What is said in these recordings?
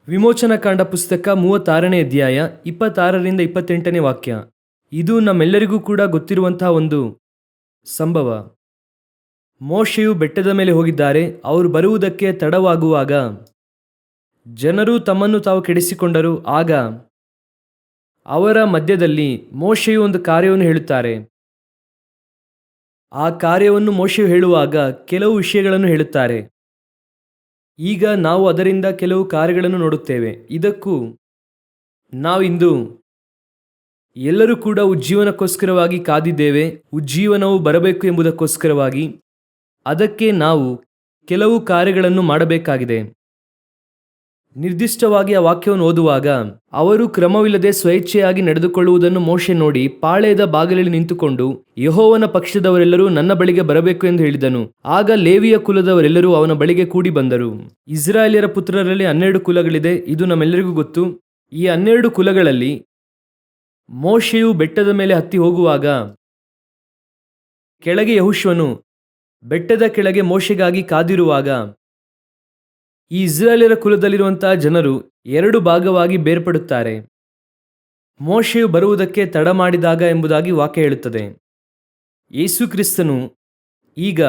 ವಿಮೋಚನಕಾಂಡ ಪುಸ್ತಕ 36ನೇ ಅಧ್ಯಾಯ 26ರಿಂದ 28ನೇ ವಾಕ್ಯ. ಇದು ನಮ್ಮೆಲ್ಲರಿಗೂ ಕೂಡ ಗೊತ್ತಿರುವಂತಹ ಒಂದು ಸಂಭವ. ಮೋಶೆಯು ಬೆಟ್ಟದ ಮೇಲೆ ಹೋಗಿದ್ದಾರೆ. ಅವರು ಬರುವುದಕ್ಕೆ ತಡವಾಗುವಾಗ ಜನರು ತಮ್ಮನ್ನು ತಾವು ಕೆಡಿಸಿಕೊಂಡರು. ಆಗ ಅವರ ಮಧ್ಯದಲ್ಲಿ ಮೋಶೆಯು ಒಂದು ಕಾರ್ಯವನ್ನು ಹೇಳುತ್ತಾರೆ. ಆ ಕಾರ್ಯವನ್ನು ಮೋಶೆಯು ಹೇಳುವಾಗ ಕೆಲವು ವಿಷಯಗಳನ್ನು ಹೇಳುತ್ತಾರೆ. ಈಗ ನಾವು ಅದರಿಂದ ಕೆಲವು ಕಾರ್ಯಗಳನ್ನು ನೋಡುತ್ತೇವೆ. ಇದಕ್ಕೂ ನಾವಿಂದು ಎಲ್ಲರೂ ಕೂಡ ಉಜ್ಜೀವನಕ್ಕೋಸ್ಕರವಾಗಿ ಕಾದಿದ್ದೇವೆ. ಉಜ್ಜೀವನವು ಬರಬೇಕು ಎಂಬುದಕ್ಕೋಸ್ಕರವಾಗಿ ಅದಕ್ಕೆ ನಾವು ಕೆಲವು ಕಾರ್ಯಗಳನ್ನು ಮಾಡಬೇಕಾಗಿದೆ. ನಿರ್ದಿಷ್ಟವಾಗಿ ಆ ವಾಕ್ಯವನ್ನು ಓದುವಾಗ ಅವರು ಕ್ರಮವಿಲ್ಲದೆ ಸ್ವೇಚ್ಛೆಯಾಗಿ ನಡೆದುಕೊಳ್ಳುವುದನ್ನು ಮೋಶೆ ನೋಡಿ ಪಾಳೆಯದ ಬಾಗಿಲಲ್ಲಿ ನಿಂತುಕೊಂಡು, ಯೆಹೋವನ ಪಕ್ಷದವರೆಲ್ಲರೂ ನನ್ನ ಬಳಿಗೆ ಬರಬೇಕು ಎಂದು ಹೇಳಿದನು. ಆಗ ಲೇವಿಯ ಕುಲದವರೆಲ್ಲರೂ ಅವನ ಬಳಿಗೆ ಕೂಡಿ ಬಂದರು. ಇಸ್ರಾಯೇಲ್ಯರ ಪುತ್ರರಲ್ಲಿ 12 ಕುಲಗಳಿದೆ. ಇದು ನಮ್ಮೆಲ್ಲರಿಗೂ ಗೊತ್ತು. ಈ 12 ಕುಲಗಳಲ್ಲಿ ಮೋಶೆಯು ಬೆಟ್ಟದ ಮೇಲೆ ಹತ್ತಿ ಹೋಗುವಾಗ ಕೆಳಗೆ ಯೆಹೋಶುವನು ಬೆಟ್ಟದ ಕೆಳಗೆ ಮೋಶೆಗಾಗಿ ಕಾದಿರುವಾಗ ಈ ಇಸ್ರಾಯೇಲ್ಯರ ಕುಲದಲ್ಲಿರುವಂತಹ ಜನರು 2 ಭಾಗವಾಗಿ ಬೇರ್ಪಡುತ್ತಾರೆ. ಮೋಶೆಯು ಬರುವುದಕ್ಕೆ ತಡ ಮಾಡಿದಾಗ ಎಂಬುದಾಗಿ ವಾಕ್ಯ ಹೇಳುತ್ತದೆ. ಯೇಸು ಕ್ರಿಸ್ತನು ಈಗ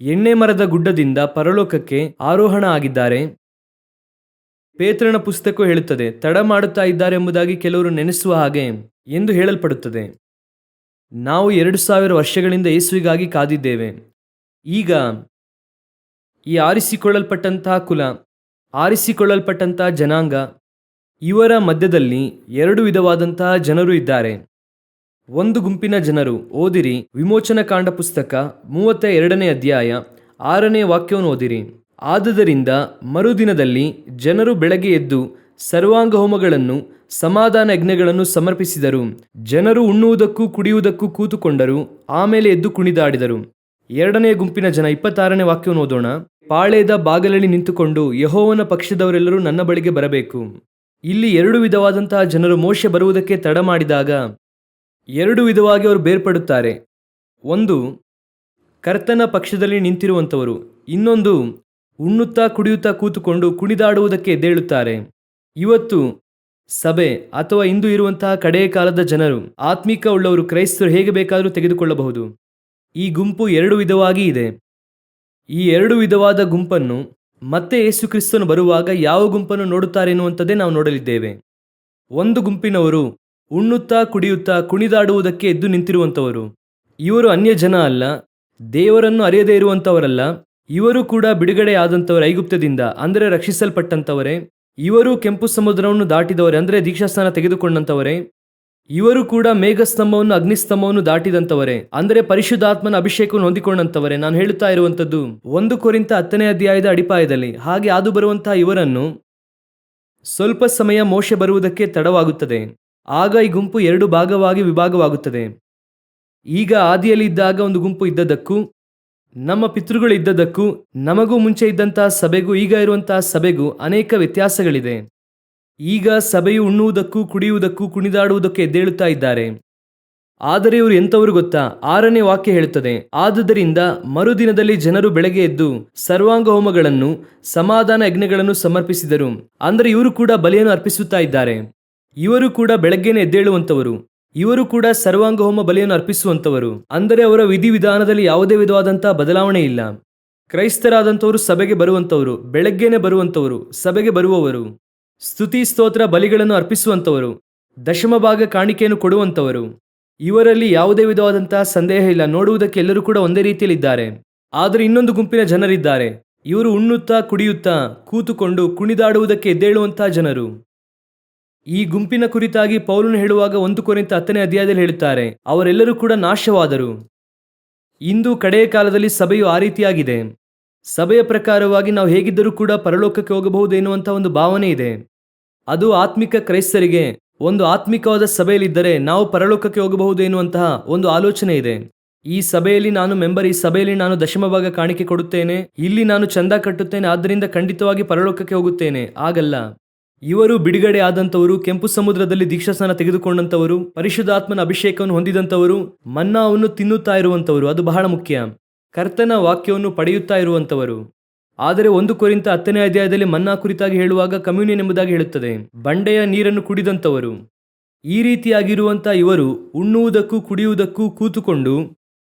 ಎಣ್ಣೆ ಮರದ ಗುಡ್ಡದಿಂದ ಪರಲೋಕಕ್ಕೆ ಆರೋಹಣ ಆಗಿದ್ದಾರೆ. ಪೇತ್ರನ ಪುಸ್ತಕ ಹೇಳುತ್ತದೆ ತಡ ಮಾಡುತ್ತಾ ಇದ್ದಾರೆ ಎಂಬುದಾಗಿ ಕೆಲವರು ನೆನೆಸುವ ಹಾಗೆ ಎಂದು ಹೇಳಲ್ಪಡುತ್ತದೆ. ನಾವು 2000 ವರ್ಷಗಳಿಂದ ಯೇಸುವಿಗಾಗಿ ಕಾದಿದ್ದೇವೆ. ಈಗ ಈ ಆರಿಸಿಕೊಳ್ಳಲ್ಪಟ್ಟಂತಹ ಕುಲ, ಆರಿಸಿಕೊಳ್ಳಲ್ಪಟ್ಟಂತಹ ಜನಾಂಗ, ಇವರ ಮಧ್ಯದಲ್ಲಿ 2 ವಿಧವಾದಂತಹ ಜನರು ಇದ್ದಾರೆ. ಒಂದು ಗುಂಪಿನ ಜನರು, ಓದಿರಿ ವಿಮೋಚನಕಾಂಡ ಪುಸ್ತಕ 32ನೇ ಅಧ್ಯಾಯ 6ನೇ ವಾಕ್ಯವನ್ನು ಓದಿರಿ. ಆದುದರಿಂದ ಮರುದಿನದಲ್ಲಿ ಜನರು ಬೆಳಗ್ಗೆ ಎದ್ದು ಸರ್ವಾಂಗ ಹೋಮಗಳನ್ನು ಸಮಾಧಾನ ಯಜ್ಞಗಳನ್ನು ಸಮರ್ಪಿಸಿದರು. ಜನರು ಉಣ್ಣುವುದಕ್ಕೂ ಕುಡಿಯುವುದಕ್ಕೂ ಕೂತುಕೊಂಡರು. ಆಮೇಲೆ ಎದ್ದು ಕುಣಿದಾಡಿದರು. 2ನೇ ಗುಂಪಿನ ಜನ 26ನೇ ವಾಕ್ಯವನ್ನು ಓದೋಣ. ಪಾಳೆಯದ ಬಾಗಿಲಲ್ಲಿ ನಿಂತುಕೊಂಡು, ಯೆಹೋವನ ಪಕ್ಷದವರೆಲ್ಲರೂ ನನ್ನ ಬಳಿಗೆ ಬರಬೇಕು. ಇಲ್ಲಿ 2 ವಿಧವಾದಂತಹ ಜನರು ಮೋಶೆ ಬರುವುದಕ್ಕೆ ತಡ ಮಾಡಿದಾಗ 2 ವಿಧವಾಗಿ ಅವರು ಬೇರ್ಪಡುತ್ತಾರೆ. ಒಂದು ಕರ್ತನ ಪಕ್ಷದಲ್ಲಿ ನಿಂತಿರುವಂಥವರು, ಇನ್ನೊಂದು ಉಣ್ಣುತ್ತಾ ಕುಡಿಯುತ್ತಾ ಕೂತುಕೊಂಡು ಕುಣಿದಾಡುವುದಕ್ಕೆ ಎದ್ದೇಳುತ್ತಾರೆ. ಇವತ್ತು ಸಭೆ ಅಥವಾ ಇಂದು ಇರುವಂತಹ ಕಡೆಯ ಕಾಲದ ಜನರು, ಆತ್ಮಿಕ ಉಳ್ಳವರು, ಕ್ರೈಸ್ತರು ಹೇಗೆ ಬೇಕಾದರೂ ತೆಗೆದುಕೊಳ್ಳಬಹುದು. ಈ ಗುಂಪು 2 ವಿಧವಾಗಿ ಇದೆ. ಈ 2 ವಿಧವಾದ ಗುಂಪನ್ನು ಮತ್ತೆ ಯೇಸು ಕ್ರಿಸ್ತನು ಬರುವಾಗ ಯಾವ ಗುಂಪನ್ನು ನೋಡುತ್ತಾರೆ ಎನ್ನುವಂಥದ್ದೇ ನಾವು ನೋಡಲಿದ್ದೇವೆ. ಒಂದು ಗುಂಪಿನವರು ಉಣ್ಣುತ್ತಾ ಕುಡಿಯುತ್ತಾ ಕುಣಿದಾಡುವುದಕ್ಕೆ ಎದ್ದು ನಿಂತಿರುವಂಥವರು. ಇವರು ಅನ್ಯ ಜನ ಅಲ್ಲ, ದೇವರನ್ನು ಅರಿಯದೇ ಇರುವಂಥವರಲ್ಲ. ಇವರು ಕೂಡ ಬಿಡುಗಡೆ ಆದಂಥವರು, ಐಗುಪ್ತದಿಂದ ಅಂದರೆ ರಕ್ಷಿಸಲ್ಪಟ್ಟಂಥವರೇ. ಇವರು ಕೆಂಪು ಸಮುದ್ರವನ್ನು ದಾಟಿದವರೇ, ಅಂದರೆ ದೀಕ್ಷಾಸ್ನಾನ ತೆಗೆದುಕೊಂಡಂಥವರೇ. ಇವರು ಕೂಡ ಮೇಘಸ್ತಂಭವನ್ನು ಅಗ್ನಿಸ್ತಂಭವನ್ನು ದಾಟಿದಂಥವರೇ, ಅಂದರೆ ಪರಿಶುದ್ಧಾತ್ಮನ ಅಭಿಷೇಕವನ್ನು ಹೊಂದಿಕೊಂಡಂಥವರೇ. ನಾನು ಹೇಳುತ್ತಾ ಇರುವಂಥದ್ದು 1 ಕೊರಿಂಥ 10ನೇ ಅಧ್ಯಾಯದ ಅಡಿಪಾಯದಲ್ಲಿ. ಹಾಗೆ ಆದು ಬರುವಂತಹ ಇವರನ್ನು ಸ್ವಲ್ಪ ಸಮಯ ಮೋಶೆ ಬರುವುದಕ್ಕೆ ತಡವಾಗುತ್ತದೆ. ಆಗ ಈ ಗುಂಪು 2 ಭಾಗವಾಗಿ ವಿಭಾಗವಾಗುತ್ತದೆ. ಈಗ ಆದಿಯಲ್ಲಿ ಇದ್ದಾಗ ಒಂದು ಗುಂಪು ಇದ್ದದ್ದಕ್ಕೂ, ನಮ್ಮ ಪಿತೃಗಳು ಇದ್ದದ್ದಕ್ಕೂ, ನಮಗೂ ಮುಂಚೆ ಇದ್ದಂತಹ ಸಭೆಗೂ ಈಗ ಇರುವಂತಹ ಸಭೆಗೂ ಅನೇಕ ವ್ಯತ್ಯಾಸಗಳಿದೆ. ಈಗ ಸಭೆಯು ಉಣ್ಣುವುದಕ್ಕೂ ಕುಡಿಯುವುದಕ್ಕೂ ಕುಣಿದಾಡುವುದಕ್ಕೆ ಎದ್ದೇಳುತ್ತಾ ಇದ್ದಾರೆ. ಆದರೆ ಇವರು ಎಂಥವರು ಗೊತ್ತಾ? 6ನೇ ವಾಕ್ಯ ಹೇಳುತ್ತದೆ, ಆದುದರಿಂದ ಮರುದಿನದಲ್ಲಿ ಜನರು ಬೆಳಗ್ಗೆ ಎದ್ದು ಸರ್ವಾಂಗ ಹೋಮಗಳನ್ನು ಸಮಾಧಾನ ಯಜ್ಞಗಳನ್ನು ಸಮರ್ಪಿಸಿದರು. ಅಂದರೆ ಇವರು ಕೂಡ ಬಲಿಯನ್ನು ಅರ್ಪಿಸುತ್ತಾ ಇದ್ದಾರೆ. ಇವರು ಕೂಡ ಬೆಳಗ್ಗೆನೆ ಎದ್ದೇಳುವಂಥವರು. ಇವರು ಕೂಡ ಸರ್ವಾಂಗ ಹೋಮ ಬಲಿಯನ್ನು ಅರ್ಪಿಸುವಂಥವರು. ಅಂದರೆ ಅವರ ವಿಧಿವಿಧಾನದಲ್ಲಿ ಯಾವುದೇ ವಿಧವಾದಂತಹ ಬದಲಾವಣೆ ಇಲ್ಲ. ಕ್ರೈಸ್ತರಾದಂಥವರು ಸಭೆಗೆ ಬರುವಂಥವರು, ಬೆಳಗ್ಗೆನೆ ಬರುವಂಥವರು, ಸಭೆಗೆ ಬರುವವರು, ಸ್ತುತಿ ಸ್ತೋತ್ರ ಬಲಿಗಳನ್ನು ಅರ್ಪಿಸುವಂಥವರು, ದಶಮ ಭಾಗ ಕಾಣಿಕೆಯನ್ನು ಕೊಡುವಂಥವರು. ಇವರಲ್ಲಿ ಯಾವುದೇ ವಿಧವಾದಂತಹ ಸಂದೇಹ ಇಲ್ಲ. ನೋಡುವುದಕ್ಕೆ ಎಲ್ಲರೂ ಕೂಡ ಒಂದೇ ರೀತಿಯಲ್ಲಿ ಇದ್ದಾರೆ. ಆದರೆ ಇನ್ನೊಂದು ಗುಂಪಿನ ಜನರಿದ್ದಾರೆ. ಇವರು ಉಣ್ಣುತ್ತಾ ಕುಡಿಯುತ್ತಾ ಕೂತುಕೊಂಡು ಕುಣಿದಾಡುವುದಕ್ಕೆ ಎದ್ದೇಳುವಂತಹ ಜನರು. ಈ ಗುಂಪಿನ ಕುರಿತಾಗಿ ಪೌಲನು ಹೇಳುವಾಗ 1 ಕೊರಿಂಥ 10ನೇ ಅಧ್ಯಾಯದಲ್ಲಿ ಹೇಳುತ್ತಾರೆ, ಅವರೆಲ್ಲರೂ ಕೂಡ ನಾಶವಾದರು. ಇಂದು ಕಡೆಯ ಕಾಲದಲ್ಲಿ ಸಭೆಯು ಆ ರೀತಿಯಾಗಿದೆ. ಸಭೆಯ ಪ್ರಕಾರವಾಗಿ ನಾವು ಹೇಗಿದ್ದರೂ ಕೂಡ ಪರಲೋಕಕ್ಕೆ ಹೋಗಬಹುದು ಎನ್ನುವಂಥ ಒಂದು ಭಾವನೆ ಇದೆ. ಅದು ಆತ್ಮಿಕ ಕ್ರೈಸ್ತರಿಗೆ ಒಂದು ಆತ್ಮಿಕವಾದ ಸಭೆಯಲ್ಲಿದ್ದರೆ ನಾವು ಪರಲೋಕಕ್ಕೆ ಹೋಗಬಹುದು ಎನ್ನುವಂತಹ ಒಂದು ಆಲೋಚನೆ ಇದೆ. ಈ ಸಭೆಯಲ್ಲಿ ನಾನು ಮೆಂಬರ್, ಈ ಸಭೆಯಲ್ಲಿ ನಾನು ದಶಮ ಭಾಗ ಕಾಣಿಕೆ ಕೊಡುತ್ತೇನೆ, ಇಲ್ಲಿ ನಾನು ಚಂದ ಕಟ್ಟುತ್ತೇನೆ, ಆದ್ದರಿಂದ ಖಂಡಿತವಾಗಿ ಪರಲೋಕಕ್ಕೆ ಹೋಗುತ್ತೇನೆ. ಆಗಲ್ಲ. ಇವರು ಬಿಡುಗಡೆ ಆದಂಥವರು, ಕೆಂಪು ಸಮುದ್ರದಲ್ಲಿ ದೀಕ್ಷಾಸ್ನಾನ ತೆಗೆದುಕೊಂಡಂಥವರು, ಪರಿಶುದ್ಧಾತ್ಮನ ಅಭಿಷೇಕವನ್ನು ಹೊಂದಿದಂಥವರು, ಮನ್ನಾವನ್ನು ತಿನ್ನುತ್ತಾ ಇರುವಂಥವರು. ಅದು ಬಹಳ ಮುಖ್ಯ. ಕರ್ತನ ವಾಕ್ಯವನ್ನು ಪಡೆಯುತ್ತಾ ಇರುವಂಥವರು. ಆದರೆ 1 ಕೊರಿಂಥ 10ನೇ ಅಧ್ಯಾಯದಲ್ಲಿ ಮನ್ನಾ ಕುರಿತಾಗಿ ಹೇಳುವಾಗ ಕಮ್ಯುನಿಯನ್ ಎಂಬುದಾಗಿ ಹೇಳುತ್ತದೆ. ಬಂಡೆಯ ನೀರನ್ನು ಕುಡಿದಂಥವರು. ಈ ರೀತಿಯಾಗಿರುವಂಥ ಇವರು ಉಣ್ಣುವುದಕ್ಕೂ ಕುಡಿಯುವುದಕ್ಕೂ ಕೂತುಕೊಂಡು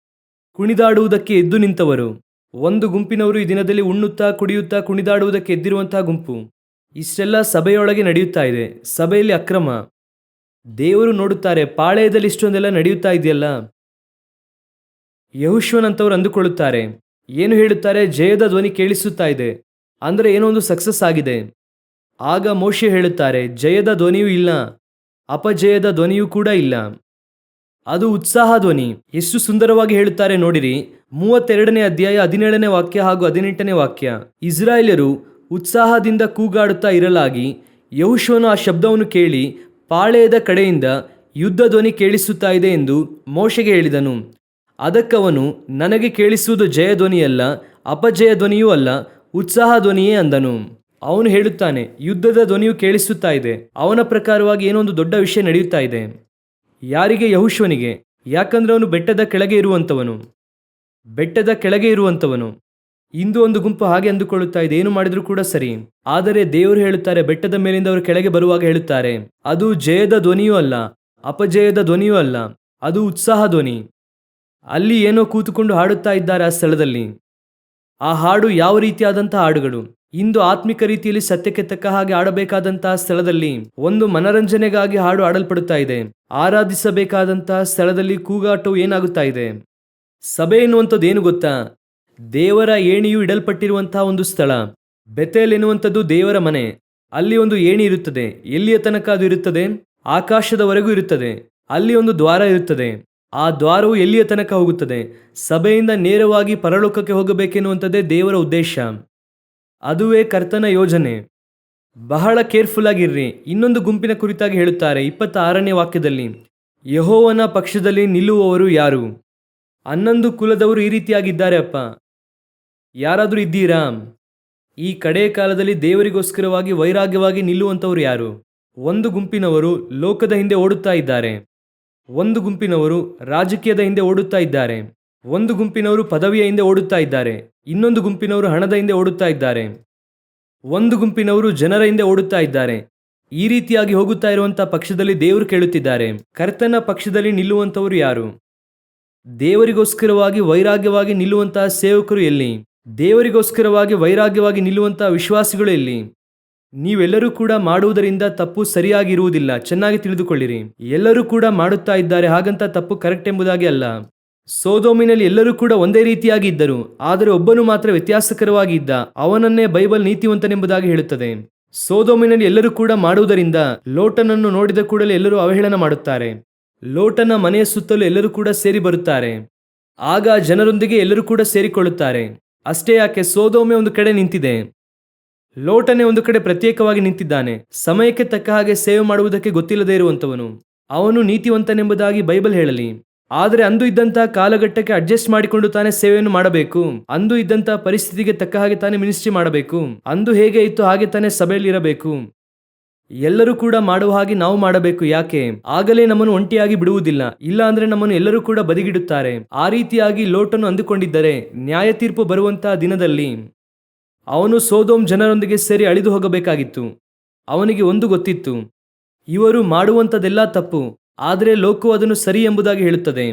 ಕುಣಿದಾಡುವುದಕ್ಕೆ ಎದ್ದು ನಿಂತವರು. ಒಂದು ಗುಂಪಿನವರು ಈ ದಿನದಲ್ಲಿ ಉಣ್ಣುತ್ತಾ ಕುಡಿಯುತ್ತಾ ಕುಣಿದಾಡುವುದಕ್ಕೆ ಎದ್ದಿರುವಂತಹ ಗುಂಪು. ಇಷ್ಟೆಲ್ಲ ಸಭೆಯೊಳಗೆ ನಡೆಯುತ್ತಾ ಇದೆ. ಸಭೆಯಲ್ಲಿ ಅಕ್ರಮ. ದೇವರು ನೋಡುತ್ತಾರೆ, ಪಾಳೆಯದಲ್ಲಿ ಇಷ್ಟೊಂದೆಲ್ಲ ನಡೆಯುತ್ತಾ ಇದೆಯಲ್ಲ. ಯೆಹೋಶುವನಂತವರು ಅಂದುಕೊಳ್ಳುತ್ತಾರೆ, ಏನು ಹೇಳುತ್ತಾರೆ, ಜಯದ ಧ್ವನಿ ಕೇಳಿಸುತ್ತಾ ಇದೆ, ಅಂದರೆ ಏನೋ ಒಂದು ಸಕ್ಸಸ್ ಆಗಿದೆ. ಆಗ ಮೋಶೆ ಹೇಳುತ್ತಾರೆ, ಜಯದ ಧ್ವನಿಯೂ ಇಲ್ಲ, ಅಪಜಯದ ಧ್ವನಿಯೂ ಕೂಡ ಇಲ್ಲ, ಅದು ಉತ್ಸಾಹ ಧ್ವನಿ. ಎಷ್ಟು ಸುಂದರವಾಗಿ ಹೇಳುತ್ತಾರೆ ನೋಡಿರಿ. 32ನೇ ಅಧ್ಯಾಯ 17ನೇ ವಾಕ್ಯ ಹಾಗೂ 18ನೇ ವಾಕ್ಯ. ಇಸ್ರಾಯೇಲ್ಯರು ಉತ್ಸಾಹದಿಂದ ಕೂಗಾಡುತ್ತಾ ಇರಲಾಗಿ ಯೆಹೋಶುವನು ಆ ಶಬ್ದವನ್ನು ಕೇಳಿ ಪಾಳೆಯದ ಕಡೆಯಿಂದ ಯುದ್ಧ ಧ್ವನಿ ಕೇಳಿಸುತ್ತಾ ಇದೆ ಎಂದು ಮೋಶೆಗೆ ಹೇಳಿದನು. ಅದಕ್ಕವನು, ನನಗೆ ಕೇಳಿಸುವುದು ಜಯ ಧ್ವನಿಯಲ್ಲ, ಅಪಜಯ ಧ್ವನಿಯೂ ಅಲ್ಲ, ಉತ್ಸಾಹ ಧ್ವನಿಯೇ ಅಂದನು. ಅವನು ಹೇಳುತ್ತಾನೆ, ಯುದ್ಧದ ಧ್ವನಿಯು ಕೇಳಿಸುತ್ತಾ ಇದೆ. ಅವನ ಪ್ರಕಾರವಾಗಿ ಏನೋ ಒಂದು ದೊಡ್ಡ ವಿಷಯ ನಡೆಯುತ್ತಾ ಇದೆ. ಯಾರಿಗೆ? ಯೆಹೋಶುವನಿಗೆ. ಯಾಕಂದ್ರೆ ಅವನು ಬೆಟ್ಟದ ಕೆಳಗೆ ಇರುವಂಥವನು. ಬೆಟ್ಟದ ಕೆಳಗೆ ಇರುವಂಥವನು. ಇಂದು ಒಂದು ಗುಂಪು ಹಾಗೆ ಅಂದುಕೊಳ್ಳುತ್ತಾ ಇದೆ, ಏನು ಮಾಡಿದರೂ ಕೂಡ ಸರಿ. ಆದರೆ ದೇವರು ಹೇಳುತ್ತಾರೆ, ಬೆಟ್ಟದ ಮೇಲಿಂದ ಅವರು ಕೆಳಗೆ ಬರುವಾಗ ಹೇಳುತ್ತಾರೆ, ಅದು ಜಯದ ಧ್ವನಿಯೂ ಅಲ್ಲ, ಅಪಜಯದ ಧ್ವನಿಯೂ ಅಲ್ಲ, ಅದು ಉತ್ಸಾಹ ಧ್ವನಿ. ಅಲ್ಲಿ ಏನೋ ಕೂತುಕೊಂಡು ಹಾಡುತ್ತಾ ಇದ್ದಾರೆ ಆ ಸ್ಥಳದಲ್ಲಿ. ಆ ಹಾಡು ಯಾವ ರೀತಿಯಾದಂತಹ ಹಾಡುಗಳು? ಇಂದು ಆತ್ಮಿಕ ರೀತಿಯಲ್ಲಿ ಸತ್ಯಕ್ಕೆ ತಕ್ಕ ಹಾಗೆ ಆಡಬೇಕಾದಂತಹ ಸ್ಥಳದಲ್ಲಿ ಒಂದು ಮನರಂಜನೆಗಾಗಿ ಹಾಡು ಆಡಲ್ಪಡುತ್ತಾ ಇದೆ. ಆರಾಧಿಸಬೇಕಾದಂತಹ ಸ್ಥಳದಲ್ಲಿ ಕೂಗಾಟವು ಏನಾಗುತ್ತಾ ಇದೆ? ಸಭೆ ಎನ್ನುವಂಥದ್ದು ಏನು ಗೊತ್ತಾ? ದೇವರ ಏಣಿಯು ಇಡಲ್ಪಟ್ಟಿರುವಂತಹ ಒಂದು ಸ್ಥಳ. ಬೆತೇಲ್ ಎನ್ನುವಂಥದ್ದು ದೇವರ ಮನೆ. ಅಲ್ಲಿ ಒಂದು ಏಣಿ ಇರುತ್ತದೆ. ಎಲ್ಲಿಯ ತನಕ ಅದು ಇರುತ್ತದೆ? ಆಕಾಶದವರೆಗೂ ಇರುತ್ತದೆ. ಅಲ್ಲಿ ಒಂದು ದ್ವಾರ ಇರುತ್ತದೆ. ಆ ದ್ವಾರವು ಎಲ್ಲಿಯ ತನಕ ಹೋಗುತ್ತದೆ? ಸಭೆಯಿಂದ ನೇರವಾಗಿ ಪರಲೋಕಕ್ಕೆ ಹೋಗಬೇಕೆನ್ನುವಂಥದ್ದೇ ದೇವರ ಉದ್ದೇಶ. ಅದುವೇ ಕರ್ತನ ಯೋಜನೆ. ಬಹಳ ಕೇರ್ಫುಲ್ ಆಗಿರ್ರಿ. ಇನ್ನೊಂದು ಗುಂಪಿನ ಕುರಿತಾಗಿ ಹೇಳುತ್ತಾರೆ 26ನೇ ವಾಕ್ಯದಲ್ಲಿ, ಯೆಹೋವನ ಪಕ್ಷದಲ್ಲಿ ನಿಲ್ಲುವವರು ಯಾರು? 11 ಕುಲದವರು ಈ ರೀತಿಯಾಗಿದ್ದಾರೆ ಅಪ್ಪ. ಯಾರಾದರೂ ಇದ್ದೀರಾ? ಈ ಕಡೆಯ ಕಾಲದಲ್ಲಿ ದೇವರಿಗೋಸ್ಕರವಾಗಿ ವೈರಾಗ್ಯವಾಗಿ ನಿಲ್ಲುವಂಥವ್ರು ಯಾರು? ಒಂದು ಗುಂಪಿನವರು ಲೋಕದ ಹಿಂದೆ ಓಡುತ್ತಾ ಇದ್ದಾರೆ. ಒಂದು ಗುಂಪಿನವರು ರಾಜಕೀಯದ ಹಿಂದೆ ಓಡುತ್ತಾ ಇದ್ದಾರೆ. ಒಂದು ಗುಂಪಿನವರು ಪದವಿಯ ಹಿಂದೆ ಓಡುತ್ತಾ ಇದ್ದಾರೆ. ಇನ್ನೊಂದು ಗುಂಪಿನವರು ಹಣದ ಹಿಂದೆ ಓಡುತ್ತಾ ಇದ್ದಾರೆ. ಒಂದು ಗುಂಪಿನವರು ಜನರ ಹಿಂದೆ ಓಡುತ್ತಾ ಇದ್ದಾರೆ. ಈ ರೀತಿಯಾಗಿ ಹೋಗುತ್ತಾ ಇರುವಂತಹ ಪಕ್ಷದಲ್ಲಿ ದೇವರು ಕೇಳುತ್ತಿದ್ದಾರೆ, ಕರ್ತನ ಪಕ್ಷದಲ್ಲಿ ನಿಲ್ಲುವಂಥವರು ಯಾರು? ದೇವರಿಗೋಸ್ಕರವಾಗಿ ವೈರಾಗ್ಯವಾಗಿ ನಿಲ್ಲುವಂತಹ ಸೇವಕರು ಎಲ್ಲಿ? ದೇವರಿಗೋಸ್ಕರವಾಗಿ ವೈರಾಗ್ಯವಾಗಿ ನಿಲ್ಲುವಂತಹ ವಿಶ್ವಾಸಿಗಳು ಎಲ್ಲಿ? ನೀವೆಲ್ಲರೂ ಕೂಡ ಮಾಡುವುದರಿಂದ ತಪ್ಪು ಸರಿಯಾಗಿರುವುದಿಲ್ಲ. ಚೆನ್ನಾಗಿ ತಿಳಿದುಕೊಳ್ಳಿರಿ. ಎಲ್ಲರೂ ಕೂಡ ಮಾಡುತ್ತಾ ಇದ್ದಾರೆ, ಹಾಗಂತ ತಪ್ಪು ಕರೆಕ್ಟ್ ಎಂಬುದಾಗಿ ಅಲ್ಲ. ಸೋದೋಮಿನಲ್ಲಿ ಎಲ್ಲರೂ ಕೂಡ ಒಂದೇ ರೀತಿಯಾಗಿ ಇದ್ದರು, ಆದರೆ ಒಬ್ಬನು ಮಾತ್ರ ವ್ಯತ್ಯಾಸಕರವಾಗಿ ಇದ್ದ. ಅವನನ್ನೇ ಬೈಬಲ್ ನೀತಿವಂತನೆಂಬುದಾಗಿ ಹೇಳುತ್ತದೆ. ಸೋದೋಮಿನಲ್ಲಿ ಎಲ್ಲರೂ ಕೂಡ ಮಾಡುವುದರಿಂದ ಲೋಟನನ್ನು ನೋಡಿದ ಕೂಡಲೇ ಎಲ್ಲರೂ ಅವಹೇಳನ ಮಾಡುತ್ತಾರೆ. ಲೋಟನ ಮನೆಯ ಸುತ್ತಲೂ ಎಲ್ಲರೂ ಕೂಡ ಸೇರಿ ಬರುತ್ತಾರೆ. ಆಗ ಜನರೊಂದಿಗೆ ಎಲ್ಲರೂ ಕೂಡ ಸೇರಿಕೊಳ್ಳುತ್ತಾರೆ. ಅಷ್ಟೇ ಯಾಕೆ, ಸೋದೋಮೆ ಒಂದು ಕಡೆ ನಿಂತಿದೆ, ಲೋಟನೇ ಒಂದು ಕಡೆ ಪ್ರತ್ಯೇಕವಾಗಿ ನಿಂತಿದ್ದಾನೆ. ಸಮಯಕ್ಕೆ ತಕ್ಕ ಹಾಗೆ ಸೇವೆ ಮಾಡುವುದಕ್ಕೆ ಗೊತ್ತಿಲ್ಲದೆ ಇರುವಂಥವನು. ಅವನು ನೀತಿವಂತನೆಂಬುದಾಗಿ ಬೈಬಲ್ ಹೇಳಲಿ, ಆದರೆ ಅಂದು ಇದ್ದಂತಹ ಕಾಲಘಟ್ಟಕ್ಕೆ ಅಡ್ಜಸ್ಟ್ ಮಾಡಿಕೊಂಡು ತಾನೇ ಸೇವೆಯನ್ನು ಮಾಡಬೇಕು. ಅಂದು ಇದ್ದಂತಹ ಪರಿಸ್ಥಿತಿಗೆ ತಕ್ಕ ಹಾಗೆ ತಾನೇ ಮಿನಿಸ್ಟ್ರಿ ಮಾಡಬೇಕು. ಅಂದು ಹೇಗೆ ಇತ್ತು ಹಾಗೆ ತಾನೇ ಸಭೆಯಲ್ಲಿ ಇರಬೇಕು. ಎಲ್ಲರೂ ಕೂಡ ಮಾಡುವ ಹಾಗೆ ನಾವು ಮಾಡಬೇಕು. ಯಾಕೆ? ಆಗಲೇ ನಮ್ಮನ್ನು ಒಂಟಿಯಾಗಿ ಬಿಡುವುದಿಲ್ಲ. ಇಲ್ಲ ಅಂದ್ರೆ ನಮ್ಮನ್ನು ಎಲ್ಲರೂ ಕೂಡ ಬದಿಗಿಡುತ್ತಾರೆ. ಆ ರೀತಿಯಾಗಿ ಲೋಟನು ಅಂದುಕೊಂಡಿದ್ದರೆ ನ್ಯಾಯ ತೀರ್ಪು ಬರುವಂತಹ ದಿನದಲ್ಲಿ ಅವನು ಸೋದೋಮ್ ಜನರೊಂದಿಗೆ ಸೇರಿ ಅಳಿದು ಹೋಗಬೇಕಾಗಿತ್ತು. ಅವನಿಗೆ ಒಂದು ಗೊತ್ತಿತ್ತು, ಇವರು ಮಾಡುವಂಥದ್ದೆಲ್ಲ ತಪ್ಪು, ಆದರೆ ಲೋಕವು ಅದನ್ನು ಸರಿ ಎಂಬುದಾಗಿ ಹೇಳುತ್ತದೆ.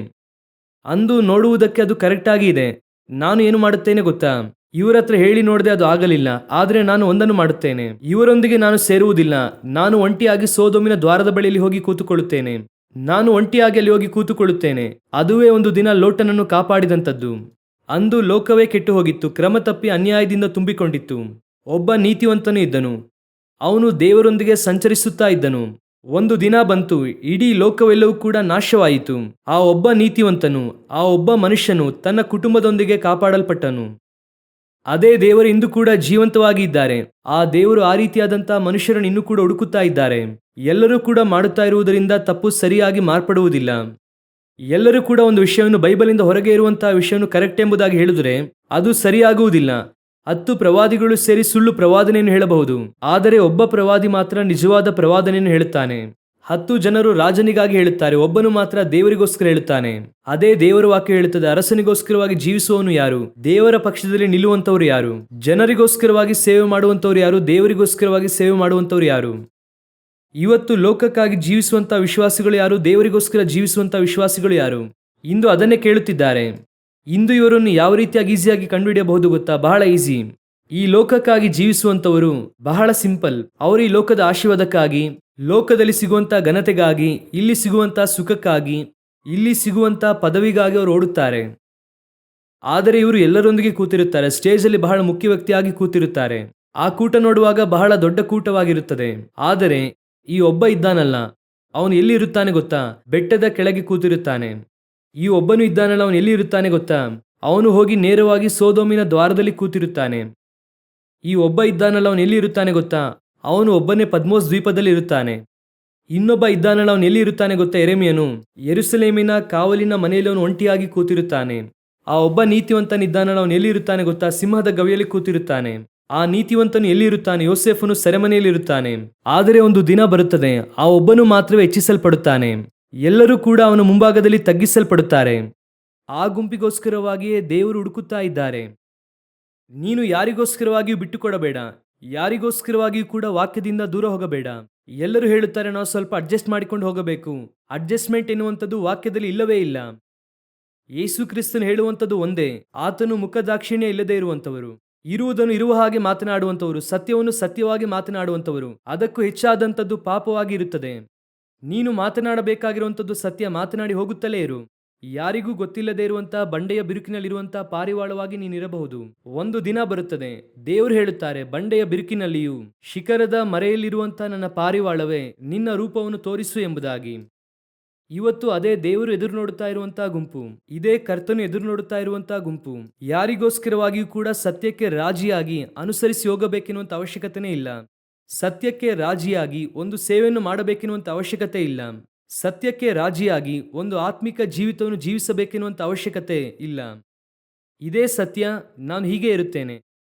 ಅಂದು ನೋಡುವುದಕ್ಕೆ ಅದು ಕರೆಕ್ಟಾಗಿ ಇದೆ. ನಾನು ಏನು ಮಾಡುತ್ತೇನೆ ಗೊತ್ತಾ? ಇವರ ಹತ್ರ ಹೇಳಿ ನೋಡದೆ ಅದು ಆಗಲಿಲ್ಲ, ಆದರೆ ನಾನು ಒಂದನ್ನು ಮಾಡುತ್ತೇನೆ, ಇವರೊಂದಿಗೆ ನಾನು ಸೇರುವುದಿಲ್ಲ. ನಾನು ಒಂಟಿಯಾಗಿ ಸೋದೋಮಿನ ದ್ವಾರದ ಬಳಿಯಲ್ಲಿ ಹೋಗಿ ಕೂತುಕೊಳ್ಳುತ್ತೇನೆ. ನಾನು ಒಂಟಿಯಾಗಿ ಅಲ್ಲಿ ಹೋಗಿ ಕೂತುಕೊಳ್ಳುತ್ತೇನೆ. ಅದುವೇ ಒಂದು ದಿನ ಲೋಟನನ್ನು ಕಾಪಾಡಿದಂಥದ್ದು. ಅಂದು ಲೋಕವೇ ಕೆಟ್ಟು ಹೋಗಿತ್ತು, ಕ್ರಮ ತಪ್ಪಿ ಅನ್ಯಾಯದಿಂದ ತುಂಬಿಕೊಂಡಿತ್ತು. ಒಬ್ಬ ನೀತಿವಂತನು ಇದ್ದನು, ಅವನು ದೇವರೊಂದಿಗೆ ಸಂಚರಿಸುತ್ತಾ ಇದ್ದನು. ಒಂದು ದಿನ ಬಂತು, ಇಡೀ ಲೋಕವೆಲ್ಲವೂ ಕೂಡ ನಾಶವಾಯಿತು. ಆ ಒಬ್ಬ ನೀತಿವಂತನು, ಆ ಒಬ್ಬ ಮನುಷ್ಯನು ತನ್ನ ಕುಟುಂಬದೊಂದಿಗೆ ಕಾಪಾಡಲ್ಪಟ್ಟನು. ಅದೇ ದೇವರು ಇಂದು ಕೂಡ ಜೀವಂತವಾಗಿ ಇದ್ದಾರೆ. ಆ ದೇವರು ಆ ರೀತಿಯಾದಂತಹ ಮನುಷ್ಯರನ್ನು ಇನ್ನೂ ಕೂಡ ಹುಡುಕುತ್ತಾ ಇದ್ದಾರೆ. ಎಲ್ಲರೂ ಕೂಡ ಮಾಡುತ್ತಾ ಇರುವುದರಿಂದ ತಪ್ಪು ಸರಿಯಾಗಿ ಮಾರ್ಪಡುವುದಿಲ್ಲ. ಎಲ್ಲರೂ ಕೂಡ ಒಂದು ವಿಷಯವನ್ನು ಬೈಬಲಿಂದ ಹೊರಗೆ ಇರುವಂತಹ ವಿಷಯವನ್ನು ಕರೆಕ್ಟ್ ಎಂಬುದಾಗಿ ಹೇಳಿದರೆ ಅದು ಸರಿಯಾಗುವುದಿಲ್ಲ. 10 ಪ್ರವಾದಿಗಳು ಸೇರಿ ಸುಳ್ಳು ಪ್ರವಾದನೆಯನ್ನು ಹೇಳಬಹುದು, ಆದರೆ ಒಬ್ಬ ಪ್ರವಾದಿ ಮಾತ್ರ ನಿಜವಾದ ಪ್ರವಾದನೆಯನ್ನು ಹೇಳುತ್ತಾನೆ. 10 ಜನರು ರಾಜನಿಗಾಗಿ ಹೇಳುತ್ತಾರೆ, ಒಬ್ಬನು ಮಾತ್ರ ದೇವರಿಗೋಸ್ಕರ ಹೇಳುತ್ತಾನೆ. ಅದೇ ದೇವರ ವಾಕ್ಯ ಹೇಳುತ್ತದೆ, ಅರಸನಿಗೋಸ್ಕರವಾಗಿ ಜೀವಿಸುವವನು ಯಾರು? ದೇವರ ಪಕ್ಷದಲ್ಲಿ ನಿಲ್ಲುವಂತವರು ಯಾರು? ಜನರಿಗೋಸ್ಕರವಾಗಿ ಸೇವೆ ಮಾಡುವಂತವ್ರು ಯಾರು? ದೇವರಿಗೋಸ್ಕರವಾಗಿ ಸೇವೆ ಮಾಡುವಂತವ್ರು ಯಾರು? ಇವತ್ತು ಲೋಕಕ್ಕಾಗಿ ಜೀವಿಸುವಂತ ವಿಶ್ವಾಸಿಗಳು ಯಾರು? ದೇವರಿಗೋಸ್ಕರ ಜೀವಿಸುವಂತ ವಿಶ್ವಾಸಿಗಳು ಯಾರು? ಇಂದು ಅದನ್ನೇ ಕೇಳುತ್ತಿದ್ದಾರೆ. ಇಂದು ಇವರನ್ನು ಯಾವ ರೀತಿಯಾಗಿ ಈಸಿಯಾಗಿ ಕಂಡುಹಿಡಿಯಬಹುದು ಗೊತ್ತಾ? ಬಹಳ ಈಸಿ. ಈ ಲೋಕಕ್ಕಾಗಿ ಜೀವಿಸುವಂತವರು ಬಹಳ ಸಿಂಪಲ್. ಅವರು ಈ ಲೋಕದ ಆಶೀರ್ವಾದಕ್ಕಾಗಿ, ಲೋಕದಲ್ಲಿ ಸಿಗುವಂತ ಘನತೆಗಾಗಿ, ಇಲ್ಲಿ ಸಿಗುವಂತ ಸುಖಕ್ಕಾಗಿ, ಇಲ್ಲಿ ಸಿಗುವಂತ ಪದವಿಗಾಗಿ ಅವರು ಓಡುತ್ತಾರೆ. ಆದರೆ ಇವರು ಎಲ್ಲರೊಂದಿಗೆ ಕೂತಿರುತ್ತಾರೆ. ಸ್ಟೇಜಲ್ಲಿ ಬಹಳ ಮುಖ್ಯ ವ್ಯಕ್ತಿಯಾಗಿ ಕೂತಿರುತ್ತಾರೆ. ಆ ಕೂಟ ನೋಡುವಾಗ ಬಹಳ ದೊಡ್ಡ ಕೂಟವಾಗಿರುತ್ತದೆ. ಆದರೆ ಈ ಒಬ್ಬ ಇದ್ದಾನಲ್ಲ, ಅವನು ಎಲ್ಲಿ ಇರುತ್ತಾನೆ ಗೊತ್ತಾ? ಬೆಟ್ಟದ ಕೆಳಗೆ ಕೂತಿರುತ್ತಾನೆ. ಈ ಒಬ್ಬನು ಇದ್ದಾನಲ್ಲ, ಅವನು ಎಲ್ಲಿ ಇರುತ್ತಾನೆ ಗೊತ್ತಾ? ಅವನು ಹೋಗಿ ನೇರವಾಗಿ ಸೋದೋಮಿನ ದ್ವಾರದಲ್ಲಿ ಕೂತಿರುತ್ತಾನೆ. ಈ ಒಬ್ಬ ಇದ್ದಾನಲ್ಲ, ಅವನು ಎಲ್ಲಿ ಇರುತ್ತಾನೆ ಗೊತ್ತಾ? ಅವನು ಒಬ್ಬನೇ ಪದ್ಮೋಸ್ ದ್ವೀಪದಲ್ಲಿ ಇರುತ್ತಾನೆ. ಇನ್ನೊಬ್ಬ ಇದ್ದಾನಲ್ಲ, ಅವನು ಎಲ್ಲಿ ಇರುತ್ತಾನೆ ಗೊತ್ತಾ? ಯೆರೆಮೀಯನು ಯೆರೂಸಲೇಮಿನ ಕಾವಲಿನ ಮನೆಯಲ್ಲಿ ಅವನು ಒಂಟಿಯಾಗಿ ಕೂತಿರುತ್ತಾನೆ. ಆ ಒಬ್ಬ ನೀತಿವಂತನಿದ್ದಾನಲ್ಲ, ಅವನು ಎಲ್ಲಿ ಇರುತ್ತಾನೆ ಗೊತ್ತಾ? ಸಿಂಹದ ಗವಿಯಲ್ಲಿ ಕೂತಿರುತ್ತಾನೆ. ಆ ನೀತಿವಂತನು ಎಲ್ಲಿ ಇರುತ್ತಾನೆ? ಯೋಸೇಫನು ಸೆರೆಮನೆಯಲ್ಲಿ ಇರುತ್ತಾನೆ. ಆದರೆ ಒಂದು ದಿನ ಬರುತ್ತದೆ, ಆ ಒಬ್ಬನು ಮಾತ್ರವೇ ಹೆಚ್ಚಿಸಲ್ಪಡುತ್ತಾನೆ. ಎಲ್ಲರೂ ಕೂಡ ಅವನ ಮುಂಭಾಗದಲ್ಲಿ ತಗ್ಗಿಸಲ್ಪಡುತ್ತಾರೆ. ಆ ಗುಂಪಿಗೋಸ್ಕರವಾಗಿಯೇ ದೇವರು ಹುಡುಕುತ್ತಾ ಇದ್ದಾರೆ. ನೀನು ಯಾರಿಗೋಸ್ಕರವಾಗಿಯೂ ಬಿಟ್ಟುಕೊಡಬೇಡ, ಯಾರಿಗೋಸ್ಕರವಾಗಿಯೂ ಕೂಡ ವಾಕ್ಯದಿಂದ ದೂರ ಹೋಗಬೇಡ. ಎಲ್ಲರೂ ಹೇಳುತ್ತಾರೆ, ನಾವು ಸ್ವಲ್ಪ ಅಡ್ಜಸ್ಟ್ ಮಾಡಿಕೊಂಡು ಹೋಗಬೇಕು. ಅಡ್ಜಸ್ಟ್ಮೆಂಟ್ ಎನ್ನುವಂಥದ್ದು ವಾಕ್ಯದಲ್ಲಿ ಇಲ್ಲವೇ ಇಲ್ಲ. ಯೇಸು ಕ್ರಿಸ್ತನು ಹೇಳುವಂಥದ್ದು ಒಂದೇ, ಆತನು ಮುಖದಾಕ್ಷಿಣ್ಯ ಇಲ್ಲದೆ ಇರುವಂಥವರು, ಇರುವುದನ್ನು ಇರುವ ಹಾಗೆ ಮಾತನಾಡುವಂಥವರು, ಸತ್ಯವನ್ನು ಸತ್ಯವಾಗಿ ಮಾತನಾಡುವಂಥವರು. ಅದಕ್ಕೂ ಹೆಚ್ಚಾದಂಥದ್ದು ಪಾಪವಾಗಿ ಇರುತ್ತದೆ. ನೀನು ಮಾತನಾಡಬೇಕಾಗಿರುವಂಥದ್ದು ಸತ್ಯ, ಮಾತನಾಡಿ ಹೋಗುತ್ತಲೇ ಇರು. ಯಾರಿಗೂ ಗೊತ್ತಿಲ್ಲದೆ ಇರುವಂತಹ ಬಂಡೆಯ ಬಿರುಕಿನಲ್ಲಿರುವಂತಹ ಪಾರಿವಾಳವಾಗಿ ನೀನಿರಬಹುದು. ಒಂದು ದಿನ ಬರುತ್ತದೆ, ದೇವರು ಹೇಳುತ್ತಾರೆ, ಬಂಡೆಯ ಬಿರುಕಿನಲ್ಲಿಯೂ ಶಿಖರದ ಮರೆಯಲ್ಲಿರುವಂತಹ ನನ್ನ ಪಾರಿವಾಳವೇ, ನಿನ್ನ ರೂಪವನ್ನು ತೋರಿಸು ಎಂಬುದಾಗಿ. ಇವತ್ತು ಅದೇ ದೇವರು ಎದುರು ನೋಡುತ್ತಾ ಇರುವಂತಹ ಗುಂಪು, ಇದೇ ಕರ್ತನು ಎದುರು ನೋಡುತ್ತಾ ಇರುವಂತಹ ಗುಂಪು. ಯಾರಿಗೋಸ್ಕರವಾಗಿಯೂ ಕೂಡ ಸತ್ಯಕ್ಕೆ ರಾಜಿಯಾಗಿ ಅನುಸರಿಸಿ ಹೋಗಬೇಕೆನ್ನುವಂತ ಅವಶ್ಯಕತೆನೇ ಇಲ್ಲ. ಸತ್ಯಕ್ಕೆ ರಾಜಿಯಾಗಿ ಒಂದು ಸೇವೆಯನ್ನು ಮಾಡಬೇಕೆನ್ನುವಂತ ಅವಶ್ಯಕತೆ ಇಲ್ಲ. ಸತ್ಯಕ್ಕೆ ರಾಜಿಯಾಗಿ ಒಂದು ಆತ್ಮಿಕ ಜೀವಿತವನ್ನು ಜೀವಿಸಬೇಕೆನ್ನುವಂತ ಅವಶ್ಯಕತೆ ಇಲ್ಲ. ಇದೇ ಸತ್ಯ, ನಾನು ಹೀಗೆ ಇರುತ್ತೇನೆ,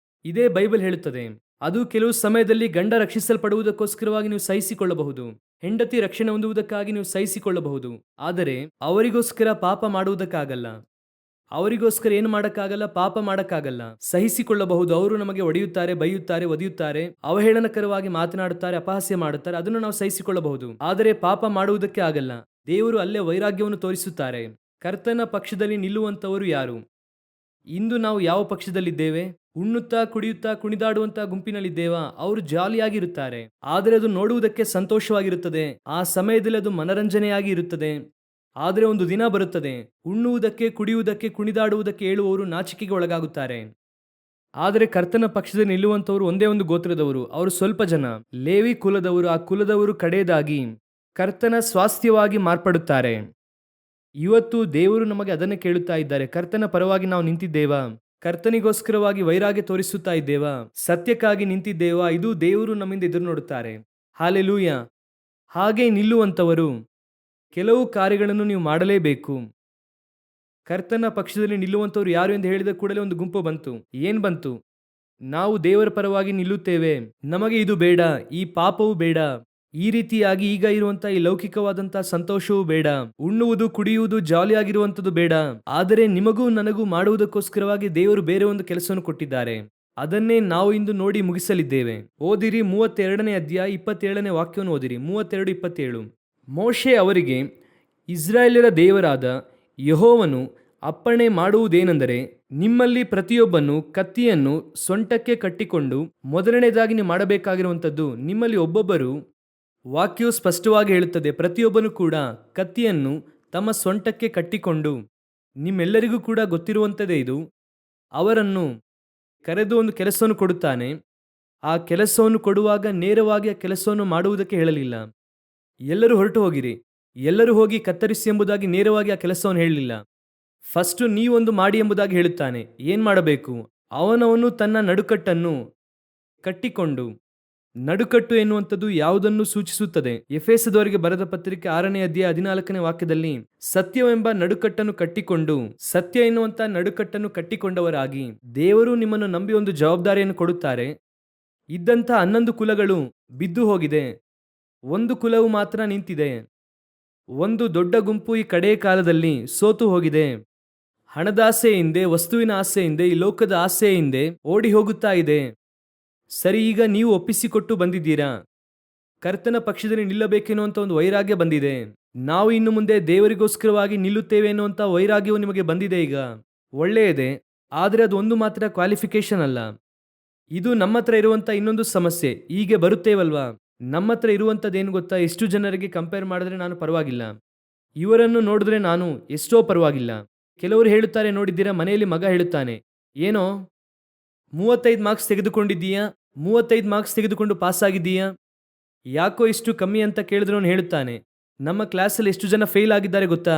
ಇದೇ ಬೈಬಲ್ ಹೇಳುತ್ತದೆ. ಅದು ಕೆಲವು ಸಮಯದಲ್ಲಿ ಗಂಡ ರಕ್ಷಿಸಲ್ಪಡುವುದಕ್ಕೋಸ್ಕರವಾಗಿ ನೀವು ಸಹಿಸಿಕೊಳ್ಳಬಹುದು, ಹೆಂಡತಿ ರಕ್ಷಣೆ ಹೊಂದುವುದಕ್ಕಾಗಿ ನೀವು ಸಹಿಸಿಕೊಳ್ಳಬಹುದು. ಆದರೆ ಅವರಿಗೋಸ್ಕರ ಪಾಪ ಮಾಡುವುದಕ್ಕಾಗಲ್ಲ. ಅವರಿಗೋಸ್ಕರ ಏನು ಮಾಡಕ್ಕಾಗಲ್ಲ? ಪಾಪ ಮಾಡಕ್ಕಾಗಲ್ಲ. ಸಹಿಸಿಕೊಳ್ಳಬಹುದು. ಅವರು ನಮಗೆ ಹೊಡೆಯುತ್ತಾರೆ, ಬೈಯುತ್ತಾರೆ, ಒದೆಯುತ್ತಾರೆ, ಅವಹೇಳನಕರವಾಗಿ ಮಾತನಾಡುತ್ತಾರೆ, ಅಪಹಾಸ್ಯ ಮಾಡುತ್ತಾರೆ, ಅದನ್ನು ನಾವು ಸಹಿಸಿಕೊಳ್ಳಬಹುದು. ಆದರೆ ಪಾಪ ಮಾಡುವುದಕ್ಕೆ ಆಗಲ್ಲ. ದೇವರು ಅಲ್ಲೇ ವೈರಾಗ್ಯವನ್ನು ತೋರಿಸುತ್ತಾರೆ. ಕರ್ತನ ಪಕ್ಷದಲ್ಲಿ ನಿಲ್ಲುವಂತವರು ಯಾರು? ಇಂದು ನಾವು ಯಾವ ಪಕ್ಷದಲ್ಲಿದ್ದೇವೆ? ಉಣ್ಣುತ್ತಾ ಕುಡಿಯುತ್ತಾ ಕುಣಿದಾಡುವಂತ ಗುಂಪಿನಲ್ಲಿದ್ದೇವಾ? ಅವರು ಜಾಲಿಯಾಗಿರುತ್ತಾರೆ, ಆದರೆ ಅದು ನೋಡುವುದಕ್ಕೆ ಸಂತೋಷವಾಗಿರುತ್ತದೆ. ಆ ಸಮಯದಲ್ಲಿ ಅದು ಮನರಂಜನೆಯಾಗಿ ಇರುತ್ತದೆ. ಆದರೆ ಒಂದು ದಿನ ಬರುತ್ತದೆ, ಉಣ್ಣುವುದಕ್ಕೆ, ಕುಡಿಯುವುದಕ್ಕೆ, ಕುಣಿದಾಡುವುದಕ್ಕೆ ಹೇಳುವವರು ನಾಚಿಕೆಗೆ ಒಳಗಾಗುತ್ತಾರೆ. ಆದರೆ ಕರ್ತನ ಪಕ್ಷದಲ್ಲಿ ನಿಲ್ಲುವಂತವರು ಒಂದೇ ಒಂದು ಗೋತ್ರದವರು, ಅವರು ಸ್ವಲ್ಪ ಜನ, ಲೇವಿ ಕುಲದವರು. ಆ ಕುಲದವರು ಕಡೆಯದಾಗಿ ಕರ್ತನ ಸ್ವಾಸ್ಥ್ಯವಾಗಿ ಮಾರ್ಪಡುತ್ತಾರೆ. ಇವತ್ತು ದೇವರು ನಮಗೆ ಅದನ್ನೇ ಕೇಳುತ್ತಾ ಇದ್ದಾರೆ. ಕರ್ತನ ಪರವಾಗಿ ನಾವು ನಿಂತಿದ್ದೇವಾ? ಕರ್ತನಿಗೋಸ್ಕರವಾಗಿ ವೈರಾಗ್ಯ ತೋರಿಸುತ್ತಾ ಇದ್ದೇವಾ? ಸತ್ಯಕ್ಕಾಗಿ ನಿಂತಿದ್ದೇವಾ? ಇದು ದೇವರು ನಮ್ಮಿಂದ ಎದುರು ನೋಡುತ್ತಾರೆ. ಹಾಲೆಲೂಯ. ಹಾಗೆ ನಿಲ್ಲುವಂತವರು ಕೆಲವು ಕಾರ್ಯಗಳನ್ನು ನೀವು ಮಾಡಲೇಬೇಕು. ಕರ್ತನ ಪಕ್ಷದಲ್ಲಿ ನಿಲ್ಲುವಂತವರು ಯಾರು ಎಂದು ಹೇಳಿದ ಕೂಡಲೇ ಒಂದು ಗುಂಪು ಬಂತು. ಏನ್ ಬಂತು? ನಾವು ದೇವರ ಪರವಾಗಿ ನಿಲ್ಲುತ್ತೇವೆ, ನಮಗೆ ಇದು ಬೇಡ, ಈ ಪಾಪವು ಬೇಡ, ಈ ರೀತಿಯಾಗಿ ಈಗ ಇರುವಂತಹ ಈ ಲೌಕಿಕವಾದಂತಹ ಸಂತೋಷವೂ ಬೇಡ, ಉಣ್ಣುವುದು ಕುಡಿಯುವುದು ಜಾಲಿಯಾಗಿರುವಂಥದ್ದು ಬೇಡ. ಆದರೆ ನಿಮಗೂ ನನಗೂ ಮಾಡುವುದಕ್ಕೋಸ್ಕರವಾಗಿ ದೇವರು ಬೇರೆ ಒಂದು ಕೆಲಸವನ್ನು ಕೊಟ್ಟಿದ್ದಾರೆ. ಅದನ್ನೇ ನಾವು ಇಂದು ನೋಡಿ ಮುಗಿಸಲಿದ್ದೇವೆ. ಓದಿರಿ 32ನೇ ಅಧ್ಯಾಯ 27ನೇ ವಾಕ್ಯವನ್ನು ಓದಿರಿ. 32:27. ಮೋಶೆ ಅವರಿಗೆ, ಇಸ್ರಾಯೇಲ್ಯರ ದೇವರಾದ ಯೆಹೋವನು ಅಪ್ಪಣೆ ಮಾಡುವುದೇನೆಂದರೆ, ನಿಮ್ಮಲ್ಲಿ ಪ್ರತಿಯೊಬ್ಬನು ಕತ್ತಿಯನ್ನು ಸೊಂಟಕ್ಕೆ ಕಟ್ಟಿಕೊಂಡು, ಮೊದಲನೇದಾಗಿ ನೀವು ಮಾಡಬೇಕಾಗಿರುವಂಥದ್ದು, ನಿಮ್ಮಲ್ಲಿ ಒಬ್ಬೊಬ್ಬರು, ವಾಕ್ಯವು ಸ್ಪಷ್ಟವಾಗಿ ಹೇಳುತ್ತದೆ, ಪ್ರತಿಯೊಬ್ಬನು ಕೂಡ ಕತ್ತಿಯನ್ನು ತಮ್ಮ ಸೊಂಟಕ್ಕೆ ಕಟ್ಟಿಕೊಂಡು, ನಿಮ್ಮೆಲ್ಲರಿಗೂ ಕೂಡ ಗೊತ್ತಿರುವಂಥದ್ದೇ ಇದು, ಅವರನ್ನು ಕರೆದು ಒಂದು ಕೆಲಸವನ್ನು ಕೊಡುತ್ತಾನೆ. ಆ ಕೆಲಸವನ್ನು ಕೊಡುವಾಗ ನೇರವಾಗಿ ಆ ಕೆಲಸವನ್ನು ಮಾಡುವುದಕ್ಕೆ ಹೇಳಲಿಲ್ಲ. ಎಲ್ಲರೂ ಹೊರಟು ಹೋಗಿರಿ, ಎಲ್ಲರೂ ಹೋಗಿ ಕತ್ತರಿಸಿ ಎಂಬುದಾಗಿ ನೇರವಾಗಿ ಆ ಕೆಲಸವನ್ನು ಹೇಳಲಿಲ್ಲ. ಫಸ್ಟ್ ನೀವೊಂದು ಮಾಡಿ ಎಂಬುದಾಗಿ ಹೇಳುತ್ತಾನೆ. ಏನ್ ಮಾಡಬೇಕು? ಅವನವನು ತನ್ನ ನಡುಕಟ್ಟನ್ನು ಕಟ್ಟಿಕೊಂಡು. ನಡುಕಟ್ಟು ಎನ್ನುವಂಥದ್ದು ಯಾವುದನ್ನು ಸೂಚಿಸುತ್ತದೆ? ಎಫೆಸದವರಿಗೆ ಬರೆದ ಪತ್ರಿಕೆ 6ನೇ ಅಧ್ಯಾಯ 14ನೇ ವಾಕ್ಯದಲ್ಲಿ, ಸತ್ಯವೆಂಬ ನಡುಕಟ್ಟನ್ನು ಕಟ್ಟಿಕೊಂಡು, ಸತ್ಯ ಎನ್ನುವಂತ ನಡುಕಟ್ಟನ್ನು ಕಟ್ಟಿಕೊಂಡವರಾಗಿ ದೇವರು ನಿಮ್ಮನ್ನು ನಂಬಿ ಒಂದು ಜವಾಬ್ದಾರಿಯನ್ನು ಕೊಡುತ್ತಾರೆ. ಇದ್ದಂಥ 11 ಕುಲಗಳು ಬಿದ್ದು ಹೋಗಿದೆ. ಒಂದು ಕುಲವು ಮಾತ್ರ ನಿಂತಿದೆ. ಒಂದು ದೊಡ್ಡ ಗುಂಪು ಈ ಕಡೆಯ ಕಾಲದಲ್ಲಿ ಸೋತು ಹೋಗಿದೆ. ಹಣದ ಆಸೆ ಹಿಂದೆ, ವಸ್ತುವಿನ ಆಸೆ ಹಿಂದೆ, ಈ ಲೋಕದ ಆಸೆ ಹಿಂದೆ ಓಡಿ ಹೋಗುತ್ತಾ ಇದೆ. ಸರಿ, ಈಗ ನೀವು ಒಪ್ಪಿಸಿಕೊಟ್ಟು ಬಂದಿದ್ದೀರಾ. ಕರ್ತನ ಪಕ್ಷದಲ್ಲಿ ನಿಲ್ಲಬೇಕೆನ್ನುವಂತ ಒಂದು ವೈರಾಗ್ಯ ಬಂದಿದೆ. ನಾವು ಇನ್ನು ಮುಂದೆ ದೇವರಿಗೋಸ್ಕರವಾಗಿ ನಿಲ್ಲುತ್ತೇವೆ ಎನ್ನುವಂತ ವೈರಾಗ್ಯವು ನಿಮಗೆ ಬಂದಿದೆ. ಈಗ ಒಳ್ಳೆಯದೇ, ಆದರೆ ಅದು ಒಂದು ಮಾತ್ರ ಕ್ವಾಲಿಫಿಕೇಶನ್ ಅಲ್ಲ. ಇದು ನಮ್ಮ ಹತ್ರ ಇರುವಂತ ಇನ್ನೊಂದು ಸಮಸ್ಯೆ. ಹೀಗೆ ಬರುತ್ತೇವಲ್ವಾ, ನಮ್ಮ ಹತ್ರ ಇರುವಂಥದ್ದೇನು ಗೊತ್ತಾ, ಎಷ್ಟು ಜನರಿಗೆ ಕಂಪೇರ್ ಮಾಡಿದ್ರೆ ನಾನು ಪರವಾಗಿಲ್ಲ, ಇವರನ್ನು ನೋಡಿದ್ರೆ ನಾನು ಎಷ್ಟೋ ಪರವಾಗಿಲ್ಲ. ಕೆಲವರು ಹೇಳುತ್ತಾರೆ, ನೋಡಿದ್ದೀರಾ, ಮನೆಯಲ್ಲಿ ಮಗ ಹೇಳುತ್ತಾನೆ, ಏನೋ 35 ಮಾರ್ಕ್ಸ್ ತೆಗೆದುಕೊಂಡಿದ್ದೀಯಾ, 35 ಮಾರ್ಕ್ಸ್ ತೆಗೆದುಕೊಂಡು ಪಾಸ್ ಆಗಿದ್ದೀಯಾ, ಯಾಕೋ ಇಷ್ಟು ಕಮ್ಮಿ ಅಂತ ಕೇಳಿದ್ರೆ ಅವನು ಹೇಳುತ್ತಾನೆ, ನಮ್ಮ ಕ್ಲಾಸಲ್ಲಿ ಎಷ್ಟು ಜನ ಫೇಲ್ ಆಗಿದ್ದಾರೆ ಗೊತ್ತಾ,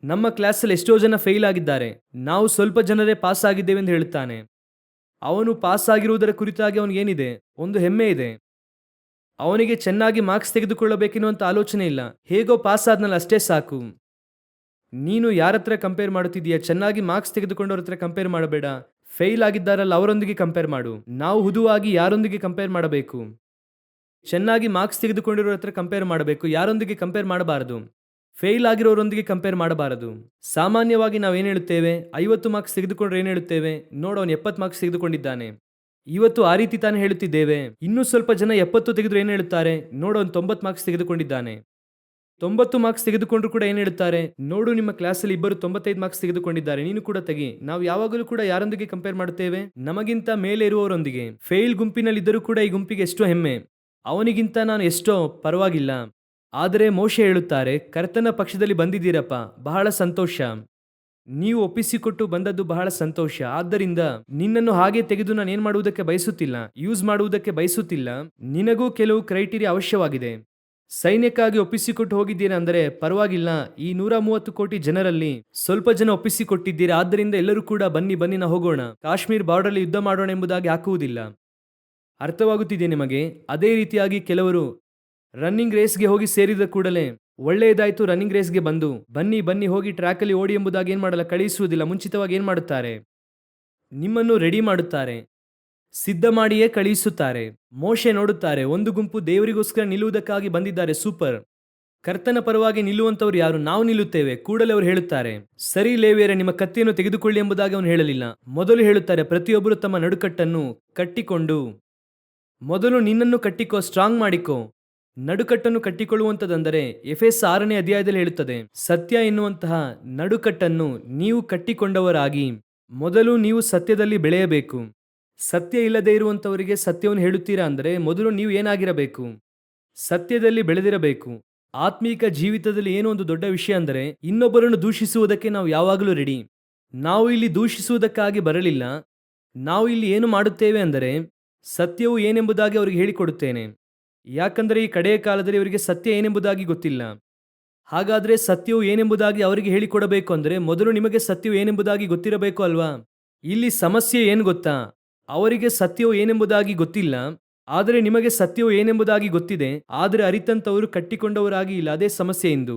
ನಮ್ಮ ಕ್ಲಾಸಲ್ಲಿ ಎಷ್ಟೋ ಜನ ಫೇಲ್ ಆಗಿದ್ದಾರೆ, ನಾವು ಸ್ವಲ್ಪ ಜನರೇ ಪಾಸ್ ಆಗಿದ್ದೇವೆ ಎಂದು ಹೇಳುತ್ತಾನೆ. ಅವನು ಪಾಸ್ ಆಗಿರುವುದರ ಕುರಿತಾಗಿ ಅವನಿಗೇನಿದೆ, ಒಂದು ಹೆಮ್ಮೆ ಇದೆ. ಅವನಿಗೆ ಚೆನ್ನಾಗಿ ಮಾರ್ಕ್ಸ್ ತೆಗೆದುಕೊಳ್ಳಬೇಕೆನ್ನುವಂತ ಆಲೋಚನೆ ಇಲ್ಲ. ಹೇಗೋ ಪಾಸ್ ಆದ್ನಲ್ಲ, ಅಷ್ಟೇ ಸಾಕು. ನೀನು ಯಾರ ಹತ್ರ ಕಂಪೇರ್ ಮಾಡುತ್ತಿದ್ದೀಯಾ? ಚೆನ್ನಾಗಿ ಮಾರ್ಕ್ಸ್ ತೆಗೆದುಕೊಂಡವ್ರ ಹತ್ರ ಕಂಪೇರ್ ಮಾಡಬೇಡ. ಫೇಲ್ ಆಗಿದ್ದಾರಲ್ಲ ಅವರೊಂದಿಗೆ ಕಂಪೇರ್ ಮಾಡು. ನಾವು ಹುದುವಾಗಿ ಯಾರೊಂದಿಗೆ ಕಂಪೇರ್ ಮಾಡಬೇಕು? ಚೆನ್ನಾಗಿ ಮಾರ್ಕ್ಸ್ ತೆಗೆದುಕೊಂಡಿರೋ ಹತ್ರ ಕಂಪೇರ್ ಮಾಡಬೇಕು. ಯಾರೊಂದಿಗೆ ಕಂಪೇರ್ ಮಾಡಬಾರದು? ಫೇಲ್ ಆಗಿರೋರೊಂದಿಗೆ ಕಂಪೇರ್ ಮಾಡಬಾರದು. ಸಾಮಾನ್ಯವಾಗಿ ನಾವೇನು ಹೇಳುತ್ತೇವೆ, 50 ಮಾರ್ಕ್ಸ್ ತೆಗೆದುಕೊಂಡ್ರೆ ಏನು ಹೇಳುತ್ತೇವೆ, ನೋಡು ಅವನು 70 ಮಾರ್ಕ್ಸ್ ತೆಗೆದುಕೊಂಡಿದ್ದಾನೆ. ಇವತ್ತು ಆ ರೀತಿ ತಾನೇ ಹೇಳುತ್ತಿದ್ದೇವೆ. ಇನ್ನೂ ಸ್ವಲ್ಪ ಜನ 70 ತೆಗೆದ್ರು ಏನು ಹೇಳುತ್ತಾರೆ, ನೋಡು ಅವನು 90 ಮಾರ್ಕ್ಸ್ ತೆಗೆದುಕೊಂಡಿದ್ದಾನೆ. 90 ಮಾರ್ಕ್ಸ್ ತೆಗೆದುಕೊಂಡ್ರು ಕೂಡ ಏನು ಹೇಳುತ್ತಾರೆ, ನೋಡು ನಿಮ್ಮ ಕ್ಲಾಸಲ್ಲಿ ಇಬ್ಬರು 95 ಮಾರ್ಕ್ಸ್ ತೆಗೆದುಕೊಂಡಿದ್ದಾರೆ, ನೀನು ಕೂಡ ತೆಗಿ. ನಾವು ಯಾವಾಗಲೂ ಕೂಡ ಯಾರೊಂದಿಗೆ ಕಂಪೇರ್ ಮಾಡುತ್ತೇವೆ, ನಮಗಿಂತ ಮೇಲೆ ಇರುವವರೊಂದಿಗೆ. ಫೇಲ್ ಗುಂಪಿನಲ್ಲಿದ್ದರೂ ಕೂಡ ಈ ಗುಂಪಿಗೆ ಎಷ್ಟೋ ಹೆಮ್ಮೆ, ಅವನಿಗಿಂತ ನಾನು ಎಷ್ಟೋ ಪರವಾಗಿಲ್ಲ. ಆದರೆ ಮೋಶೆ ಹೇಳುತ್ತಾರೆ, ಕರ್ತನ ಪಕ್ಷದಲ್ಲಿ ಬಂದಿದ್ದೀರಪ್ಪ, ಬಹಳ ಸಂತೋಷ. ನೀವು ಒಪ್ಪಿಸಿಕೊಟ್ಟು ಬಂದದ್ದು ಬಹಳ ಸಂತೋಷ. ಆದ್ದರಿಂದ ನಿನ್ನನ್ನು ಹಾಗೆ ತೆಗೆದು ನಾನು ಏನ್ ಮಾಡುವುದಕ್ಕೆ ಬಯಸುತ್ತಿಲ್ಲ, ಯೂಸ್ ಮಾಡುವುದಕ್ಕೆ ಬಯಸುತ್ತಿಲ್ಲ. ನಿನಗೂ ಕೆಲವು ಕ್ರೈಟೀರಿಯಾ ಅವಶ್ಯವಾಗಿದೆ. ಸೈನ್ಯಕ್ಕಾಗಿ ಒಪ್ಪಿಸಿಕೊಟ್ಟು ಹೋಗಿದ್ದೀರಾ ಅಂದರೆ ಪರವಾಗಿಲ್ಲ. ಈ 130 ಕೋಟಿ ಜನರಲ್ಲಿ ಸ್ವಲ್ಪ ಜನ ಒಪ್ಪಿಸಿಕೊಟ್ಟಿದ್ದೀರಾ. ಆದ್ದರಿಂದ ಎಲ್ಲರೂ ಕೂಡ ಬನ್ನಿ ಬನ್ನಿ ನಾವು ಹೋಗೋಣ, ಕಾಶ್ಮೀರ್ ಬಾರ್ಡರ್ ಯುದ್ಧ ಮಾಡೋಣ ಎಂಬುದಾಗಿ ಹಾಕುವುದಿಲ್ಲ. ಅರ್ಥವಾಗುತ್ತಿದೆ ನಿಮಗೆ? ಅದೇ ರೀತಿಯಾಗಿ ಕೆಲವರು ರನ್ನಿಂಗ್ ರೇಸ್ಗೆ ಹೋಗಿ ಸೇರಿದ ಕೂಡಲೇ ಒಳ್ಳೆಯದಾಯ್ತು, ರನ್ನಿಂಗ್ ರೇಸ್ಗೆ ಬಂದು ಬನ್ನಿ ಬನ್ನಿ ಹೋಗಿ ಟ್ರ್ಯಾಕಲ್ಲಿ ಓಡಿ ಎಂಬುದಾಗಿ ಏನ್ ಮಾಡಲ್ಲ, ಕಳುಹಿಸುವುದಿಲ್ಲ. ಮುಂಚಿತವಾಗಿ ಏನ್ ಮಾಡುತ್ತಾರೆ, ನಿಮ್ಮನ್ನು ರೆಡಿ ಮಾಡುತ್ತಾರೆ, ಸಿದ್ಧ ಮಾಡಿಯೇ ಕಳುಹಿಸುತ್ತಾರೆ. ಮೋಶೆ ನೋಡುತ್ತಾರೆ, ಒಂದು ಗುಂಪು ದೇವರಿಗೋಸ್ಕರ ನಿಲ್ಲುವುದಕ್ಕಾಗಿ ಬಂದಿದ್ದಾರೆ. ಸೂಪರ್. ಕರ್ತನ ಪರವಾಗಿ ನಿಲ್ಲುವಂತವ್ರು ಯಾರು? ನಾವು ನಿಲ್ಲುತ್ತೇವೆ. ಕೂಡಲೇ ಅವರು ಹೇಳುತ್ತಾರೆ, ಸರಿ ಲೇವಿಯರೇ, ನಿಮ್ಮ ಕತ್ತಿಯನ್ನು ತೆಗೆದುಕೊಳ್ಳಿ ಎಂಬುದಾಗಿ ಅವನು ಹೇಳಲಿಲ್ಲ. ಮೊದಲು ಹೇಳುತ್ತಾರೆ, ಪ್ರತಿಯೊಬ್ಬರು ತಮ್ಮ ನಡುಕಟ್ಟನ್ನು ಕಟ್ಟಿಕೊಂಡು, ಮೊದಲು ನಿನ್ನನ್ನು ಕಟ್ಟಿಕೋ, ಸ್ಟ್ರಾಂಗ್ ಮಾಡಿಕೋ. ನಡುಕಟ್ಟನ್ನು ಕಟ್ಟಿಕೊಳ್ಳುವಂಥದ್ದಂದರೆ ಎಫೆಸ 6ನೇ ಅಧ್ಯಾಯದಲ್ಲಿ ಹೇಳುತ್ತದೆ, ಸತ್ಯ ಎನ್ನುವಂತಹ ನಡುಕಟ್ಟನ್ನು ನೀವು ಕಟ್ಟಿಕೊಂಡವರಾಗಿ ಮೊದಲು ನೀವು ಸತ್ಯದಲ್ಲಿ ಬೆಳೆಯಬೇಕು. ಸತ್ಯ ಇಲ್ಲದೆ ಇರುವಂಥವರಿಗೆ ಸತ್ಯವನ್ನು ಹೇಳುತ್ತೀರಾ ಅಂದರೆ ಮೊದಲು ನೀವು ಏನಾಗಿರಬೇಕು, ಸತ್ಯದಲ್ಲಿ ಬೆಳೆದಿರಬೇಕು. ಆತ್ಮೀಕ ಜೀವಿತದಲ್ಲಿ ಏನೋ ಒಂದು ದೊಡ್ಡ ವಿಷಯ ಅಂದರೆ ಇನ್ನೊಬ್ಬರನ್ನು ದೂಷಿಸುವುದಕ್ಕೆ ನಾವು ಯಾವಾಗಲೂ ರೆಡಿ. ನಾವು ಇಲ್ಲಿ ದೂಷಿಸುವುದಕ್ಕಾಗಿ ಬರಲಿಲ್ಲ. ನಾವು ಇಲ್ಲಿ ಏನು ಮಾಡುತ್ತೇವೆ ಅಂದರೆ ಸತ್ಯವು ಏನೆಂಬುದಾಗಿ ಅವರಿಗೆ ಹೇಳಿಕೊಡುತ್ತೇನೆ. ಯಾಕಂದರೆ ಈ ಕಡೆಯ ಕಾಲದಲ್ಲಿ ಅವರಿಗೆ ಸತ್ಯ ಏನೆಂಬುದಾಗಿ ಗೊತ್ತಿಲ್ಲ. ಹಾಗಾದರೆ ಸತ್ಯವು ಏನೆಂಬುದಾಗಿ ಅವರಿಗೆ ಹೇಳಿಕೊಡಬೇಕು ಅಂದರೆ ಮೊದಲು ನಿಮಗೆ ಸತ್ಯವು ಏನೆಂಬುದಾಗಿ ಗೊತ್ತಿರಬೇಕು ಅಲ್ವಾ? ಇಲ್ಲಿ ಸಮಸ್ಯೆ ಏನು ಗೊತ್ತಾ, ಅವರಿಗೆ ಸತ್ಯವು ಏನೆಂಬುದಾಗಿ ಗೊತ್ತಿಲ್ಲ, ಆದರೆ ನಿಮಗೆ ಸತ್ಯವು ಏನೆಂಬುದಾಗಿ ಗೊತ್ತಿದೆ. ಆದರೆ ಅರಿತಂತವರು ಕಟ್ಟಿಕೊಂಡವರಾಗಿ ಇಲ್ಲ. ಅದೇ ಸಮಸ್ಯೆ ಇಂದು.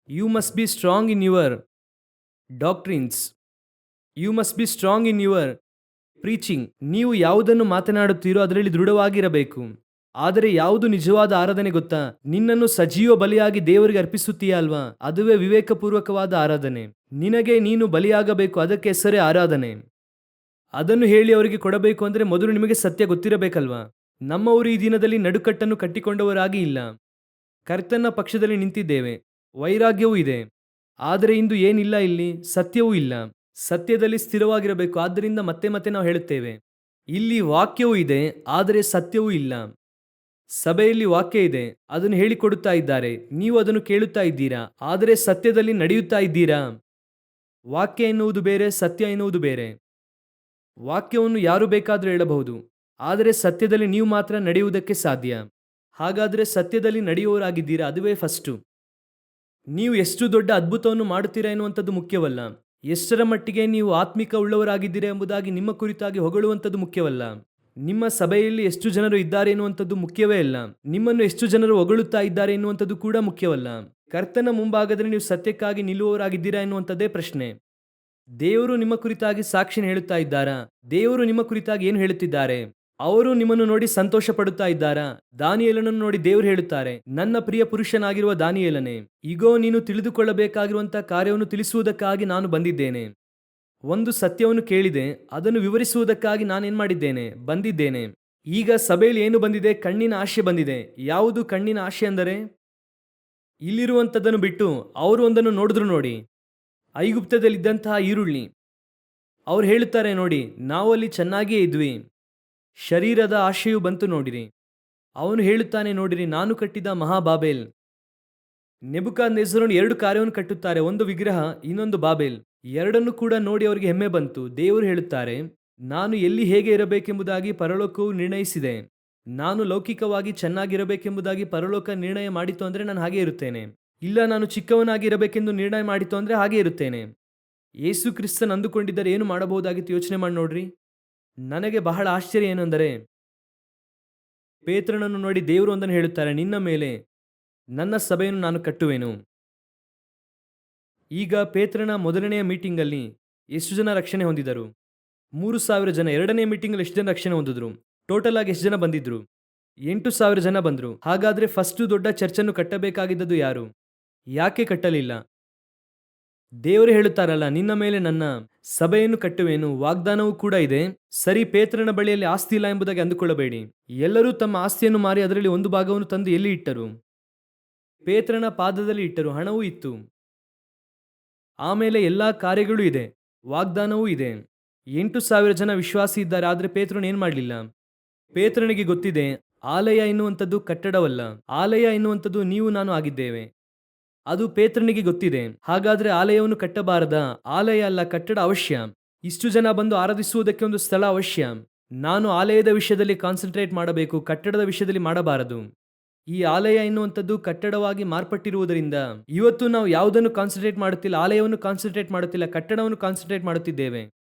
You must be strong in your doctrines, you must be strong in your preaching. ನೀವು ಯಾವುದನ್ನು ಮಾತನಾಡುತ್ತೀರೋ ಅದರಲ್ಲಿ ದೃಢವಾಗಿರಬೇಕು. ಆದರೆ ಯಾವುದು ನಿಜವಾದ ಆರಾಧನೆ ಗೊತ್ತಾ, ನಿನ್ನನ್ನು ಸಜೀವ ಬಲಿಯಾಗಿ ದೇವರಿಗೆ ಅರ್ಪಿಸುತ್ತೀಯ ಅಲ್ವಾ, ಅದುವೇ ವಿವೇಕಪೂರ್ವಕವಾದ ಆರಾಧನೆ. ನಿನಗೆ ನೀನು ಬಲಿಯಾಗಬೇಕು, ಅದಕ್ಕೆ ಹೆಸರೇ ಆರಾಧನೆ. ಅದನ್ನು ಹೇಳಿ ಅವರಿಗೆ ಕೊಡಬೇಕು ಅಂದರೆ ಮೊದಲು ನಿಮಗೆ ಸತ್ಯ ಗೊತ್ತಿರಬೇಕಲ್ವಾ? ನಮ್ಮವರು ಈ ದಿನದಲ್ಲಿ ನಡುಕಟ್ಟನ್ನು ಕಟ್ಟಿಕೊಂಡವರಾಗಿ ಇಲ್ಲ. ಕರ್ತನ ಪಕ್ಷದಲ್ಲಿ ನಿಂತಿದ್ದೇವೆ, ವೈರಾಗ್ಯವೂ ಇದೆ, ಆದರೆ ಇಂದು ಏನಿಲ್ಲ, ಇಲ್ಲಿ ಸತ್ಯವೂ ಇಲ್ಲ. ಸತ್ಯದಲ್ಲಿ ಸ್ಥಿರವಾಗಿರಬೇಕು. ಆದ್ದರಿಂದ ಮತ್ತೆ ಮತ್ತೆ ನಾವು ಹೇಳುತ್ತೇವೆ, ಇಲ್ಲಿ ವಾಕ್ಯವೂ ಇದೆ ಆದರೆ ಸತ್ಯವೂ ಇಲ್ಲ. ಸಭೆಯಲ್ಲಿ ವಾಕ್ಯ ಇದೆ, ಅದನ್ನು ಹೇಳಿಕೊಡುತ್ತಾ ಇದ್ದಾರೆ, ನೀವು ಅದನ್ನು ಕೇಳುತ್ತಾ ಇದ್ದೀರಾ, ಆದರೆ ಸತ್ಯದಲ್ಲಿ ನಡೆಯುತ್ತಾ ಇದ್ದೀರಾ? ವಾಕ್ಯ ಎನ್ನುವುದು ಬೇರೆ, ಸತ್ಯ ಎನ್ನುವುದು ಬೇರೆ. ವಾಕ್ಯವನ್ನು ಯಾರು ಬೇಕಾದರೂ ಹೇಳಬಹುದು, ಆದರೆ ಸತ್ಯದಲ್ಲಿ ನೀವು ಮಾತ್ರ ನಡೆಯುವುದಕ್ಕೆ ಸಾಧ್ಯ. ಹಾಗಾದರೆ ಸತ್ಯದಲ್ಲಿ ನಡೆಯುವವರಾಗಿದ್ದೀರಾ? ಅದುವೇ ಫಸ್ಟು. ನೀವು ಎಷ್ಟು ದೊಡ್ಡ ಅದ್ಭುತವನ್ನು ಮಾಡುತ್ತೀರಾ ಎನ್ನುವಂಥದ್ದು ಮುಖ್ಯವಲ್ಲ. ಎಷ್ಟರ ಮಟ್ಟಿಗೆ ನೀವು ಆತ್ಮಿಕ ಉಳ್ಳವರಾಗಿದ್ದೀರಾ ಎಂಬುದಾಗಿ ನಿಮ್ಮ ಕುರಿತಾಗಿ ಹೊಗಳುವಂಥದ್ದು ಮುಖ್ಯವಲ್ಲ. ನಿಮ್ಮ ಸಭೆಯಲ್ಲಿ ಎಷ್ಟು ಜನರು ಇದ್ದಾರೆ ಎನ್ನುವಂಥದ್ದು ಮುಖ್ಯವೇ ಅಲ್ಲ. ನಿಮ್ಮನ್ನು ಎಷ್ಟು ಜನರು ಹೊಗಳುತ್ತಾ ಇದ್ದಾರೆ ಎನ್ನುವಂಥದ್ದು ಕೂಡ ಮುಖ್ಯವಲ್ಲ. ಕರ್ತನ ಮುಂಭಾಗದಲ್ಲಿ ನೀವು ಸತ್ಯಕ್ಕಾಗಿ ನಿಲ್ಲುವವರಾಗಿದ್ದೀರಾ ಎನ್ನುವಂಥದ್ದೇ ಪ್ರಶ್ನೆ. ದೇವರು ನಿಮ್ಮ ಕುರಿತಾಗಿ ಸಾಕ್ಷಿನ ಹೇಳುತ್ತಾ ಇದ್ದಾರಾ? ದೇವರು ನಿಮ್ಮ ಕುರಿತಾಗಿ ಏನು ಹೇಳುತ್ತಿದ್ದಾರೆ? ಅವರು ನಿಮ್ಮನ್ನು ನೋಡಿ ಸಂತೋಷ ಪಡುತ್ತಾ ಇದ್ದಾರಾ? ದಾನಿಯೇಲನನ್ನು ನೋಡಿ ದೇವರು ಹೇಳುತ್ತಾರೆ, ನನ್ನ ಪ್ರಿಯ ಪುರುಷನಾಗಿರುವ ದಾನಿಯೇಲನೇ, ಇಗೋ ನೀನು ತಿಳಿದುಕೊಳ್ಳಬೇಕಾಗಿರುವಂತಹ ಕಾರ್ಯವನ್ನು ತಿಳಿಸುವುದಕ್ಕಾಗಿ ನಾನು ಬಂದಿದ್ದೇನೆ. ಒಂದು ಸತ್ಯವನ್ನು ಕೇಳಿದೆ, ಅದನ್ನು ವಿವರಿಸುವುದಕ್ಕಾಗಿ ನಾನೇನ್ ಮಾಡಿದ್ದೇನೆ? ಬಂದಿದ್ದೇನೆ. ಈಗ ಸಭೆಯಲ್ಲಿ ಏನು ಬಂದಿದೆ? ಕಣ್ಣಿನ ಆಶೆ ಬಂದಿದೆ. ಯಾವುದು ಕಣ್ಣಿನ ಆಶೆ ಅಂದರೆ? ಇಲ್ಲಿರುವಂಥದ್ದನ್ನು ಬಿಟ್ಟು ಅವರು ಒಂದನ್ನು ನೋಡಿದ್ರು ನೋಡಿ, ಐಗುಪ್ತದಲ್ಲಿದ್ದಂತಹ ಈರುಳ್ಳಿ. ಅವ್ರು ಹೇಳುತ್ತಾರೆ ನೋಡಿ, ನಾವು ಅಲ್ಲಿ ಚೆನ್ನಾಗಿಯೇ ಇದ್ವಿ, ಶರೀರದ ಆಶೆಯು ಬಂತು ನೋಡಿರಿ. ಅವನು ಹೇಳುತ್ತಾನೆ ನೋಡಿರಿ, ನಾನು ಕಟ್ಟಿದ ಮಹಾಬಾಬೇಲ್. ನೆಬೂಕದ್ನೆಚ್ಚರನು ಎರಡು ಕಾರ್ಯವನ್ನು ಕಟ್ಟುತ್ತಾರೆ, ಒಂದು ವಿಗ್ರಹ, ಇನ್ನೊಂದು ಬಾಬೇಲ್. ಎರಡನ್ನು ಕೂಡ ನೋಡಿ ಅವರಿಗೆ ಹೆಮ್ಮೆ ಬಂತು. ದೇವರು ಹೇಳುತ್ತಾರೆ, ನಾನು ಎಲ್ಲಿ ಹೇಗೆ ಇರಬೇಕೆಂಬುದಾಗಿ ಪರಲೋಕವು ನಿರ್ಣಯಿಸಿದೆ. ನಾನು ಲೌಕಿಕವಾಗಿ ಚೆನ್ನಾಗಿರಬೇಕೆಂಬುದಾಗಿ ಪರಲೋಕ ನಿರ್ಣಯ ಮಾಡಿತು ಅಂದರೆ ನಾನು ಹಾಗೆ ಇರುತ್ತೇನೆ. ಇಲ್ಲ, ನಾನು ಚಿಕ್ಕವನಾಗಿ ಇರಬೇಕೆಂದು ನಿರ್ಣಯ ಮಾಡಿತು ಅಂದರೆ ಹಾಗೆ ಇರುತ್ತೇನೆ. ಯೇಸು ಕ್ರಿಸ್ತನ್ ಅಂದುಕೊಂಡಿದ್ದರೆ ಏನು ಮಾಡಬಹುದಾಗಿತ್ತು? ಯೋಚನೆ ಮಾಡಿ ನೋಡ್ರಿ. ನನಗೆ ಬಹಳ ಆಶ್ಚರ್ಯ ಏನೆಂದರೆ, ಪೇತ್ರನನ್ನು ನೋಡಿ ದೇವರು ಒಂದನ್ನು ಹೇಳುತ್ತಾರೆ, ನಿನ್ನ ಮೇಲೆ ನನ್ನ ಸಭೆಯನ್ನು ನಾನು ಕಟ್ಟುವೆನು. ಈಗ ಪೇತ್ರನ ಮೊದಲನೆಯ ಮೀಟಿಂಗಲ್ಲಿ ಎಷ್ಟು ಜನ ರಕ್ಷಣೆ ಹೊಂದಿದರು? 3,000 ಜನ. ಎರಡನೇ ಮೀಟಿಂಗಲ್ಲಿ ಎಷ್ಟು ಜನ ರಕ್ಷಣೆ ಹೊಂದಿದ್ರು? ಟೋಟಲ್ ಆಗಿ ಎಷ್ಟು ಜನ ಬಂದಿದ್ರು? 8,000 ಜನ ಬಂದರು. ಹಾಗಾದ್ರೆ ಫಸ್ಟ್ ದೊಡ್ಡ ಚರ್ಚನ್ನು ಕಟ್ಟಬೇಕಾಗಿದ್ದದ್ದು ಯಾರು? ಯಾಕೆ ಕಟ್ಟಲಿಲ್ಲ? ದೇವರು ಹೇಳುತ್ತಾರಲ್ಲ, ನಿನ್ನ ಮೇಲೆ ನನ್ನ ಸಭೆಯನ್ನು ಕಟ್ಟುವೆನು. ವಾಗ್ದಾನವೂ ಕೂಡ ಇದೆ. ಸರಿ, ಪೇತ್ರನ ಬಳಿಯಲ್ಲಿ ಆಸ್ತಿ ಇಲ್ಲ ಎಂಬುದಾಗಿ ಅಂದುಕೊಳ್ಳಬೇಡಿ. ಎಲ್ಲರೂ ತಮ್ಮ ಆಸ್ತಿಯನ್ನು ಮಾರಿ ಅದರಲ್ಲಿ ಒಂದು ಭಾಗವನ್ನು ತಂದು ಎಲ್ಲಿ ಇಟ್ಟರು? ಪೇತ್ರನ ಪಾದದಲ್ಲಿ ಇಟ್ಟರು. ಹಣವೂ ಇತ್ತು. ಆಮೇಲೆ ಎಲ್ಲಾ ಕಾರ್ಯಗಳೂ ಇದೆ, ವಾಗ್ದಾನವೂ ಇದೆ. 8,000 ಜನ ವಿಶ್ವಾಸಿ ಇದ್ದಾರೆ. ಆದರೆ ಪೇತ್ರನು ಏನ್ ಮಾಡಲಿಲ್ಲ? ಪೇತ್ರನಿಗೆ ಗೊತ್ತಿದೆ, ಆಲಯ ಎನ್ನುವಂಥದ್ದು ಕಟ್ಟಡವಲ್ಲ, ಆಲಯ ಎನ್ನುವಂಥದ್ದು ನೀವು ನಾನು ಆಗಿದ್ದೇವೆ. ಅದು ಪೇತ್ರನಿಗೆ ಗೊತ್ತಿದೆ. ಹಾಗಾದ್ರೆ ಆಲಯವನ್ನು ಕಟ್ಟಬಾರದ? ಆಲಯ ಅಲ್ಲ, ಕಟ್ಟಡ ಅವಶ್ಯ. ಇಷ್ಟು ಜನ ಬಂದು ಆರಾಧಿಸುವುದಕ್ಕೆ ಒಂದು ಸ್ಥಳ ಅವಶ್ಯ. ನಾನು ಆಲಯದ ವಿಷಯದಲ್ಲಿ ಕಾನ್ಸಂಟ್ರೇಟ್ ಮಾಡಬೇಕು, ಕಟ್ಟಡದ ವಿಷಯದಲ್ಲಿ ಮಾಡಬಾರದು. ಈ ಆಲಯ ಎನ್ನುವಂಥದ್ದು ಕಟ್ಟಡವಾಗಿ ಮಾರ್ಪಟ್ಟಿರುವುದರಿಂದ ಇವತ್ತು ನಾವು ಯಾವುದನ್ನು ಕಾನ್ಸಂಟ್ರೇಟ್ ಮಾಡುತ್ತಿಲ್ಲ, ಆಲಯವನ್ನು ಕಾನ್ಸಂಟ್ರೇಟ್ ಮಾಡುತ್ತಿಲ್ಲ, ಕಟ್ಟಡವನ್ನು ಕಾನ್ಸಂಟ್ರೇಟ್ ಮಾಡುತ್ತಿದ್ದೇವೆ.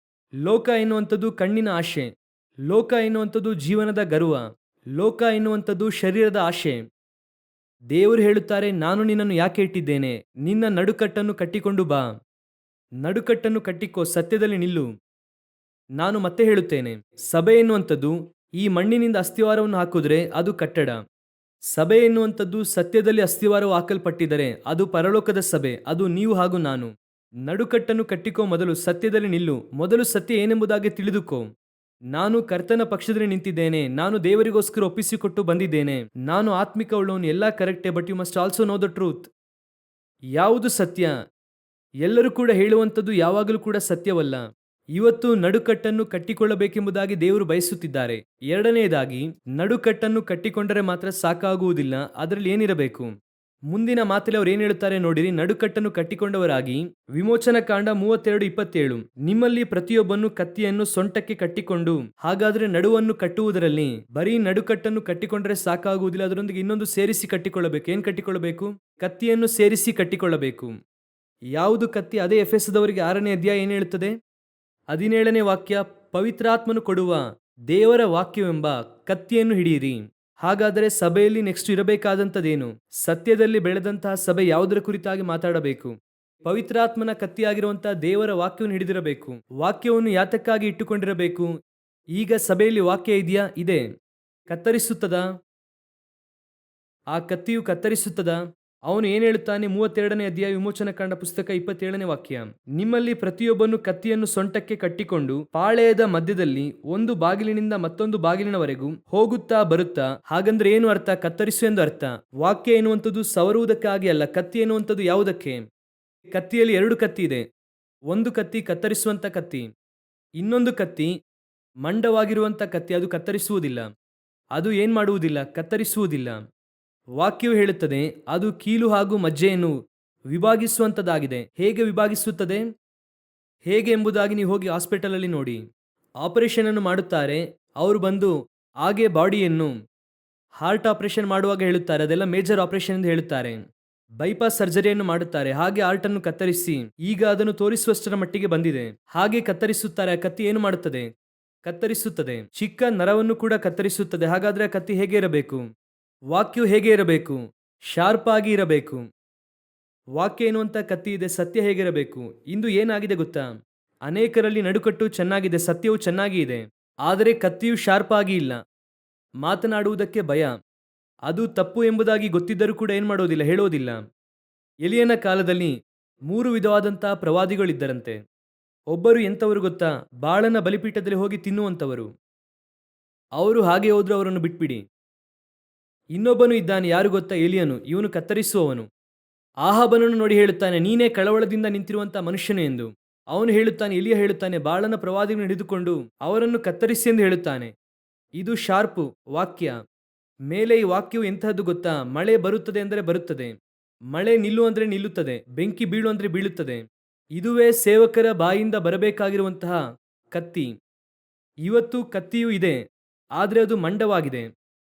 ಲೋಕ ಎನ್ನುವಂಥದ್ದು ಕಣ್ಣಿನ ಆಶೆ, ಲೋಕ ಎನ್ನುವಂಥದ್ದು ಜೀವನದ ಗರ್ವ, ಲೋಕ ಎನ್ನುವಂಥದ್ದು ಶರೀರದ ಆಶೆ. ದೇವರು ಹೇಳುತ್ತಾರೆ, ನಾನು ನಿನ್ನನ್ನು ಯಾಕೆ ಇಟ್ಟಿದ್ದೇನೆ? ನಿನ್ನ ನಡುಕಟ್ಟನ್ನು ಕಟ್ಟಿಕೊಂಡು ಬಾ. ನಡುಕಟ್ಟನ್ನು ಕಟ್ಟಿಕೋ, ಸತ್ಯದಲ್ಲಿ ನಿಲ್ಲು. ನಾನು ಮತ್ತೆ ಹೇಳುತ್ತೇನೆ, ಸಭೆ ಎನ್ನುವಂಥದ್ದು ಈ ಮಣ್ಣಿನಿಂದ ಅಸ್ಥಿವಾರವನ್ನು ಹಾಕಿದ್ರೆ ಅದು ಕಟ್ಟಡ. ಸಭೆ ಎನ್ನುವಂಥದ್ದು ಸತ್ಯದಲ್ಲಿ ಅಸ್ಥಿವಾರವು ಹಾಕಲ್ಪಟ್ಟಿದ್ದರೆ ಅದು ಪರಲೋಕದ ಸಭೆ, ಅದು ನೀವು ಹಾಗೂ ನಾನು. ನಡುಕಟ್ಟನ್ನು ಕಟ್ಟಿಕೋ, ಮೊದಲು ಸತ್ಯದಲ್ಲಿ ನಿಲ್ಲು. ಮೊದಲು ಸತ್ಯ ಏನೆಂಬುದಾಗಿ ತಿಳಿದುಕೋ. ನಾನು ಕರ್ತನ ಪಕ್ಷದಲ್ಲಿ ನಿಂತಿದ್ದೇನೆ, ನಾನು ದೇವರಿಗೋಸ್ಕರ ಒಪ್ಪಿಸಿಕೊಟ್ಟು ಬಂದಿದ್ದೇನೆ, ನಾನು ಆತ್ಮಿಕ ಉಳ್ಳವನು. ಎಲ್ಲ ಕರೆಕ್ಟೇ, but you must also know the truth. ಯಾವುದು ಸತ್ಯ? ಎಲ್ಲರೂ ಕೂಡ ಹೇಳುವಂಥದ್ದು ಯಾವಾಗಲೂ ಕೂಡ ಸತ್ಯವಲ್ಲ. ಇವತ್ತು ನಡುಕಟ್ಟನ್ನು ಕಟ್ಟಿಕೊಳ್ಳಬೇಕೆಂಬುದಾಗಿ ದೇವರು ಬಯಸುತ್ತಿದ್ದಾರೆ. ಎರಡನೆಯದಾಗಿ, ನಡುಕಟ್ಟನ್ನು ಕಟ್ಟಿಕೊಂಡರೆ ಮಾತ್ರ ಸಾಕಾಗುವುದಿಲ್ಲ, ಅದರಲ್ಲಿ ಏನಿರಬೇಕು? ಮುಂದಿನ ಮಾತಲ್ಲಿ ಅವ್ರು ಏನ್ ಹೇಳುತ್ತಾರೆ ನೋಡಿರಿ, ನಡುಕಟ್ಟನ್ನು ಕಟ್ಟಿಕೊಂಡವರಾಗಿ. ವಿಮೋಚನ ಕಾಂಡ 32:27, ನಿಮ್ಮಲ್ಲಿ ಪ್ರತಿಯೊಬ್ಬನು ಕತ್ತಿಯನ್ನು ಸೊಂಟಕ್ಕೆ ಕಟ್ಟಿಕೊಂಡು. ಹಾಗಾದ್ರೆ ನಡುವನ್ನು ಕಟ್ಟುವುದರಲ್ಲಿ ಬರೀ ನಡುಕಟ್ಟನ್ನು ಕಟ್ಟಿಕೊಂಡ್ರೆ ಸಾಕಾಗುವುದಿಲ್ಲ, ಅದರೊಂದಿಗೆ ಇನ್ನೊಂದು ಸೇರಿಸಿ ಕಟ್ಟಿಕೊಳ್ಳಬೇಕು. ಏನ್ ಕಟ್ಟಿಕೊಳ್ಳಬೇಕು? ಕತ್ತಿಯನ್ನು ಸೇರಿಸಿ ಕಟ್ಟಿಕೊಳ್ಳಬೇಕು. ಯಾವುದು ಕತ್ತಿ? ಅದೇ ಎಫೆಸದವರಿಗೆ 6ನೇ ಅಧ್ಯಾಯ ಏನ್ ಹೇಳುತ್ತದೆ? 17ನೇ ವಾಕ್ಯ, ಪವಿತ್ರಾತ್ಮನು ಕೊಡುವ ದೇವರ ವಾಕ್ಯವೆಂಬ ಕತ್ತಿಯನ್ನು ಹಿಡಿಯಿರಿ. ಹಾಗಾದರೆ ಸಭೆಯಲ್ಲಿ ನೆಕ್ಸ್ಟ್ ಇರಬೇಕಾದಂಥದ್ದೇನು? ಸತ್ಯದಲ್ಲಿ ಬೆಳೆದಂತಹ ಸಭೆ ಯಾವುದರ ಕುರಿತಾಗಿ ಮಾತಾಡಬೇಕು? ಪವಿತ್ರಾತ್ಮನ ಕತ್ತಿಯಾಗಿರುವಂತಹ ದೇವರ ವಾಕ್ಯವನ್ನು ಹಿಡಿದಿರಬೇಕು. ವಾಕ್ಯವನ್ನು ಯಾತಕ್ಕಾಗಿ ಇಟ್ಟುಕೊಂಡಿರಬೇಕು? ಈಗ ಸಭೆಯಲ್ಲಿ ವಾಕ್ಯ ಇದೆಯಾ? ಇದೆ. ಕತ್ತರಿಸುತ್ತದಾ? ಆ ಕತ್ತಿಯು ಕತ್ತರಿಸುತ್ತದಾ? ಅವನು ಏನ್ ಹೇಳುತ್ತಾನೆ? 32ನೇ ಅಧ್ಯಾಯ ವಿಮೋಚನ ಕಾಂಡ ಪುಸ್ತಕ 27ನೇ ವಾಕ್ಯ, ನಿಮ್ಮಲ್ಲಿ ಪ್ರತಿಯೊಬ್ಬನು ಕತ್ತಿಯನ್ನು ಸೊಂಟಕ್ಕೆ ಕಟ್ಟಿಕೊಂಡು ಪಾಳೆಯದ ಮಧ್ಯದಲ್ಲಿ ಒಂದು ಬಾಗಿಲಿನಿಂದ ಮತ್ತೊಂದು ಬಾಗಿಲಿನವರೆಗೂ ಹೋಗುತ್ತಾ ಬರುತ್ತಾ. ಹಾಗಂದ್ರೆ ಏನು ಅರ್ಥ? ಕತ್ತರಿಸು ಎಂದು ಅರ್ಥ. ವಾಕ್ಯ ಎನ್ನುವಂಥದ್ದು ಸವರುವುದಕ್ಕಾಗಿ ಅಲ್ಲ. ಕತ್ತಿ ಎನ್ನುವಂಥದ್ದು ಯಾವುದಕ್ಕೆ? ಕತ್ತಿಯಲ್ಲಿ 2 ಕತ್ತಿ ಇದೆ. ಒಂದು ಕತ್ತಿ ಕತ್ತರಿಸುವಂತ ಕತ್ತಿ, ಇನ್ನೊಂದು ಕತ್ತಿ ಮಂಡವಾಗಿರುವಂತ ಕತ್ತಿ. ಅದು ಕತ್ತರಿಸುವುದಿಲ್ಲ, ಅದು ಏನ್ ಮಾಡುವುದಿಲ್ಲ, ಕತ್ತರಿಸುವುದಿಲ್ಲ. ವಾಕ್ಯವು ಹೇಳುತ್ತದೆ, ಅದು ಕೀಲು ಹಾಗೂ ಮಜ್ಜೆಯನ್ನು ವಿಭಾಗಿಸುವಂಥದ್ದಾಗಿದೆ. ಹೇಗೆ ವಿಭಾಗಿಸುತ್ತದೆ? ಹೇಗೆ ಎಂಬುದಾಗಿ ನೀವು ಹೋಗಿ ಹಾಸ್ಪಿಟಲ್ ಅಲ್ಲಿ ನೋಡಿ. ಆಪರೇಷನ್ ಅನ್ನು ಮಾಡುತ್ತಾರೆ, ಅವರು ಬಂದು ಹಾಗೆ ಬಾಡಿಯನ್ನು ಹಾರ್ಟ್ ಆಪರೇಷನ್ ಮಾಡುವಾಗ ಹೇಳುತ್ತಾರೆ, ಅದೆಲ್ಲ ಮೇಜರ್ ಆಪರೇಷನ್ ಎಂದು ಹೇಳುತ್ತಾರೆ. ಬೈಪಾಸ್ ಸರ್ಜರಿಯನ್ನು ಮಾಡುತ್ತಾರೆ, ಹಾಗೆ ಹಾರ್ಟ್ ಅನ್ನು ಕತ್ತರಿಸಿ ಈಗ ಅದನ್ನು ತೋರಿಸುವಷ್ಟರ ಮಟ್ಟಿಗೆ ಬಂದಿದೆ, ಹಾಗೆ ಕತ್ತರಿಸುತ್ತಾರೆ. ಆ ಕತ್ತಿ ಏನು ಮಾಡುತ್ತದೆ? ಕತ್ತರಿಸುತ್ತದೆ. ಚಿಕ್ಕ ನರವನ್ನು ಕೂಡ ಕತ್ತರಿಸುತ್ತದೆ. ಹಾಗಾದ್ರೆ ಆ ಕತ್ತಿ ಹೇಗೆ ಇರಬೇಕು? ವಾಕ್ಯವು ಹೇಗೆ ಇರಬೇಕು? ಶಾರ್ಪ್ ಆಗಿ ಇರಬೇಕು. ವಾಕ್ಯ ಎನ್ನುವಂತ ಕತ್ತಿ ಇದೆ. ಸತ್ಯ ಹೇಗಿರಬೇಕು? ಇಂದು ಏನಾಗಿದೆ ಗೊತ್ತಾ? ಅನೇಕರಲ್ಲಿ ನಡುಕಟ್ಟು ಚೆನ್ನಾಗಿದೆ, ಸತ್ಯವು ಚೆನ್ನಾಗಿ ಇದೆ. ಆದರೆ ಕತ್ತಿಯು ಶಾರ್ಪ್ ಆಗಿ ಇಲ್ಲ. ಮಾತನಾಡುವುದಕ್ಕೆ ಭಯ. ಅದು ತಪ್ಪು ಎಂಬುದಾಗಿ ಗೊತ್ತಿದ್ದರೂ ಕೂಡ ಏನು ಮಾಡೋದಿಲ್ಲ, ಹೇಳೋದಿಲ್ಲ. ಎಲಿಯನ ಕಾಲದಲ್ಲಿ 3 ವಿಧವಾದಂತಹ ಪ್ರವಾದಿಗಳಿದ್ದರಂತೆ. ಒಬ್ಬರು ಎಂಥವರು ಗೊತ್ತಾ? ಬಾಳನ ಬಲಿಪೀಠದಲ್ಲಿ ಹೋಗಿ ತಿನ್ನುವಂಥವರು. ಅವರು ಹಾಗೆ ಹೋದ್ರು, ಅವರನ್ನು ಬಿಟ್ಬಿಡಿ. ಇನ್ನೊಬ್ಬನು ಇದ್ದಾನೆ, ಯಾರು ಗೊತ್ತಾ? ಎಲಿಯನು. ಇವನು ಕತ್ತರಿಸುವವನು. ಆಹಾಬನನ್ನು ನೋಡಿ ಹೇಳುತ್ತಾನೆ, ನೀನೇ ಕಳವಳದಿಂದ ನಿಂತಿರುವಂಥ ಮನುಷ್ಯನು ಎಂದು. ಅವನು ಹೇಳುತ್ತಾನೆ, ಎಲಿಯ ಹೇಳುತ್ತಾನೆ, ಬಾಳನ ಪ್ರವಾದಿಗಳನ್ನು ಹಿಡಿದುಕೊಂಡು ಅವರನ್ನು ಕತ್ತರಿಸಿ ಎಂದು ಹೇಳುತ್ತಾನೆ. ಇದು ಶಾರ್ಪು ವಾಕ್ಯ. ಮೇಲೆ ಈ ವಾಕ್ಯವು ಎಂತಹದ್ದು ಗೊತ್ತಾ? ಮಳೆ ಬರುತ್ತದೆ ಅಂದರೆ ಬರುತ್ತದೆ, ಮಳೆ ನಿಲ್ಲು ಅಂದರೆ ನಿಲ್ಲುತ್ತದೆ, ಬೆಂಕಿ ಬೀಳು ಅಂದರೆ ಬೀಳುತ್ತದೆ. ಇದುವೇ ಸೇವಕರ ಬಾಯಿಂದ ಬರಬೇಕಾಗಿರುವಂತಹ ಕತ್ತಿ. ಇವತ್ತು ಕತ್ತಿಯೂ ಇದೆ, ಆದರೆ ಅದು ಮಂಡವಾಗಿದೆ.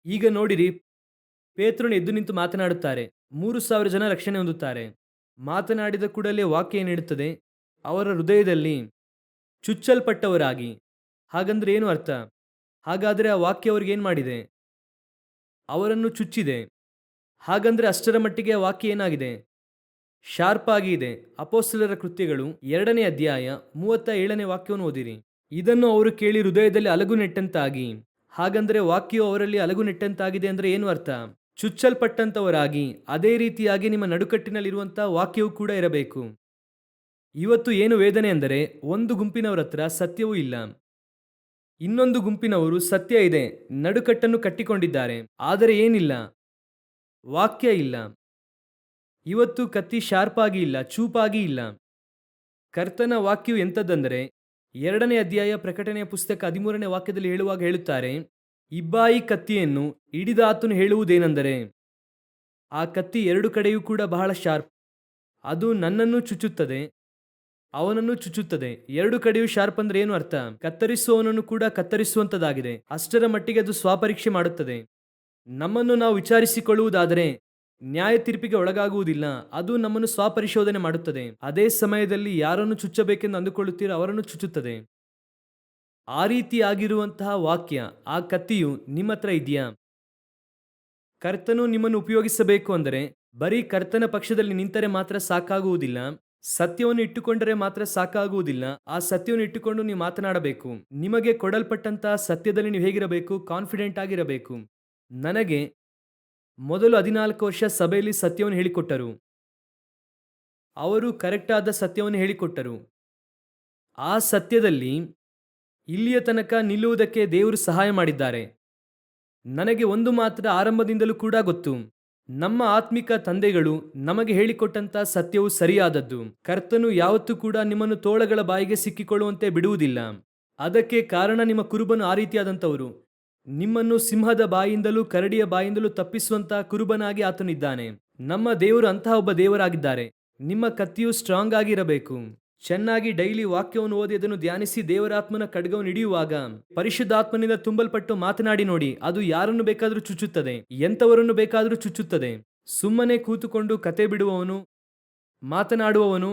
ಈಗ ನೋಡಿರಿ, ಪೇತ್ರನು ಎದ್ದು ನಿಂತು ಮಾತನಾಡುತ್ತಾರೆ. 3,000 ಜನ ರಕ್ಷಣೆ ಹೊಂದುತ್ತಾರೆ. ಮಾತನಾಡಿದ ಕೂಡಲೇ ವಾಕ್ಯ ಏನು ಹೇಳುತ್ತದೆ? ಅವರ ಹೃದಯದಲ್ಲಿ ಚುಚ್ಚಲ್ಪಟ್ಟವರಾಗಿ. ಹಾಗಂದ್ರೆ ಏನು ಅರ್ಥ? ಹಾಗಾದರೆ ಆ ವಾಕ್ಯ ಅವ್ರಿಗೆ ಏನು ಮಾಡಿದೆ? ಅವರನ್ನು ಚುಚ್ಚಿದೆ. ಹಾಗಂದ್ರೆ ಅಷ್ಟರ ಮಟ್ಟಿಗೆ ಆ ವಾಕ್ಯ ಏನಾಗಿದೆ? ಶಾರ್ಪ್ ಆಗಿ ಇದೆ. ಅಪೊಸ್ತಲರ ಕೃತ್ಯಗಳು 2ನೇ ಅಧ್ಯಾಯ 37ನೇ ವಾಕ್ಯವನ್ನು ಓದಿರಿ. ಇದನ್ನು ಅವರು ಕೇಳಿ ಹೃದಯದಲ್ಲಿ ಅಲಗು ನೆಟ್ಟಂತಾಗಿ. ಹಾಗಂದ್ರೆ ವಾಕ್ಯವು ಅವರಲ್ಲಿ ಅಲಗು ನೆಟ್ಟಂತಾಗಿದೆ ಅಂದ್ರೆ ಏನು ಅರ್ಥ? ಚುಚ್ಚಲ್ಪಟ್ಟಂತವರಾಗಿ. ಅದೇ ರೀತಿಯಾಗಿ ನಿಮ್ಮ ನಡುಕಟ್ಟಿನಲ್ಲಿರುವಂತಹ ವಾಕ್ಯವು ಕೂಡ ಇರಬೇಕು. ಇವತ್ತು ಏನು ವೇದನೆ ಅಂದರೆ, ಒಂದು ಗುಂಪಿನವರ ಹತ್ರ ಸತ್ಯವೂ ಇಲ್ಲ, ಇನ್ನೊಂದು ಗುಂಪಿನವರು ಸತ್ಯ ಇದೆ, ನಡುಕಟ್ಟನ್ನು ಕಟ್ಟಿಕೊಂಡಿದ್ದಾರೆ, ಆದರೆ ಏನಿಲ್ಲ, ವಾಕ್ಯ ಇಲ್ಲ. ಇವತ್ತು ಕತ್ತಿ ಶಾರ್ಪ್ ಆಗಿ ಇಲ್ಲ, ಚೂಪಾಗಿ ಇಲ್ಲ. ಕರ್ತನ ವಾಕ್ಯವು ಎಂಥದ್ದಂದರೆ, 2ನೇ ಅಧ್ಯಾಯ ಪ್ರಕಟಣೆಯ ಪುಸ್ತಕ 13ನೇ ವಾಕ್ಯದಲ್ಲಿ ಹೇಳುವಾಗ ಹೇಳುತ್ತಾರೆ, ಇಬ್ಬಾಯಿ ಕತ್ತಿಯನ್ನು ಹಿಡಿದಾತನು ಹೇಳುವುದೇನೆಂದರೆ, ಆ ಕತ್ತಿ 2 ಕಡೆಯೂ ಕೂಡ ಬಹಳ ಶಾರ್ಪ್. ಅದು ನನ್ನನ್ನು ಚುಚ್ಚುತ್ತದೆ, ಅವನನ್ನು ಚುಚ್ಚುತ್ತದೆ. 2 ಕಡೆಯೂ ಶಾರ್ಪ್ ಅಂದ್ರೆ ಏನು ಅರ್ಥ? ಕತ್ತರಿಸುವವನನ್ನು ಕೂಡ ಕತ್ತರಿಸುವಂತದಾಗಿದೆ. ಅಷ್ಟರ ಮಟ್ಟಿಗೆ ಅದು ಸ್ವಪರೀಕ್ಷೆ ಮಾಡುತ್ತದೆ. ನಮ್ಮನ್ನು ನಾವು ವಿಚಾರಿಸಿಕೊಳ್ಳುವುದಾದರೆ ನ್ಯಾಯ ತೀರ್ಪಿಗೆ ಒಳಗಾಗುವುದಿಲ್ಲ, ಅದು ನಮ್ಮನ್ನು ಸ್ವಪರಿಶೋಧನೆ ಮಾಡುತ್ತದೆ. ಅದೇ ಸಮಯದಲ್ಲಿ ಯಾರನ್ನು ಚುಚ್ಚಬೇಕೆಂದು ಅಂದುಕೊಳ್ಳುತ್ತೀರೋ ಅವರನ್ನು ಚುಚ್ಚುತ್ತದೆ. ಆ ರೀತಿಯಾಗಿರುವಂತಹ ವಾಕ್ಯ, ಆ ಕತ್ತಿಯು ನಿಮ್ಮ ಹತ್ರ ಇದೆಯಾ? ಕರ್ತನು ನಿಮ್ಮನ್ನು ಉಪಯೋಗಿಸಬೇಕು ಅಂದರೆ ಬರೀ ಕರ್ತನ ಪಕ್ಷದಲ್ಲಿ ನಿಂತರೆ ಮಾತ್ರ ಸಾಕಾಗುವುದಿಲ್ಲ, ಸತ್ಯವನ್ನು ಇಟ್ಟುಕೊಂಡರೆ ಮಾತ್ರ ಸಾಕಾಗುವುದಿಲ್ಲ. ಆ ಸತ್ಯವನ್ನು ಇಟ್ಟುಕೊಂಡು ನೀವು ಮಾತನಾಡಬೇಕು. ನಿಮಗೆ ಕೊಡಲ್ಪಟ್ಟಂತಹ ಸತ್ಯದಲ್ಲಿ ನೀವು ಹೇಗಿರಬೇಕು? ಕಾನ್ಫಿಡೆಂಟ್ ಆಗಿರಬೇಕು. ನನಗೆ ಮೊದಲು 14 ವರ್ಷ ಸಭೆಯಲ್ಲಿ ಸತ್ಯವನ್ನು ಹೇಳಿಕೊಟ್ಟರು. ಅವರು ಕರೆಕ್ಟ್ ಆದ ಸತ್ಯವನ್ನು ಹೇಳಿಕೊಟ್ಟರು. ಆ ಸತ್ಯದಲ್ಲಿ ಇಲ್ಲಿಯ ತನಕ ನಿಲ್ಲುವುದಕ್ಕೆ ದೇವರು ಸಹಾಯ ಮಾಡಿದ್ದಾರೆ. ನನಗೆ ಒಂದು ಮಾತ್ರ ಆರಂಭದಿಂದಲೂ ಕೂಡ ಗೊತ್ತು, ನಮ್ಮ ಆತ್ಮಿಕ ತಂದೆಗಳು ನಮಗೆ ಹೇಳಿಕೊಟ್ಟಂತ ಸತ್ಯವು ಸರಿಯಾದದ್ದು. ಕರ್ತನು ಯಾವತ್ತೂ ಕೂಡ ನಿಮ್ಮನ್ನು ತೋಳಗಳ ಬಾಯಿಗೆ ಸಿಕ್ಕಿಕೊಳ್ಳುವಂತೆ ಬಿಡುವುದಿಲ್ಲ. ಅದಕ್ಕೆ ಕಾರಣ ನಿಮ್ಮ ಕುರುಬನು ಆ ರೀತಿಯಾದಂಥವರು. ನಿಮ್ಮನ್ನು ಸಿಂಹದ ಬಾಯಿಂದಲೂ ಕರಡಿಯ ಬಾಯಿಂದಲೂ ತಪ್ಪಿಸುವಂತಹ ಕುರುಬನಾಗಿ ಆತನಿದ್ದಾನೆ. ನಮ್ಮ ದೇವರು ಅಂತಹ ಒಬ್ಬ ದೇವರಾಗಿದ್ದಾರೆ. ನಿಮ್ಮ ಕತ್ತಿಯು ಸ್ಟ್ರಾಂಗ್ ಆಗಿರಬೇಕು. ಚೆನ್ನಾಗಿ ಡೈಲಿ ವಾಕ್ಯವನ್ನು ಓದಿ ಅದನ್ನು ಧ್ಯಾನಿಸಿ ದೇವರಾತ್ಮನ ಖಡ್ಗವನ್ನು ಹಿಡಿಯುವಾಗ ಪರಿಶುದ್ಧಾತ್ಮನಿಂದ ತುಂಬಲ್ಪಟ್ಟು ಮಾತನಾಡಿ ನೋಡಿ. ಅದು ಯಾರನ್ನು ಬೇಕಾದರೂ ಚುಚ್ಚುತ್ತದೆ, ಎಂಥವರನ್ನು ಬೇಕಾದರೂ ಚುಚ್ಚುತ್ತದೆ. ಸುಮ್ಮನೆ ಕೂತುಕೊಂಡು ಕತೆ ಬಿಡುವವನು, ಮಾತನಾಡುವವನು,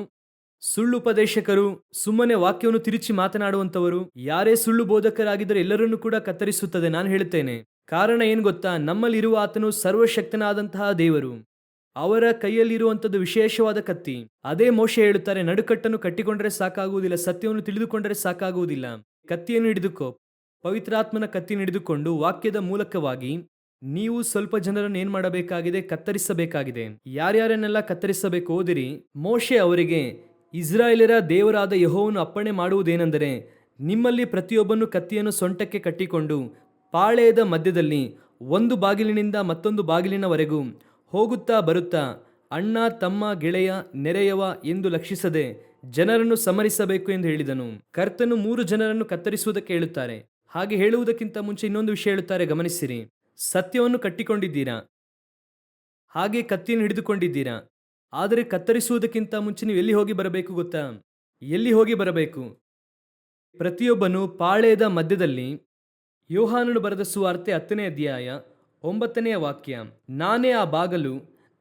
ಸುಳ್ಳುಪದೇಶಕರು, ಸುಮ್ಮನೆ ವಾಕ್ಯವನ್ನು ತಿರುಚಿ ಮಾತನಾಡುವಂಥವರು, ಯಾರೇ ಸುಳ್ಳು ಬೋಧಕರಾಗಿದ್ದರೆ ಎಲ್ಲರನ್ನೂ ಕೂಡ ಕತ್ತರಿಸುತ್ತದೆ. ನಾನು ಹೇಳುತ್ತೇನೆ, ಕಾರಣ ಏನು ಗೊತ್ತಾ? ನಮ್ಮಲ್ಲಿರುವ ಆತನು ಸರ್ವಶಕ್ತನಾದಂತಹ ದೇವರು. ಅವರ ಕೈಯಲ್ಲಿರುವಂಥದ್ದು ವಿಶೇಷವಾದ ಕತ್ತಿ. ಅದೇ ಮೋಶೆ ಹೇಳುತ್ತಾರೆ, ನಡುಕಟ್ಟನ್ನು ಕಟ್ಟಿಕೊಂಡರೆ ಸಾಕಾಗುವುದಿಲ್ಲ, ಸತ್ಯವನ್ನು ತಿಳಿದುಕೊಂಡರೆ ಸಾಕಾಗುವುದಿಲ್ಲ. ಕತ್ತಿಯನ್ನು ಹಿಡಿದುಕೋ, ಪವಿತ್ರಾತ್ಮನ ಕತ್ತಿಯನ್ನು ಹಿಡಿದುಕೊಂಡು ವಾಕ್ಯದ ಮೂಲಕವಾಗಿ ನೀವು ಸ್ವಲ್ಪ ಜನರನ್ನು ಏನ್ ಮಾಡಬೇಕಾಗಿದೆ? ಕತ್ತರಿಸಬೇಕಾಗಿದೆ. ಯಾರ್ಯಾರನ್ನೆಲ್ಲ ಕತ್ತರಿಸಬೇಕು ಓದಿರಿ. ಮೋಶೆ ಅವರಿಗೆ ಇಸ್ರಾಯೇಲರ ದೇವರಾದ ಯೆಹೋವನು ಅಪ್ಪಣೆ ಮಾಡುವುದೇನೆಂದರೆ, ನಿಮ್ಮಲ್ಲಿ ಪ್ರತಿಯೊಬ್ಬನು ಕತ್ತಿಯನ್ನು ಸೊಂಟಕ್ಕೆ ಕಟ್ಟಿಕೊಂಡು ಪಾಳೆಯದ ಮಧ್ಯದಲ್ಲಿ ಒಂದು ಬಾಗಿಲಿನಿಂದ ಮತ್ತೊಂದು ಬಾಗಿಲಿನವರೆಗೂ ಹೋಗುತ್ತಾ ಬರುತ್ತಾ ಅಣ್ಣ, ತಮ್ಮ, ಗೆಳೆಯ, ನೆರೆಯವ ಎಂದು ಲಕ್ಷಿಸದೆ ಜನರನ್ನು ಸಮರಿಸಬೇಕು ಎಂದು ಹೇಳಿದನು. ಕರ್ತನು 3 ಜನರನ್ನು ಕತ್ತರಿಸುವುದಕ್ಕೆ ಹೇಳುತ್ತಾರೆ. ಹಾಗೆ ಹೇಳುವುದಕ್ಕಿಂತ ಮುಂಚೆ ಇನ್ನೊಂದು ವಿಷಯ ಹೇಳುತ್ತಾರೆ, ಗಮನಿಸಿರಿ. ಸತ್ಯವನ್ನು ಕಟ್ಟಿಕೊಂಡಿದ್ದೀರಾ, ಹಾಗೆ ಕತ್ತಿಯನ್ನು ಹಿಡಿದುಕೊಂಡಿದ್ದೀರಾ. ಆದರೆ ಕತ್ತರಿಸುವುದಕ್ಕಿಂತ ಮುಂಚೆ ನೀವು ಎಲ್ಲಿ ಹೋಗಿ ಬರಬೇಕು ಗೊತ್ತಾ? ಎಲ್ಲಿ ಹೋಗಿ ಬರಬೇಕು? ಪ್ರತಿಯೊಬ್ಬನು ಪಾಳೆಯದ ಮಧ್ಯದಲ್ಲಿ. ಯೋಹಾನನು ಬರೆದ ಸುವಾರ್ತೆ 10ನೇ ಅಧ್ಯಾಯ 9ನೇ ವಾಕ್ಯ. ನಾನೇ ಆ ಬಾಗಲು,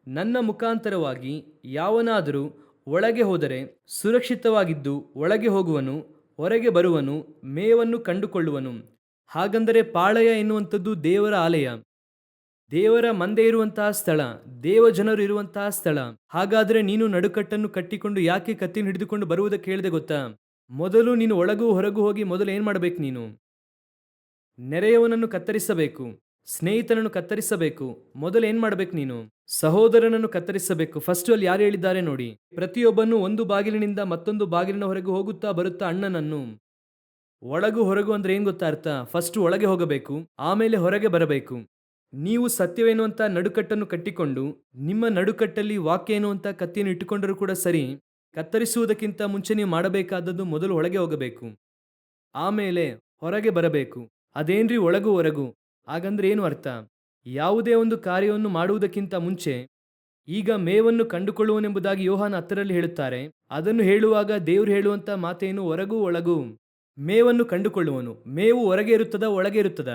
ನನ್ನ ಮುಖಾಂತರವಾಗಿ ಯಾವನಾದರೂ ಒಳಗೆ ಹೋದರೆ ಸುರಕ್ಷಿತವಾಗಿದ್ದು ಒಳಗೆ ಹೋಗುವನು, ಹೊರಗೆ ಬರುವನು, ಮೇವನ್ನು ಕಂಡುಕೊಳ್ಳುವನು. ಹಾಗಂದರೆ ಪಾಳೆಯ ಎನ್ನುವಂಥದ್ದು ದೇವರ ಆಲಯ, ದೇವರ ಮಂದೆ ಇರುವಂತಹ ಸ್ಥಳ, ದೇವ ಜನರು ಇರುವಂತಹ ಸ್ಥಳ. ಹಾಗಾದರೆ ನೀನು ನಡುಕಟ್ಟನ್ನು ಕಟ್ಟಿಕೊಂಡು ಯಾಕೆ ಕತ್ತಿಯನ್ನು ಹಿಡಿದುಕೊಂಡು ಬರುವುದಕ್ಕೆ ಹೇಳಿದೆ ಗೊತ್ತಾ? ಮೊದಲು ನೀನು ಒಳಗೂ ಹೊರಗೂ ಹೋಗಿ ಮೊದಲು ಏನ್ ಮಾಡ್ಬೇಕು? ನೀನು ನೆರೆಯವನನ್ನು ಕತ್ತರಿಸಬೇಕು, ಸ್ನೇಹಿತನನ್ನು ಕತ್ತರಿಸಬೇಕು. ಮೊದಲು ಏನ್ ಮಾಡ್ಬೇಕು ನೀನು? ಸಹೋದರನನ್ನು ಕತ್ತರಿಸಬೇಕು. ಫಸ್ಟ್ ಅಲ್ಲಿ ಯಾರು ಹೇಳಿದ್ದಾರೆ ನೋಡಿ, ಪ್ರತಿಯೊಬ್ಬನು ಒಂದು ಬಾಗಿಲಿನಿಂದ ಮತ್ತೊಂದು ಬಾಗಿಲಿನ ಹೊರಗೆ ಹೋಗುತ್ತಾ ಬರುತ್ತಾ ಅಣ್ಣನನ್ನು. ಒಳಗು ಹೊರಗು ಅಂದ್ರೆ ಏನ್ ಗೊತ್ತಾ ಅರ್ಥ? ಫಸ್ಟ್ ಒಳಗೆ ಹೋಗಬೇಕು, ಆಮೇಲೆ ಹೊರಗೆ ಬರಬೇಕು. ನೀವು ಸತ್ಯವೇನು ಅಂತ ನಡುಕಟ್ಟನ್ನು ಕಟ್ಟಿಕೊಂಡು ನಿಮ್ಮ ನಡುಕಟ್ಟಲ್ಲಿ ವಾಕ್ಯ ಏನು ಅಂತ ಕತ್ತಿಯನ್ನು ಇಟ್ಟುಕೊಂಡರೂ ಕೂಡ ಸರಿ, ಕತ್ತರಿಸುವುದಕ್ಕಿಂತ ಮುಂಚೆ ನೀವು ಮಾಡಬೇಕಾದದ್ದು ಮೊದಲು ಒಳಗೆ ಹೋಗಬೇಕು, ಆಮೇಲೆ ಹೊರಗೆ ಬರಬೇಕು. ಅದೇನ್ರಿ ಒಳಗು ಹೊರಗು? ಹಾಗಂದ್ರೆ ಏನು ಅರ್ಥ? ಯಾವುದೇ ಒಂದು ಕಾರ್ಯವನ್ನು ಮಾಡುವುದಕ್ಕಿಂತ ಮುಂಚೆ ಈಗ ಮೇವನ್ನು ಕಂಡುಕೊಳ್ಳುವನೆಂಬುದಾಗಿ ಯೋಹಾನ 10ರಲ್ಲಿ ಹೇಳುತ್ತಾರೆ. ಅದನ್ನು ಹೇಳುವಾಗ ದೇವರು ಹೇಳುವಂತ ಮಾತೇನು? ಹೊರಗೂ ಒಳಗೂ ಮೇವನ್ನು ಕಂಡುಕೊಳ್ಳುವನು. ಮೇವು ಹೊರಗೆ ಇರುತ್ತದ, ಒಳಗೆ ಇರುತ್ತದ?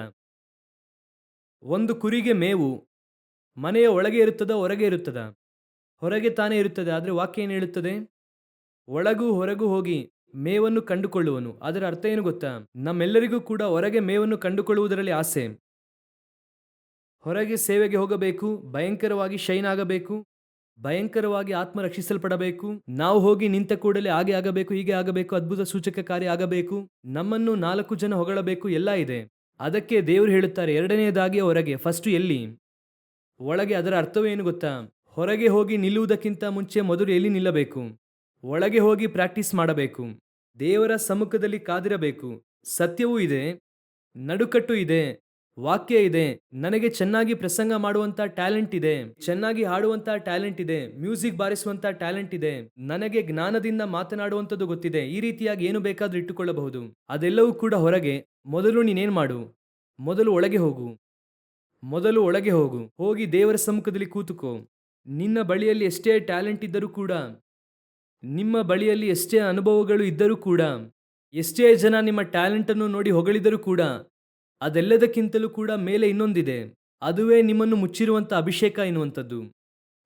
ಒಂದು ಕುರಿಗೆ ಮೇವು ಮನೆಯ ಒಳಗೆ ಇರುತ್ತದ, ಹೊರಗೆ ಇರುತ್ತದ? ಹೊರಗೆ ತಾನೇ ಇರುತ್ತದೆ. ಆದರೆ ವಾಕ್ಯ ಏನು ಹೇಳುತ್ತದೆ? ಒಳಗೂ ಹೊರಗೂ ಹೋಗಿ ಮೇವನ್ನು ಕಂಡುಕೊಳ್ಳುವನು. ಅದರ ಅರ್ಥ ಏನು ಗೊತ್ತಾ? ನಮ್ಮೆಲ್ಲರಿಗೂ ಕೂಡ ಹೊರಗೆ ಮೇವನ್ನು ಕಂಡುಕೊಳ್ಳುವುದರಲ್ಲಿ ಆಸೆ. ಹೊರಗೆ ಸೇವೆಗೆ ಹೋಗಬೇಕು, ಭಯಂಕರವಾಗಿ ಶೈನ್ ಆಗಬೇಕು, ಭಯಂಕರವಾಗಿ ಆತ್ಮ ರಕ್ಷಿಸಲ್ಪಡಬೇಕು. ನಾವು ಹೋಗಿ ನಿಂತ ಕೂಡಲೇ ಹಾಗೆ ಆಗಬೇಕು, ಹೀಗೆ ಆಗಬೇಕು, ಅದ್ಭುತ ಸೂಚಕ ಕಾರ್ಯ ಆಗಬೇಕು, ನಮ್ಮನ್ನು 4 ಜನ ಹೊಗಳಬೇಕು, ಎಲ್ಲ ಇದೆ. ಅದಕ್ಕೆ ದೇವರು ಹೇಳುತ್ತಾರೆ, ಎರಡನೆಯದಾಗಿ ಹೊರಗೆ. ಫಸ್ಟ್ ಎಲ್ಲಿ? ಒಳಗೆ. ಅದರ ಅರ್ಥವೇನು ಗೊತ್ತಾ? ಹೊರಗೆ ಹೋಗಿ ನಿಲ್ಲುವುದಕ್ಕಿಂತ ಮುಂಚೆ ಮೊದಲು ಎಲ್ಲಿ ನಿಲ್ಲಬೇಕು? ಒಳಗೆ ಹೋಗಿ ಪ್ರಾಕ್ಟೀಸ್ ಮಾಡಬೇಕು, ದೇವರ ಸಮ್ಮುಖದಲ್ಲಿ ಕಾದಿರಬೇಕು. ಸತ್ಯವೂ ಇದೆ, ನಡುಕಟ್ಟು ಇದೆ, ವಾಕ್ಯ ಇದೆ. ನನಗೆ ಚೆನ್ನಾಗಿ ಪ್ರಸಂಗ ಮಾಡುವಂತ ಟ್ಯಾಲೆಂಟ್ ಇದೆ, ಚೆನ್ನಾಗಿ ಹಾಡುವಂತ ಟ್ಯಾಲೆಂಟ್ ಇದೆ, ಮ್ಯೂಸಿಕ್ ಬಾರಿಸುವಂತ ಟ್ಯಾಲೆಂಟ್ ಇದೆ, ನನಗೆ ಜ್ಞಾನದಿಂದ ಮಾತನಾಡುವಂಥದ್ದು ಗೊತ್ತಿದೆ. ಈ ರೀತಿಯಾಗಿ ಏನು ಬೇಕಾದ್ರೂ ಇಟ್ಟುಕೊಳ್ಳಬಹುದು. ಅದೆಲ್ಲವೂ ಕೂಡ ಹೊರಗೆ. ಮೊದಲು ನೀನೇನ್ ಮಾಡು? ಮೊದಲು ಒಳಗೆ ಹೋಗು. ಮೊದಲು ಒಳಗೆ ಹೋಗು. ಹೋಗಿ ದೇವರ ಸಮ್ಮುಖದಲ್ಲಿ ಕೂತುಕೋ. ನಿನ್ನ ಬಳಿಯಲ್ಲಿ ಎಷ್ಟೇ ಟ್ಯಾಲೆಂಟ್ ಇದ್ದರೂ ಕೂಡ, ನಿಮ್ಮ ಬಳಿಯಲ್ಲಿ ಎಷ್ಟೇ ಅನುಭವಗಳು ಇದ್ದರೂ ಕೂಡ, ಎಷ್ಟೇ ಜನ ನಿಮ್ಮ ಟ್ಯಾಲೆಂಟನ್ನು ನೋಡಿ ಹೊಗಳಿದರೂ ಕೂಡ, ಅದೆಲ್ಲದಕ್ಕಿಂತಲೂ ಕೂಡ ಮೇಲೆ ಇನ್ನೊಂದಿದೆ. ಅದುವೇ ನಿಮ್ಮನ್ನು ಮುಚ್ಚಿರುವಂಥ ಅಭಿಷೇಕ ಎನ್ನುವಂಥದ್ದು.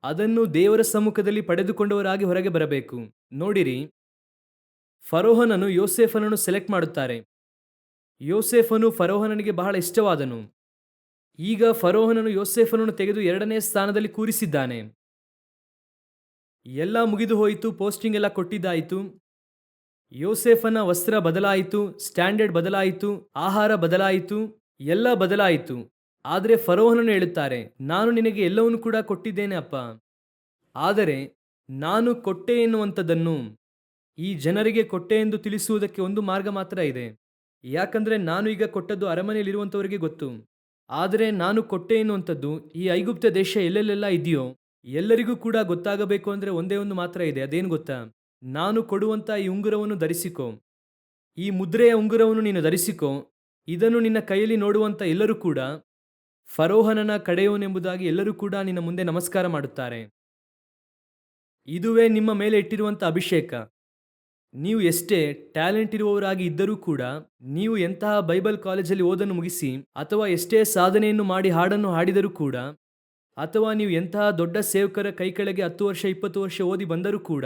ಅದನ್ನು ದೇವರ ಸಮ್ಮುಖದಲ್ಲಿ ಪಡೆದುಕೊಂಡವರಾಗಿ ಹೊರಗೆ ಬರಬೇಕು. ನೋಡಿರಿ, ಫರೋಹನನು ಯೋಸೇಫನನ್ನು ಸೆಲೆಕ್ಟ್ ಮಾಡುತ್ತಾರೆ. ಯೋಸೇಫನು ಫರೋಹನನಿಗೆ ಬಹಳ ಇಷ್ಟವಾದನು. ಈಗ ಫರೋಹನನು ಯೋಸೇಫನನ್ನು ತೆಗೆದು 2ನೇ ಸ್ಥಾನದಲ್ಲಿ ಕೂರಿಸಿದ್ದಾನೆ. ಎಲ್ಲ ಮುಗಿದು ಹೋಯಿತು, ಪೋಸ್ಟಿಂಗ್ ಎಲ್ಲ ಕೊಟ್ಟಿದ್ದಾಯಿತು. ಯೋಸೇಫನ ವಸ್ತ್ರ ಬದಲಾಯಿತು, ಸ್ಟ್ಯಾಂಡರ್ಡ್ ಬದಲಾಯಿತು, ಆಹಾರ ಬದಲಾಯಿತು, ಎಲ್ಲ ಬದಲಾಯಿತು. ಆದರೆ ಫರೋಹನನು ಹೇಳುತ್ತಾರೆ, ನಾನು ನಿನಗೆ ಎಲ್ಲವನ್ನೂ ಕೂಡ ಕೊಟ್ಟಿದ್ದೇನೆ ಅಪ್ಪ, ಆದರೆ ನಾನು ಕೊಟ್ಟೆ ಎನ್ನುವಂಥದ್ದನ್ನು ಈ ಜನರಿಗೆ ಕೊಟ್ಟೆ ಎಂದು ತಿಳಿಸುವುದಕ್ಕೆ ಒಂದು ಮಾರ್ಗ ಮಾತ್ರ ಇದೆ. ಯಾಕಂದ್ರೆ ನಾನು ಈಗ ಕೊಟ್ಟದ್ದು ಅರಮನೆಯಲ್ಲಿರುವಂಥವರಿಗೆ ಗೊತ್ತು. ಆದರೆ ನಾನು ಕೊಟ್ಟೆ ಎನ್ನುವಂಥದ್ದು ಈ ಐಗುಪ್ತ ದೇಶ ಎಲ್ಲೆಲ್ಲೆಲ್ಲ ಇದೆಯೋ ಎಲ್ಲರಿಗೂ ಕೂಡ ಗೊತ್ತಾಗಬೇಕು ಅಂದರೆ ಒಂದೇ ಒಂದು ಮಾತ್ರ ಇದೆ. ಅದೇನು ಗೊತ್ತಾ? ನಾನು ಕೊಡುವಂಥ ಈ ಉಂಗುರವನ್ನು ಧರಿಸಿಕೊ, ಈ ಮುದ್ರೆಯ ಉಂಗುರವನ್ನು ನೀನು ಧರಿಸಿಕೊ. ಇದನ್ನು ನಿನ್ನ ಕೈಯಲ್ಲಿ ನೋಡುವಂಥ ಎಲ್ಲರೂ ಕೂಡ ಫರೋಹನನ ಕಡೆಯವನೆಂಬುದಾಗಿ ಎಲ್ಲರೂ ಕೂಡ ನಿನ್ನ ಮುಂದೆ ನಮಸ್ಕಾರ ಮಾಡುತ್ತಾರೆ. ಇದುವೇ ನಿಮ್ಮ ಮೇಲೆ ಇಟ್ಟಿರುವಂಥ ಅಭಿಷೇಕ. ನೀವು ಎಷ್ಟೇ ಟ್ಯಾಲೆಂಟ್ ಇರುವವರಾಗಿ ಇದ್ದರೂ ಕೂಡ, ನೀವು ಎಂತಹ ಬೈಬಲ್ ಕಾಲೇಜಲ್ಲಿ ಓದನ್ನು ಮುಗಿಸಿ, ಅಥವಾ ಎಷ್ಟೇ ಸಾಧನೆಯನ್ನು ಮಾಡಿ ಹಾಡನ್ನು ಹಾಡಿದರೂ ಕೂಡ, ಅಥವಾ ನೀವು ಎಂತಹ ದೊಡ್ಡ ಸೇವಕರ ಕೈ ಕೆಳಗೆ 10 ವರ್ಷ 20 ವರ್ಷ ಓದಿ ಬಂದರೂ ಕೂಡ,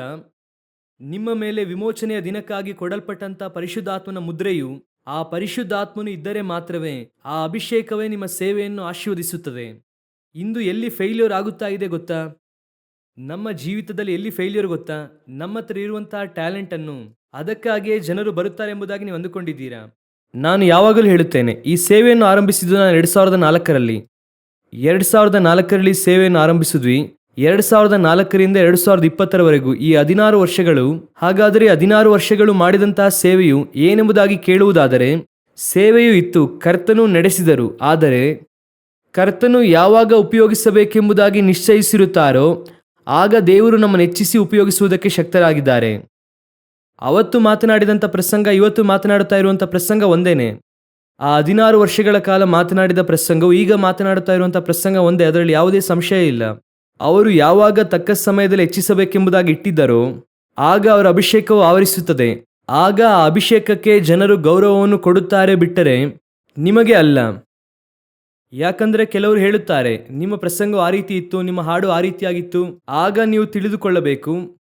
ನಿಮ್ಮ ಮೇಲೆ ವಿಮೋಚನೆಯ ದಿನಕ್ಕಾಗಿ ಕೊಡಲ್ಪಟ್ಟಂಥ ಪರಿಶುದ್ಧಾತ್ಮನ ಮುದ್ರೆಯು, ಆ ಪರಿಶುದ್ಧಾತ್ಮನು ಇದ್ದರೆ ಮಾತ್ರವೇ ಆ ಅಭಿಷೇಕವೇ ನಿಮ್ಮ ಸೇವೆಯನ್ನು ಆಶೀರ್ವದಿಸುತ್ತದೆ. ಇಂದು ಎಲ್ಲಿ ಫೇಲ್ಯೂರ್ ಆಗುತ್ತಾ ಇದೆ ಗೊತ್ತಾ? ನಮ್ಮ ಜೀವಿತದಲ್ಲಿ ಎಲ್ಲಿ ಫೇಲ್ಯೂರ್ ಗೊತ್ತಾ? ನಮ್ಮ ಹತ್ರ ಇರುವಂತಹ ಟ್ಯಾಲೆಂಟನ್ನು, ಅದಕ್ಕಾಗಿಯೇ ಜನರು ಬರುತ್ತಾರೆ ಎಂಬುದಾಗಿ ನೀವು ಅಂದುಕೊಂಡಿದ್ದೀರಾ? ನಾನು ಯಾವಾಗಲೂ ಹೇಳುತ್ತೇನೆ, ಈ ಸೇವೆಯನ್ನು ಆರಂಭಿಸಿದ್ದು ನಾನು 2004ರಲ್ಲಿ. 2004ರಲ್ಲಿ ಸೇವೆಯನ್ನು ಆರಂಭಿಸಿದ್ವಿ. 2004ರಿಂದ 2020ರವರೆಗೂ ಈ 16 ವರ್ಷಗಳು. ಹಾಗಾದರೆ 16 ವರ್ಷಗಳು ಮಾಡಿದಂತಹ ಸೇವೆಯು ಏನೆಂಬುದಾಗಿ ಕೇಳುವುದಾದರೆ, ಸೇವೆಯೂ ಇತ್ತು, ಕರ್ತನು ನಡೆಸಿದರು. ಆದರೆ ಕರ್ತನು ಯಾವಾಗ ಉಪಯೋಗಿಸಬೇಕೆಂಬುದಾಗಿ ನಿಶ್ಚಯಿಸಿರುತ್ತಾರೋ ಆಗ ದೇವರು ನಮ್ಮನ್ನು ಹೆಚ್ಚಿಸಿ ಉಪಯೋಗಿಸುವುದಕ್ಕೆ ಶಕ್ತರಾಗಿದ್ದಾರೆ. ಅವತ್ತು ಮಾತನಾಡಿದಂಥ ಪ್ರಸಂಗ, ಇವತ್ತು ಮಾತನಾಡುತ್ತಾ ಇರುವಂಥ ಪ್ರಸಂಗ ಒಂದೇನೆ. ಆ 16 ವರ್ಷಗಳ ಕಾಲ ಮಾತನಾಡಿದ ಪ್ರಸಂಗವು ಈಗ ಮಾತನಾಡುತ್ತಾ ಇರುವಂಥ ಪ್ರಸಂಗ ಒಂದೇ. ಅದರಲ್ಲಿ ಯಾವುದೇ ಸಂಶಯ ಇಲ್ಲ. ಅವರು ಯಾವಾಗ ತಕ್ಕ ಸಮಯದಲ್ಲಿ ಹೆಚ್ಚಿಸಬೇಕೆಂಬುದಾಗಿ ಇಟ್ಟಿದ್ದರೋ ಆಗ ಅವರ ಅಭಿಷೇಕವು ಆವರಿಸುತ್ತದೆ. ಆಗ ಆ ಅಭಿಷೇಕಕ್ಕೆ ಜನರು ಗೌರವವನ್ನು ಕೊಡುತ್ತಾರೆ, ಬಿಟ್ಟರೆ ನಿಮಗೆ ಅಲ್ಲ. ಯಾಕಂದ್ರೆ ಕೆಲವರು ಹೇಳುತ್ತಾರೆ, ನಿಮ್ಮ ಪ್ರಸಂಗ ಆ ರೀತಿ ಇತ್ತು, ನಿಮ್ಮ ಹಾಡು ಆ ರೀತಿಯಾಗಿತ್ತು. ಆಗ ನೀವು ತಿಳಿದುಕೊಳ್ಳಬೇಕು,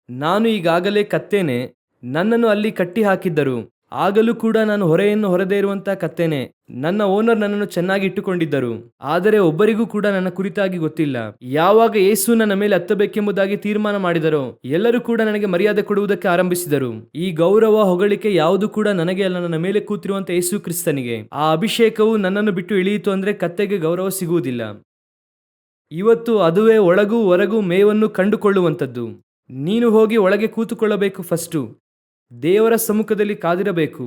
ನಾನು ಈಗಾಗಲೇ ಕತ್ತೇನೆ, ನನ್ನನ್ನು ಅಲ್ಲಿ ಕಟ್ಟಿ ಹಾಕಿದ್ದರು. ಆಗಲೂ ಕೂಡ ನಾನು ಹೊರೆಯನ್ನು ಹೊರದೇ ಇರುವಂತ ಕತ್ತೇನೆ. ನನ್ನ ಓನರ್ ನನ್ನನ್ನು ಚೆನ್ನಾಗಿ ಇಟ್ಟುಕೊಂಡಿದ್ದರು, ಆದರೆ ಒಬ್ಬರಿಗೂ ಕೂಡ ನನ್ನ ಕುರಿತಾಗಿ ಗೊತ್ತಿಲ್ಲ. ಯಾವಾಗ ಯೇಸು ನನ್ನ ಮೇಲೆ ಹತ್ತಬೇಕೆಂಬುದಾಗಿ ತೀರ್ಮಾನ ಮಾಡಿದರೋ ಎಲ್ಲರೂ ಕೂಡ ನನಗೆ ಮರ್ಯಾದೆ ಕೊಡುವುದಕ್ಕೆ ಆರಂಭಿಸಿದರು. ಈ ಗೌರವ ಹೊಗಳಿಕೆ ಯಾವುದು ಕೂಡ ನನಗೆ ಅಲ್ಲ, ನನ್ನ ಮೇಲೆ ಕೂತಿರುವಂತ ಯೇಸು ಕ್ರಿಸ್ತನಿಗೆ. ಆ ಅಭಿಷೇಕವು ನನ್ನನ್ನು ಬಿಟ್ಟು ಇಳಿಯಿತು ಅಂದ್ರೆ ಕತ್ತೆಗೆ ಗೌರವ ಸಿಗುವುದಿಲ್ಲ. ಇವತ್ತು ಅದುವೇ ಒಳಗೂ ಹೊರಗೂ ಮೇವನ್ನು ಕಂಡುಕೊಳ್ಳುವಂಥದ್ದು. ನೀನು ಹೋಗಿ ಒಳಗೆ ಕೂತುಕೊಳ್ಳಬೇಕು. ಫಸ್ಟು ದೇವರ ಸಮ್ಮುಖದಲ್ಲಿ ಕಾದಿರಬೇಕು.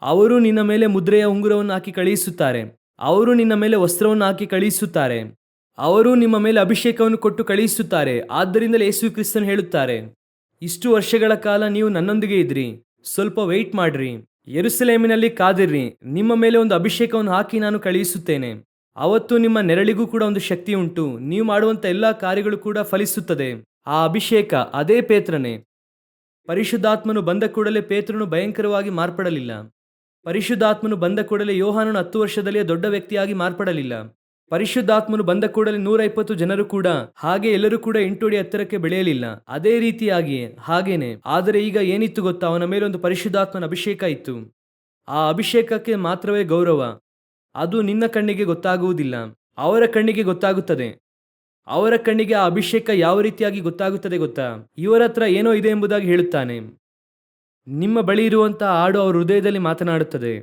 ಅವರು ನಿನ್ನ ಮೇಲೆ ಮುದ್ರೆಯ ಉಂಗುರವನ್ನು ಹಾಕಿ ಕಳುಹಿಸುತ್ತಾರೆ. ಅವರು ನಿನ್ನ ಮೇಲೆ ವಸ್ತ್ರವನ್ನು ಹಾಕಿ ಕಳುಹಿಸುತ್ತಾರೆ. ಅವರು ನಿಮ್ಮ ಮೇಲೆ ಅಭಿಷೇಕವನ್ನು ಕೊಟ್ಟು ಕಳುಹಿಸುತ್ತಾರೆ. ಆದ್ದರಿಂದಲೇ ಯೇಸು ಕ್ರಿಸ್ತನು ಹೇಳುತ್ತಾರೆ, ಇಷ್ಟು ವರ್ಷಗಳ ಕಾಲ ನೀವು ನನ್ನೊಂದಿಗೆ ಇದ್ರಿ, ಸ್ವಲ್ಪ ವೆಯ್ಟ್ ಮಾಡ್ರಿ, ಯೆರೂಸಲೇಮಿನಲ್ಲಿ ಕಾದಿರ್ರಿ, ನಿಮ್ಮ ಮೇಲೆ ಒಂದು ಅಭಿಷೇಕವನ್ನು ಹಾಕಿ ನಾನು ಕಳುಹಿಸುತ್ತೇನೆ. ಅವತ್ತು ನಿಮ್ಮ ನೆರಳಿಗೂ ಕೂಡ ಒಂದು ಶಕ್ತಿ ಉಂಟು. ನೀವು ಮಾಡುವಂತ ಎಲ್ಲಾ ಕಾರ್ಯಗಳು ಕೂಡ ಫಲಿಸುತ್ತದೆ. ಆ ಅಭಿಷೇಕ ಅದೇ ಪೇತ್ರನೇ. ಪರಿಶುದ್ಧಾತ್ಮನು ಬಂದ ಕೂಡಲೇ ಪೇತ್ರನು ಭಯಂಕರವಾಗಿ ಮಾರ್ಪಡಲಿಲ್ಲ. ಪರಿಶುದ್ಧಾತ್ಮನು ಬಂದ ಕೂಡಲೇ ಯೋಹಾನನು 10 ವರ್ಷದಲ್ಲಿಯೇ ದೊಡ್ಡ ವ್ಯಕ್ತಿಯಾಗಿ ಮಾರ್ಪಡಲಿಲ್ಲ. ಪರಿಶುದ್ಧಾತ್ಮನು ಬಂದ ಕೂಡಲೇ 120 ಜನರು ಕೂಡ ಹಾಗೆ ಎಲ್ಲರೂ ಕೂಡ 8 ಅಡಿ ಎತ್ತರಕ್ಕೆ ಬೆಳೆಯಲಿಲ್ಲ. ಅದೇ ರೀತಿಯಾಗಿ ಹಾಗೇನೆ. ಆದರೆ ಈಗ ಏನಿತ್ತು ಗೊತ್ತಾ, ಅವನ ಮೇಲೆ ಒಂದು ಪರಿಶುದ್ಧಾತ್ಮನ ಅಭಿಷೇಕ ಇತ್ತು. ಆ ಅಭಿಷೇಕಕ್ಕೆ ಮಾತ್ರವೇ ಗೌರವ. ಅದು ನಿನ್ನ ಕಣ್ಣಿಗೆ ಗೊತ್ತಾಗುವುದಿಲ್ಲ, ಅವರ ಕಣ್ಣಿಗೆ ಗೊತ್ತಾಗುತ್ತದೆ. ಅವರ ಕಣ್ಣಿಗೆ ಆ ಅಭಿಷೇಕ ಯಾವ ರೀತಿಯಾಗಿ ಗೊತ್ತಾಗುತ್ತದೆ ಗೊತ್ತಾ? ಇವರ ಹತ್ರ ಏನೋ ಇದೆ ಎಂಬುದಾಗಿ ಹೇಳುತ್ತಾನೆ. ನಿಮ್ಮ ಬಳಿ ಇರುವಂತಹ ಹಾಡು ಅವರ ಹೃದಯದಲ್ಲಿ ಮಾತನಾಡುತ್ತದೆ.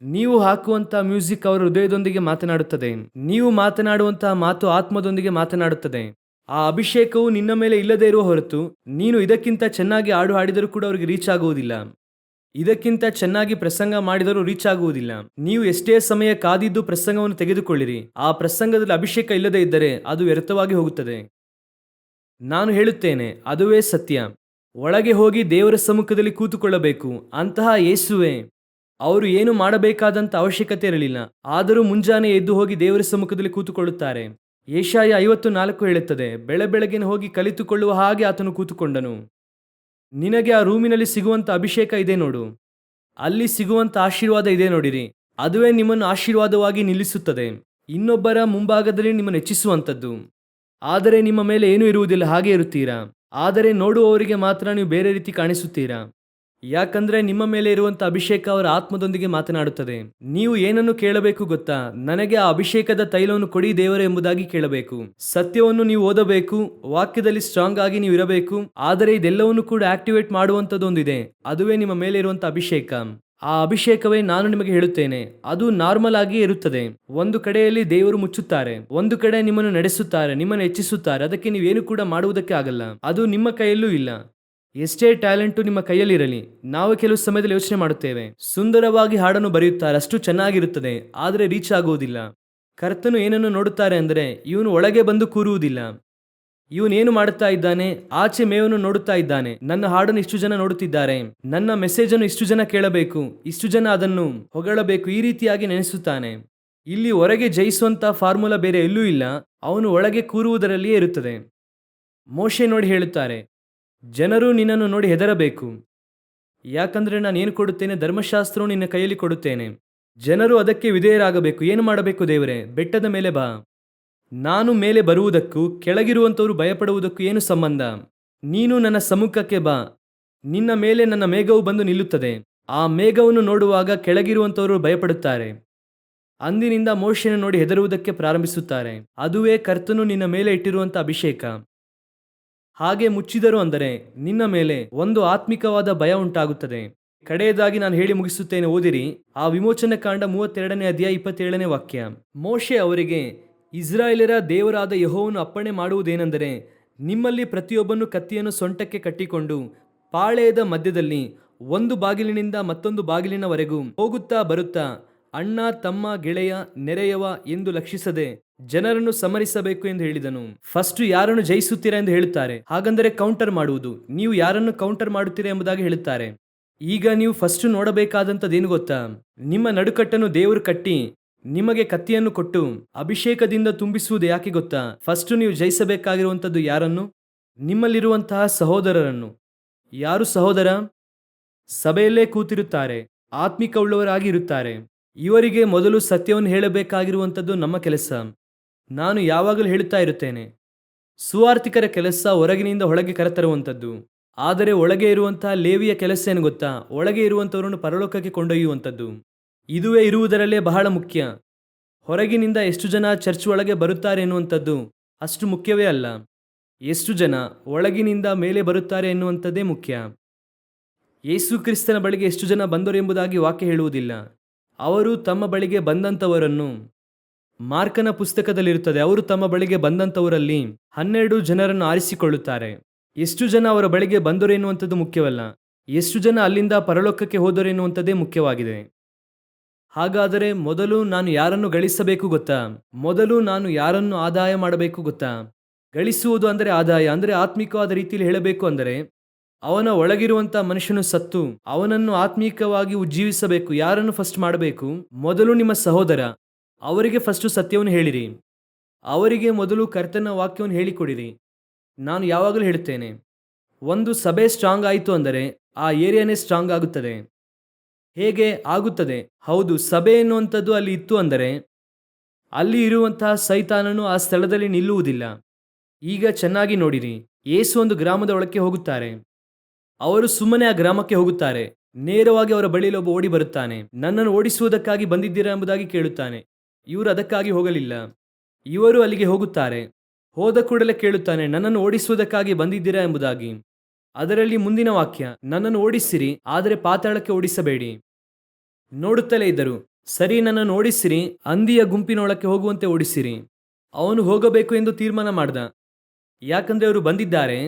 ನೀವು ಹಾಕುವಂತಹ ಮ್ಯೂಸಿಕ್ ಅವರ ಹೃದಯದೊಂದಿಗೆ ಮಾತನಾಡುತ್ತದೆ. ನೀವು ಮಾತನಾಡುವಂತಹ ಮಾತು ಆತ್ಮದೊಂದಿಗೆ ಮಾತನಾಡುತ್ತದೆ. ಆ ಅಭಿಷೇಕವು ನಿನ್ನ ಮೇಲೆ ಇಲ್ಲದೇ ಇರುವ ಹೊರತು ನೀನು ಇದಕ್ಕಿಂತ ಚೆನ್ನಾಗಿ ಹಾಡು ಹಾಡಿದರೂ ಕೂಡ ಅವರಿಗೆ ರೀಚ್ ಆಗುವುದಿಲ್ಲ. ಇದಕ್ಕಿಂತ ಚೆನ್ನಾಗಿ ಪ್ರಸಂಗ ಮಾಡಿದರೂ ರೀಚ್ ಆಗುವುದಿಲ್ಲ. ನೀವು ಎಷ್ಟೇ ಸಮಯ ಕಾದಿದ್ದು ಪ್ರಸಂಗವನ್ನು ತೆಗೆದುಕೊಳ್ಳಿರಿ, ಆ ಪ್ರಸಂಗದಲ್ಲಿ ಅಭಿಷೇಕ ಇಲ್ಲದೇ ಇದ್ದರೆ ಅದು ವ್ಯರ್ಥವಾಗಿ ಹೋಗುತ್ತದೆ. ನಾನು ಹೇಳುತ್ತೇನೆ, ಅದುವೇ ಸತ್ಯ. ಒಳಗೆ ಹೋಗಿ ದೇವರ ಸಮ್ಮುಖದಲ್ಲಿ ಕೂತುಕೊಳ್ಳಬೇಕು. ಅಂತಹ ಯೇಸುವೆ ಅವರು ಏನು ಮಾಡಬೇಕಾದಂತ ಅವಶ್ಯಕತೆ ಇರಲಿಲ್ಲ, ಆದರೂ ಮುಂಜಾನೆ ಎದ್ದು ಹೋಗಿ ದೇವರ ಸಮ್ಮುಖದಲ್ಲಿ ಕೂತುಕೊಳ್ಳುತ್ತಾರೆ. ಯೆಶಾಯ 54 ಹೇಳುತ್ತದೆ, ಬೆಳಬೆಳಗಿನ ಹೋಗಿ ಕಲಿತುಕೊಳ್ಳುವ ಹಾಗೆ ಆತನು ಕೂತುಕೊಂಡನು. ನಿನಗೆ ಆ ರೂಮಿನಲ್ಲಿ ಸಿಗುವಂತ ಅಭಿಷೇಕ ಇದೆ ನೋಡು, ಅಲ್ಲಿ ಸಿಗುವಂತ ಆಶೀರ್ವಾದ ಇದೆ ನೋಡಿರಿ. ಅದುವೇ ನಿಮ್ಮನ್ನು ಆಶೀರ್ವಾದವಾಗಿ ನಿಲ್ಲಿಸುತ್ತದೆ, ಇನ್ನೊಬ್ಬರ ಮುಂಭಾಗದಲ್ಲಿ ನಿಮ್ಮನ್ನು ಹೆಚ್ಚಿಸುವಂಥದ್ದು. ಆದರೆ ನಿಮ್ಮ ಮೇಲೆ ಏನೂ ಇರುವುದಿಲ್ಲ, ಹಾಗೆ ಇರುತ್ತೀರಾ. ಆದರೆ ನೋಡುವವರಿಗೆ ಮಾತ್ರ ನೀವು ಬೇರೆ ರೀತಿ ಕಾಣಿಸುತ್ತೀರಾ. ಯಾಕಂದ್ರೆ ನಿಮ್ಮ ಮೇಲೆ ಇರುವಂತ ಅಭಿಷೇಕ ಅವರ ಆತ್ಮದೊಂದಿಗೆ ಮಾತನಾಡುತ್ತದೆ. ನೀವು ಏನನ್ನು ಕೇಳಬೇಕು ಗೊತ್ತಾ? ನನಗೆ ಆ ಅಭಿಷೇಕದ ತೈಲವನ್ನು ಕೊಡಿ ದೇವರೇ ಎಂಬುದಾಗಿ ಕೇಳಬೇಕು. ಸತ್ಯವನ್ನು ನೀವು ಓದಬೇಕು, ವಾಕ್ಯದಲ್ಲಿ ಸ್ಟ್ರಾಂಗ್ ಆಗಿ ನೀವು ಇರಬೇಕು. ಆದರೆ ಇದೆಲ್ಲವನ್ನು ಕೂಡ ಆಕ್ಟಿವೇಟ್ ಮಾಡುವಂತದ್ದೊಂದಿದೆ, ಅದುವೇ ನಿಮ್ಮ ಮೇಲೆ ಇರುವಂತ ಅಭಿಷೇಕ. ಆ ಅಭಿಷೇಕವೇ ನಾನು ನಿಮಗೆ ಹೇಳುತ್ತೇನೆ, ಅದು ನಾರ್ಮಲ್ ಆಗಿ ಇರುತ್ತದೆ. ಒಂದು ಕಡೆಯಲ್ಲಿ ದೇವರು ಮುಚ್ಚುತ್ತಾರೆ, ಒಂದು ಕಡೆ ನಿಮ್ಮನ್ನು ನಡೆಸುತ್ತಾರೆ, ನಿಮ್ಮನ್ನು ಹೆಚ್ಚಿಸುತ್ತಾರೆ. ಅದಕ್ಕೆ ನೀವೇನು ಕೂಡ ಮಾಡುವುದಕ್ಕೆ ಆಗಲ್ಲ, ಅದು ನಿಮ್ಮ ಕೈಯಲ್ಲೂ ಇಲ್ಲ. ಎಷ್ಟೇ ಟ್ಯಾಲೆಂಟು ನಿಮ್ಮ ಕೈಯಲ್ಲಿರಲಿ, ನಾವು ಕೆಲವು ಸಮಯದಲ್ಲಿ ಯೋಚನೆ ಮಾಡುತ್ತೇವೆ, ಸುಂದರವಾಗಿ ಹಾಡನ್ನು ಬರೆಯುತ್ತಾರೆ, ಅಷ್ಟು ಚೆನ್ನಾಗಿರುತ್ತದೆ, ಆದರೆ ರೀಚ್ ಆಗುವುದಿಲ್ಲ. ಕರ್ತನು ಏನನ್ನು ನೋಡುತ್ತಾರೆ ಅಂದರೆ, ಇವನು ಒಳಗೆ ಬಂದು ಕೂರುವುದಿಲ್ಲ. ಇವನೇನು ಮಾಡುತ್ತಾ ಇದ್ದಾನೆ? ಆಚೆ ಮೇವನ್ನು ನೋಡುತ್ತಾ ಇದ್ದಾನೆ. ನನ್ನ ಹಾಡನ್ನು ಇಷ್ಟು ಜನ ನೋಡುತ್ತಿದ್ದಾರೆ, ನನ್ನ ಮೆಸೇಜ್ ಅನ್ನು ಇಷ್ಟು ಜನ ಕೇಳಬೇಕು, ಇಷ್ಟು ಜನ ಅದನ್ನು ಹೊಗಳಬೇಕು, ಈ ರೀತಿಯಾಗಿ ನೆನೆಸುತ್ತಾನೆ. ಇಲ್ಲಿ ಹೊರಗೆ ಜಯಿಸುವಂತ ಫಾರ್ಮುಲಾ ಬೇರೆ ಎಲ್ಲೂ ಇಲ್ಲ, ಅವನು ಒಳಗೆ ಕೂರುವುದರಲ್ಲಿಯೇ ಇರುತ್ತದೆ. ಮೋಶೆ ನೋಡಿ ಹೇಳುತ್ತಾರೆ, ಜನರು ನಿನ್ನನ್ನು ನೋಡಿ ಹೆದರಬೇಕು, ಯಾಕಂದ್ರೆ ನಾನು ಏನು ಕೊಡುತ್ತೇನೆ, ಧರ್ಮಶಾಸ್ತ್ರವನ್ನು ನಿನ್ನ ಕೈಯಲ್ಲಿ ಕೊಡುತ್ತೇನೆ. ಜನರು ಅದಕ್ಕೆ ವಿಧೇಯರಾಗಬೇಕು. ಏನು ಮಾಡಬೇಕು ದೇವರೇ? ಬೆಟ್ಟದ ಮೇಲೆ ಬಾ. ನಾನು ಮೇಲೆ ಬರುವುದಕ್ಕೂ ಕೆಳಗಿರುವಂಥವರು ಭಯಪಡುವುದಕ್ಕೂ ಏನು ಸಂಬಂಧ? ನೀನು ನನ್ನ ಸಮ್ಮುಖಕ್ಕೆ ಬಾ, ನಿನ್ನ ಮೇಲೆ ನನ್ನ ಮೇಘವು ಬಂದು ನಿಲ್ಲುತ್ತದೆ. ಆ ಮೇಘವನ್ನು ನೋಡುವಾಗ ಕೆಳಗಿರುವಂಥವರು ಭಯಪಡುತ್ತಾರೆ. ಅಂದಿನಿಂದ ಮೋಶೆಯನ್ನು ನೋಡಿ ಹೆದರುವುದಕ್ಕೆ ಪ್ರಾರಂಭಿಸುತ್ತಾರೆ. ಅದುವೇ ಕರ್ತನು ನಿನ್ನ ಮೇಲೆ ಇಟ್ಟಿರುವಂಥ ಅಭಿಷೇಕ. ಹಾಗೆ ಮುಚ್ಚಿದರು ಅಂದರೆ ನಿನ್ನ ಮೇಲೆ ಒಂದು ಆತ್ಮಿಕವಾದ ಭಯ ಉಂಟಾಗುತ್ತದೆ. ಕಡೆಯದಾಗಿ ನಾನು ಹೇಳಿ ಮುಗಿಸುತ್ತೇನೆ, ಓದಿರಿ ಆ ವಿಮೋಚನೆ ಕಾಂಡ 32ನೇ ಅಧ್ಯಾಯ 27ನೇ ವಾಕ್ಯ. ಮೋಶೆ ಅವರಿಗೆ, ಇಸ್ರಾಯೇಲರ ದೇವರಾದ ಯೆಹೋವನು ಅಪ್ಪಣೆ ಮಾಡುವುದೇನೆಂದರೆ, ನಿಮ್ಮಲ್ಲಿ ಪ್ರತಿಯೊಬ್ಬನು ಕತ್ತಿಯನ್ನು ಸೊಂಟಕ್ಕೆ ಕಟ್ಟಿಕೊಂಡು ಪಾಳೆಯದ ಮಧ್ಯದಲ್ಲಿ ಒಂದು ಬಾಗಿಲಿನಿಂದ ಮತ್ತೊಂದು ಬಾಗಿಲಿನವರೆಗೂ ಹೋಗುತ್ತಾ ಬರುತ್ತಾ ಅಣ್ಣ, ತಮ್ಮ, ಗೆಳೆಯ, ನೆರೆಯವ ಎಂದು ಲಕ್ಷಿಸದೆ ಜನರನ್ನು ಸಮರಿಸಬೇಕು ಎಂದು ಹೇಳಿದನು. ಫಸ್ಟ್ ಯಾರನ್ನು ಜಯಿಸುತ್ತೀರಾ ಎಂದು ಹೇಳುತ್ತಾರೆ. ಹಾಗಂದರೆ ಕೌಂಟರ್ ಮಾಡುವುದು. ನೀವು ಯಾರನ್ನು ಕೌಂಟರ್ ಮಾಡುತ್ತೀರಾ ಎಂಬುದಾಗಿ ಹೇಳುತ್ತಾರೆ. ಈಗ ನೀವು ಫಸ್ಟ್ ನೋಡಬೇಕಾದಂಥದ್ದೇನು ಗೊತ್ತಾ? ನಿಮ್ಮ ನಡುಕಟ್ಟನ್ನು ದೇವರು ಕಟ್ಟಿ ನಿಮಗೆ ಕತ್ತಿಯನ್ನು ಕೊಟ್ಟು ಅಭಿಷೇಕದಿಂದ ತುಂಬಿಸುವುದು ಯಾಕೆ ಗೊತ್ತಾ? ಫಸ್ಟ್ ನೀವು ಜಯಿಸಬೇಕಾಗಿರುವಂಥದ್ದು ಯಾರನ್ನು? ನಿಮ್ಮಲ್ಲಿರುವಂತಹ ಸಹೋದರರನ್ನು. ಯಾರು ಸಹೋದರ? ಸಭೆಯಲ್ಲೇ ಕೂತಿರುತ್ತಾರೆ, ಆತ್ಮಿಕ ಉಳ್ಳವರಾಗಿ ಇರುತ್ತಾರೆ. ಇವರಿಗೆ ಮೊದಲು ಸತ್ಯವನ್ನು ಹೇಳಬೇಕಾಗಿರುವಂಥದ್ದು ನಮ್ಮ ಕೆಲಸ. ನಾನು ಯಾವಾಗಲೂ ಹೇಳುತ್ತಾ ಇರುತ್ತೇನೆ, ಸುವಾರ್ತಿಕರ ಕೆಲಸ ಹೊರಗಿನಿಂದ ಒಳಗೆ ಕರೆತರುವಂಥದ್ದು. ಆದರೆ ಒಳಗೆ ಇರುವಂತಹ ಲೇವಿಯ ಕೆಲಸ ಏನು ಗೊತ್ತಾ? ಒಳಗೆ ಇರುವಂಥವರನ್ನು ಪರಲೋಕಕ್ಕೆ ಕೊಂಡೊಯ್ಯುವಂಥದ್ದು. ಇದುವೇ ಇರುವುದರಲ್ಲೇ ಬಹಳ ಮುಖ್ಯ. ಹೊರಗಿನಿಂದ ಎಷ್ಟು ಜನ ಚರ್ಚ್ ಒಳಗೆ ಬರುತ್ತಾರೆ ಎನ್ನುವಂಥದ್ದು ಅಷ್ಟು ಮುಖ್ಯವೇ ಅಲ್ಲ. ಎಷ್ಟು ಜನ ಒಳಗಿನಿಂದ ಮೇಲೆ ಬರುತ್ತಾರೆ ಎನ್ನುವಂಥದ್ದೇ ಮುಖ್ಯ. ಯೇಸು ಕ್ರಿಸ್ತನ ಬಳಿಗೆ ಎಷ್ಟು ಜನ ಬಂದರು ಎಂಬುದಾಗಿ ವಾಕ್ಯ ಹೇಳುವುದಿಲ್ಲ. ಅವರು ತಮ್ಮ ಬಳಿಗೆ ಬಂದಂಥವರನ್ನು, ಮಾರ್ಕನ ಪುಸ್ತಕದಲ್ಲಿರುತ್ತದೆ, ಅವರು ತಮ್ಮ ಬಳಿಗೆ ಬಂದಂಥವರಲ್ಲಿ 12 ಜನರನ್ನು ಆರಿಸಿಕೊಳ್ಳುತ್ತಾರೆ. ಎಷ್ಟು ಜನ ಅವರ ಬಳಿಗೆ ಬಂದರು ಎನ್ನುವಂಥದ್ದು ಮುಖ್ಯವಲ್ಲ, ಎಷ್ಟು ಜನ ಅಲ್ಲಿಂದ ಪರಲೋಕಕ್ಕೆ ಹೋದರು ಎನ್ನುವಂಥದ್ದೇ ಮುಖ್ಯವಾಗಿದೆ. ಹಾಗಾದರೆ ಮೊದಲು ನಾನು ಯಾರನ್ನು ಗಳಿಸಬೇಕು ಗೊತ್ತಾ? ಮೊದಲು ನಾನು ಯಾರನ್ನು ಆದಾಯ ಮಾಡಬೇಕು ಗೊತ್ತಾ? ಗಳಿಸುವುದು ಅಂದರೆ ಆದಾಯ, ಅಂದರೆ ಆತ್ಮಿಕವಾದ ರೀತಿಯಲ್ಲಿ ಹೇಳಬೇಕು ಅಂದರೆ ಅವನ ಒಳಗಿರುವಂಥ ಮನುಷ್ಯನು ಸತ್ತು ಅವನನ್ನು ಆತ್ಮೀಕವಾಗಿ ಉಜ್ಜೀವಿಸಬೇಕು. ಯಾರನ್ನು ಫಸ್ಟ್ ಮಾಡಬೇಕು? ಮೊದಲು ನಿಮ್ಮ ಸಹೋದರ. ಅವರಿಗೆ ಫಸ್ಟು ಸತ್ಯವನ್ನು ಹೇಳಿರಿ. ಅವರಿಗೆ ಮೊದಲು ಕರ್ತನ ವಾಕ್ಯವನ್ನು ಹೇಳಿಕೊಡಿರಿ. ನಾನು ಯಾವಾಗಲೂ ಹೇಳುತ್ತೇನೆ, ಒಂದು ಸಭೆ ಸ್ಟ್ರಾಂಗ್ ಆಯಿತು ಅಂದರೆ ಆ ಏರಿಯಾನೇ ಸ್ಟ್ರಾಂಗ್ ಆಗುತ್ತದೆ. ಹೇಗೆ ಆಗುತ್ತದೆ? ಹೌದು, ಸಭೆ ಎನ್ನುವಂಥದ್ದು ಅಲ್ಲಿ ಇತ್ತು ಅಂದರೆ ಅಲ್ಲಿ ಇರುವಂತಹ ಸೈತಾನನು ಆ ಸ್ಥಳದಲ್ಲಿ ನಿಲ್ಲುವುದಿಲ್ಲ. ಈಗ ಚೆನ್ನಾಗಿ ನೋಡಿರಿ, ಯೇಸು ಒಂದು ಗ್ರಾಮದ ಒಳಕ್ಕೆ ಹೋಗುತ್ತಾರೆ. ಅವರು ಸುಮ್ಮನೆ ಆ ಗ್ರಾಮಕ್ಕೆ ಹೋಗುತ್ತಾರೆ. ನೇರವಾಗಿ ಅವರ ಬಳಿಯಲ್ಲಿ ಒಬ್ಬ ಓಡಿ ಬರುತ್ತಾನೆ. ನನ್ನನ್ನು ಓಡಿಸುವುದಕ್ಕಾಗಿ ಬಂದಿದ್ದೀರಾ ಎಂಬುದಾಗಿ ಕೇಳುತ್ತಾನೆ. ಇವರು ಅದಕ್ಕಾಗಿ ಹೋಗಲಿಲ್ಲ. ಇವರು ಅಲ್ಲಿಗೆ ಹೋಗುತ್ತಾರೆ. ಹೋದ ಕೂಡಲೇ ಕೇಳುತ್ತಾನೆ, ನನ್ನನ್ನು ಓಡಿಸುವುದಕ್ಕಾಗಿ ಬಂದಿದ್ದೀರಾ ಎಂಬುದಾಗಿ. ಅದರಲ್ಲಿ ಮುಂದಿನ ವಾಕ್ಯ, ನನ್ನನ್ನು ಓಡಿಸಿರಿ, ಆದರೆ ಪಾತಾಳಕ್ಕೆ ಓಡಿಸಬೇಡಿ. ನೋಡುತ್ತಲೇ ಇದ್ದರು. ಸರಿ, ನನ್ನನ್ನು ಓಡಿಸಿರಿ, ಹಂದಿಯ ಗುಂಪಿನೊಳಕ್ಕೆ ಹೋಗುವಂತೆ ಓಡಿಸಿರಿ. ಅವನು ಹೋಗಬೇಕು ಎಂದು ತೀರ್ಮಾನ ಮಾಡ್ದ. ಯಾಕಂದ್ರೆ ಅವರು ಬಂದಿದ್ದಾರೆ,